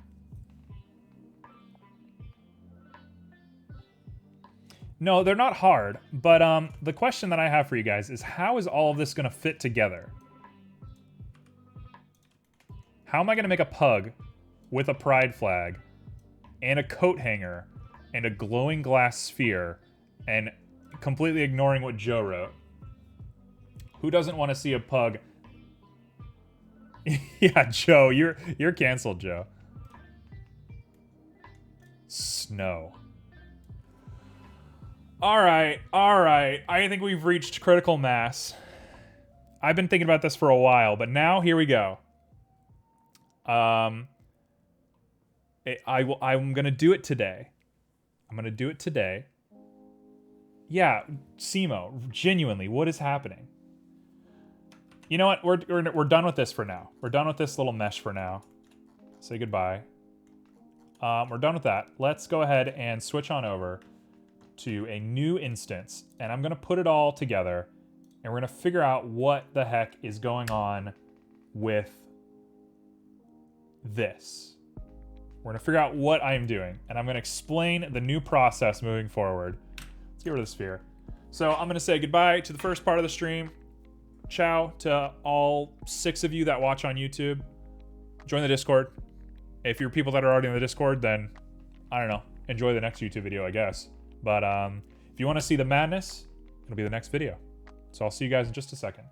No, they're not hard, but the question that I have for you guys is how is all of this going to fit together? How am I going to make a pug with a pride flag and a coat hanger and a glowing glass sphere and completely ignoring what Joe wrote? Who doesn't want to see a pug? Yeah, Joe, you're canceled, Joe. Snow. All right. I think we've reached critical mass. I've been thinking about this for a while, but now here we go. I'm gonna do it today. Yeah, Simo, genuinely, what is happening? You know what? We're done with this for now. We're done with this little mesh for now. Say goodbye. We're done with that. Let's go ahead and switch on over to a new instance, and I'm gonna put it all together, and we're gonna figure out what the heck is going on with this. We're gonna figure out what I am doing, and I'm gonna explain the new process moving forward. Let's get rid of the sphere. So I'm gonna say goodbye to the first part of the stream. Ciao to all 6 of you that watch on YouTube. Join the Discord. If you're people that are already in the Discord, then I don't know, enjoy the next YouTube video, I guess. But if you want to see the madness, it'll be the next video. So I'll see you guys in just a second.